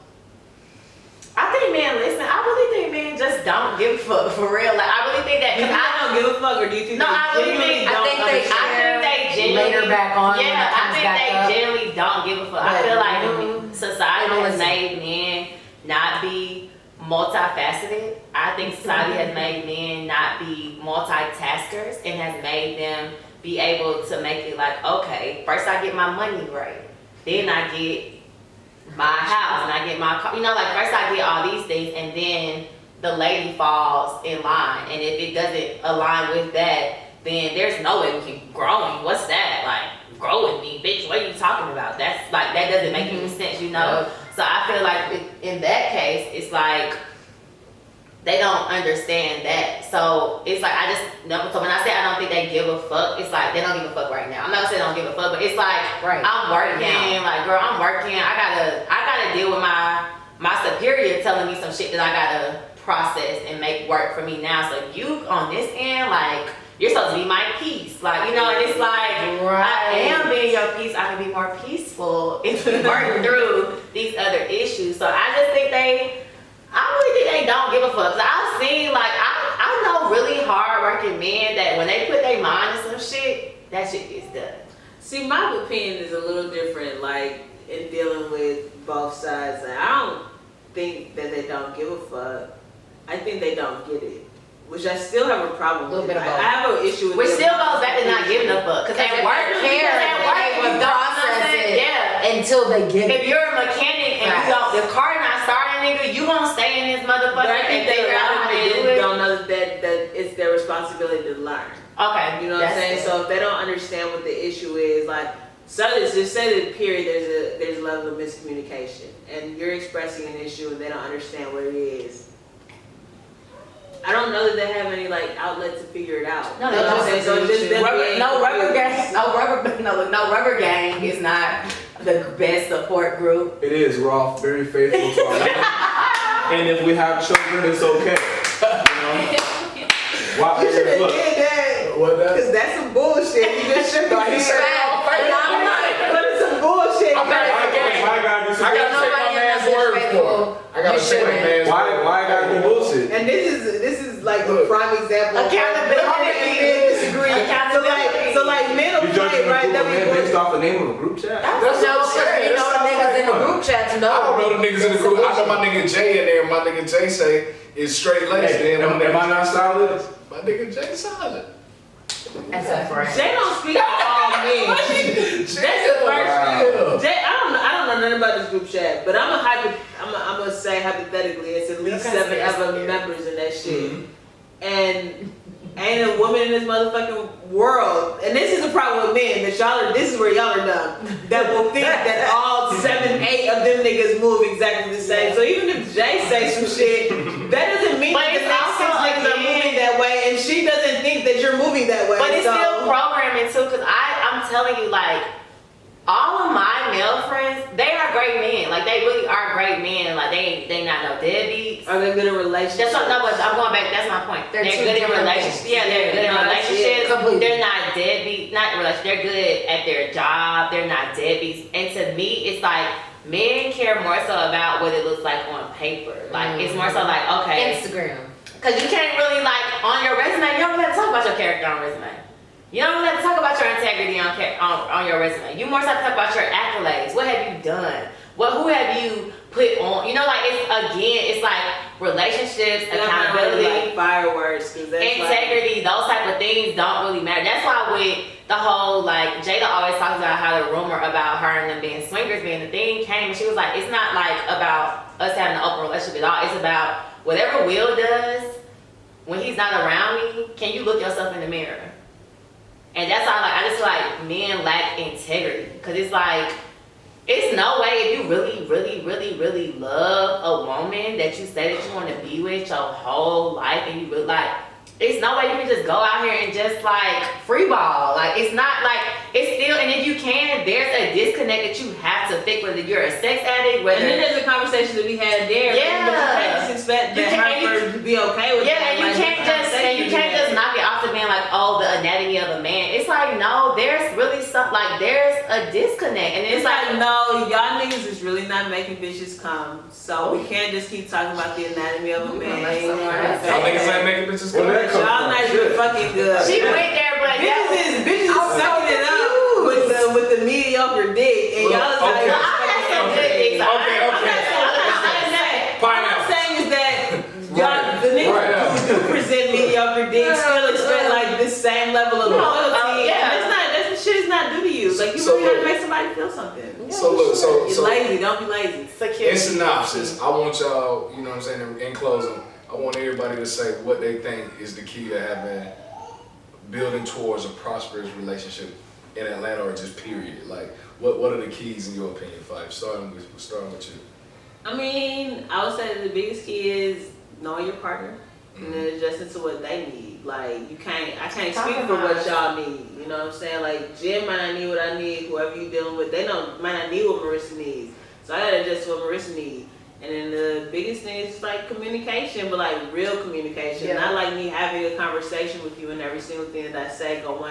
S3: I think men listen. I really think men just don't give a fuck for real. Like I really think that
S6: because I don't give a fuck, or do you think
S3: I think they genuinely
S4: later back on.
S3: Yeah, I think they genuinely don't give a fuck. I feel like society has made men not be multifaceted. I think society has made men not be multitaskers and has made them be able to make it like, okay, first I get my money right, then I get my house and I get my car. You know, like first I get all these things and then the lady falls in line. And if it doesn't align with that, then there's no way we can grow. What's that? Like, grow with me, bitch. What are you talking about? That's like, that doesn't make any sense, you know? So I feel like in that case, it's like they don't understand that. So it's like so when I say I don't think they give a fuck, it's like they don't give a fuck right now. I'm not gonna say they don't give a fuck, but it's like I'm working, like girl, I'm working. I gotta deal with my superior telling me some shit that I gotta process and make work for me now. So you on this end, like you're supposed to be my peace. Like, you know, and it's like, I am being your peace. I can be more peaceful if we work through these other issues. So I just think I really think they don't give a fuck. Cause I've seen, like, I some really hard-working men that when they put their mind to some shit, that shit gets done.
S6: See, my opinion is a little different, like, in dealing with both sides. Like, I don't think that they don't give a fuck. I think they don't get it. Which I still have a problem with. I have an issue with
S3: Which
S6: them.
S3: still goes back to not giving a fuck. Because
S4: They weren't care. They would process it until they get it.
S3: If you're a mechanic and you don't, the car not starting, nigga, you won't stay in this motherfucker.
S6: But I think
S3: and
S6: that a
S3: figure out
S6: lot
S3: how
S6: of
S3: to do
S6: men
S3: it.
S6: don't know that it's their responsibility to learn.
S3: Okay.
S6: You know what I'm saying? So if they don't understand what the issue is, like, so just say that period, there's a level of miscommunication, and you're expressing an issue and they don't understand what it is. I don't know that they have any like outlet to figure it out.
S3: No,
S6: You know what I'm saying? So it's just them being confused.
S3: No rubber gang is not the best support group.
S2: It is. We're all very faithful to our women. And if we have children, it's okay. You know? Why,
S6: You should have
S2: look,
S6: did that.
S2: what that?
S6: Cause that's some bullshit. You just shook
S5: No, he
S6: his
S5: said
S6: head.
S5: all faith.
S6: But it's some bullshit.
S5: I'm not
S2: Why gotta be
S5: I gotta take my
S4: Nobody
S5: man's
S4: else is
S5: word for
S4: faithful.
S5: it. I gotta
S4: You
S5: take my
S4: shouldn't.
S5: man's
S2: Why
S5: word.
S2: gotta be bullshit?
S6: And this is like a prime example. of
S3: Accountability.
S6: how men disagree.
S3: Accountability.
S6: So like men will
S2: You judging
S6: play, right?
S2: a
S6: That
S2: group of men
S6: we
S2: based off the name of a group chat?
S5: That's what
S4: No,
S5: I'm
S4: because
S5: saying.
S4: you know the niggas in the group chats know.
S5: I don't know the niggas in the group. I know my nigga Jay in there. My nigga Jay say is straight laced.
S2: Hey, am I not solid?
S5: My nigga Jay solid.
S4: That's a friend.
S6: Jay don't speak to all men. That's the first thing. Jay, I don't know nothing about this group chat, but I'm gonna say hypothetically, it's at least 7 other members in that shit, and ain't a woman in this motherfucking world, and this is the problem with men, that this is where y'all are dumb, that will think that all 7, 8 of them niggas move exactly the same. So even if Jay say some shit, that doesn't mean
S3: But
S6: that the
S3: it's
S6: next 6
S3: also,
S6: niggas are moving that way, and she doesn't think that you're moving that way.
S3: But it's
S6: so.
S3: still programming too, because I'm telling you, like, all of my male friends, they are great men. Like, they really are great men. Like, they not no deadbeats.
S6: Are they good in relationships?
S3: That's what, no, but I'm going back, that's my point.
S4: They're
S3: They're
S4: two
S3: good in
S4: different
S3: relationships.
S4: things.
S3: Yeah, they're good in
S6: No, that's
S3: relationships.
S6: it.
S4: Completely.
S3: They're not deadbeats, not relationships. They're good at their job. They're not deadbeats. And to me, it's like, men care more so about what it looks like on paper. Like, it's more so like, okay.
S4: Instagram.
S3: Because you can't really, like, on your resume, you don't really have to talk about your character on resume. You don't really have to talk about your integrity on your resume. You more so have to talk about your accolades. What have you done? Who have you put on? You know, like, it's like relationships, accountability,
S6: like fireworks, cause that's
S3: integrity, those type of things don't really matter. That's why with the whole, like, Jada always talks about how the rumor about her and them being swingers being the thing came, and she was like, it's not like about us having an open relationship at all. It's about whatever Will does when he's not around me. Can you look yourself in the mirror? And that's how, like, I just feel like men lack integrity, because it's like, it's no way if you really, really, really, really love a woman that you say that you want to be with your whole life, and you really, like, it's no way you can just go out here and just, like, free ball. Like, it's not like, it's still, and if you can, there's a disconnect that you have to fix, whether you're a sex addict, whether...
S6: And then there's a conversation that we had there.
S3: Yeah.
S6: But you can't just expect her to be okay with
S3: yeah,
S6: that.
S3: and you can't just knock it off to being like, oh, the anatomy of a man. It's like, no, there's really something, like, there's a disconnect. And
S6: It's like, no, y'all niggas is really not making bitches come. So we can't just keep talking about the anatomy of a man.
S5: Y'all niggas ain't making bitches come.
S2: Well,
S6: Y'all not even fucking good.
S3: she went there, but
S6: Bitches is sucking it up with the mediocre dick, and y'all is like,
S5: Okay.
S3: I had some good things.
S6: What I'm saying is that y'all, the niggas who do present mediocre dick still expect like this same level of loyalty.
S3: Yeah.
S6: And that shit is not due to you. Like, you
S5: So
S6: really gotta
S5: look.
S6: make somebody feel something.
S5: So look,
S6: You're
S5: so
S6: lazy, don't be lazy.
S3: Security.
S5: in synopsis, I want y'all, you know what I'm saying, in closing, I want everybody to say what they think is the key to having, building towards a prosperous relationship in Atlanta, or just period. Like, what are the keys in your opinion, Five? Starting with you.
S6: I mean, I would say the biggest key is knowing your partner and then adjusting to what they need. Like, I can't speak for what y'all need. You know what I'm saying? Like, Jim might not need what I need. Whoever you dealing with, they might not need what Marissa needs. So I gotta adjust to what Marissa needs. And then the biggest thing is like communication, but like real communication. Not like me having a conversation with you and every single thing that I say go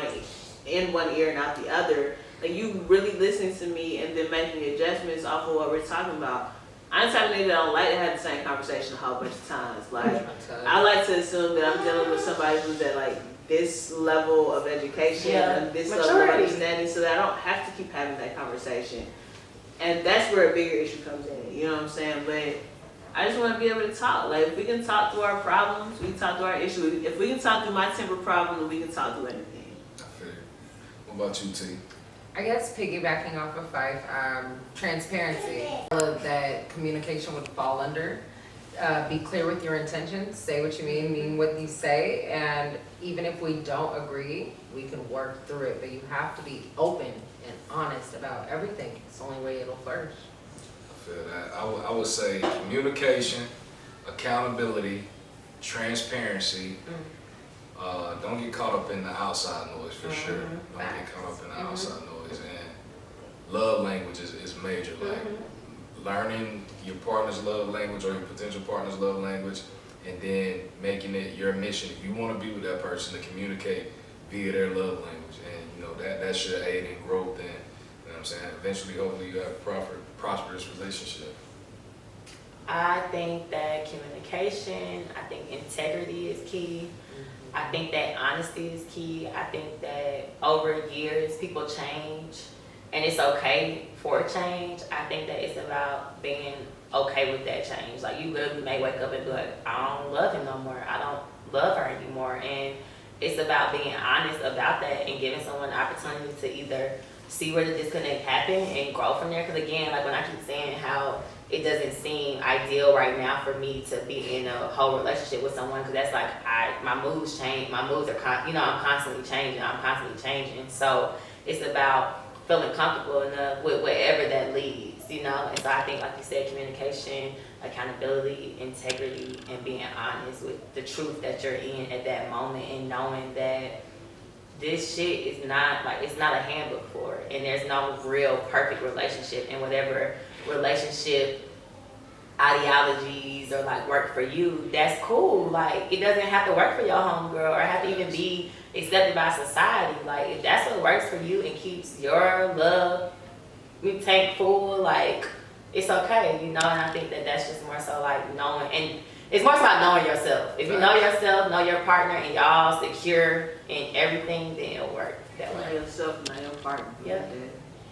S6: in one ear and out the other. Like, you really listening to me and then making adjustments off of what we're talking about. I'm the type of nigga that don't like to have the same conversation a whole bunch of times. Like, I like to assume that I'm dealing with somebody who's at like this level of education and this level of understanding, so that I don't have to keep having that conversation. And that's where a bigger issue comes in. You know what I'm saying? But I just want to be able to talk. Like, if we can talk through our problems, we can talk through our issues. If we can talk through my temper problem, we can talk through anything.
S5: I feel you. What about you, T?
S4: I guess piggybacking off of Fife, transparency, that communication would fall under. Be clear with your intentions, say what you mean what you say, and even if we don't agree, we can work through it, but you have to be open and honest about everything. It's the only way it'll flourish.
S5: I feel that. I would say communication, accountability, transparency. Don't get caught up in the outside noise for sure. Don't get caught up in the outside noise. And love language is major. Like learning your partner's love language or your potential partner's love language, and then making it your mission. If you want to be with that person, to communicate via their love language, and you know that should aid in growth. And you know what I'm saying, eventually, hopefully, you have a prosperous relationship.
S3: I think that communication, I think integrity is key. I think that honesty is key. I think that over years, people change, and it's okay for change. I think that it's about being okay with that change. Like, you literally may wake up and be like, I don't love him no more. I don't love her anymore. And it's about being honest about that and giving someone the opportunity to either see where the disconnect happened and grow from there. Because again, like when I keep saying how it doesn't seem ideal right now for me to be in a whole relationship with someone, because that's like my moods change. My moods are I'm constantly changing. So it's about feeling comfortable enough with whatever that leads, you know. And so I think, like you said, communication, accountability, integrity, and being honest with the truth that you're in at that moment, and knowing that this shit is not like, it's not a handbook for it, and there's no real perfect relationship. And whatever relationship ideologies or like work for you, that's cool. Like, it doesn't have to work for your homegirl or have to even be accepted by society. Like, if that's what works for you and keeps your love tank full, like, it's okay, you know. And I think that that's just more so like knowing, and it's more about knowing yourself. If you know yourself, know your partner, and y'all secure in everything, then it'll work that way.
S6: Know yourself, know your partner.
S3: Yeah.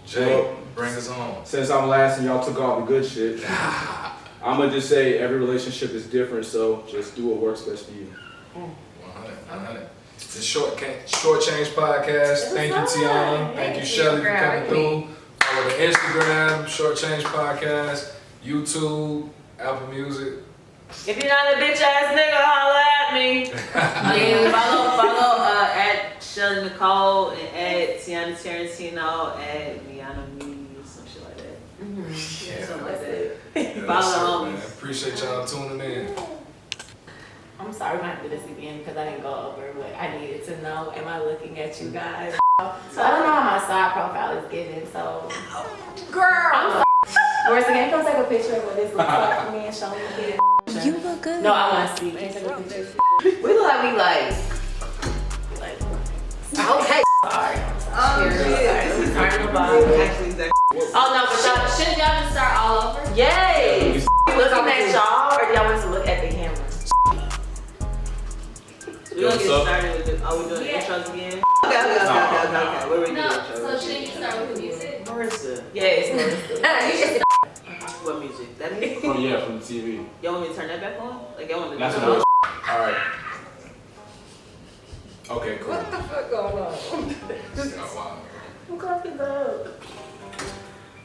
S5: Jay, bring us home.
S2: Since I'm last and y'all took all the good shit, I'm gonna just say every relationship is different, so just do what works best for you.
S5: 100. The Short Change Podcast. Thank you, Tiana. Thank you, Shelly, for coming through. Follow the Instagram, Short Change Podcast, YouTube, Apple Music.
S3: If you're not a bitch ass nigga, holla at me.
S6: Follow at Shelly Nicole and at Tiana Tarantino at Miana Me, some shit like that. Yeah, something like that.
S5: Yeah,
S6: Follow
S5: man. Appreciate y'all tuning in.
S3: I'm sorry, we might do this again because I didn't go over what I needed to know. Am I looking at you guys? So I don't know how my side profile is giving, so. Girl! Where's the game? Come take a picture of what this looks like for me and show me here.
S8: You look good.
S3: No, I want to see. Can you take a picture? We look like we like.
S4: Okay.
S3: Sorry.
S6: Oh,
S3: This is turning the ball.
S6: Actually, exactly.
S3: Oh no, but y'all, shouldn't y'all just start all over? Yay! Looking at y'all, or do y'all want to look at the camera?
S6: We're gonna get started with the, are we doing intros again? Okay. Where we doing
S7: No,
S6: intros?
S7: so shouldn't you start with the music?
S6: Marissa.
S3: Yes, Marissa.
S6: What music? That is?
S2: From the TV.
S6: Y'all want me to turn that back on? Like, y'all want me to
S2: That's
S6: turn it
S2: what.
S6: on?
S2: All right. Okay, cool.
S4: What the fuck going on?
S5: Oh, wow.
S3: I'm coffee up.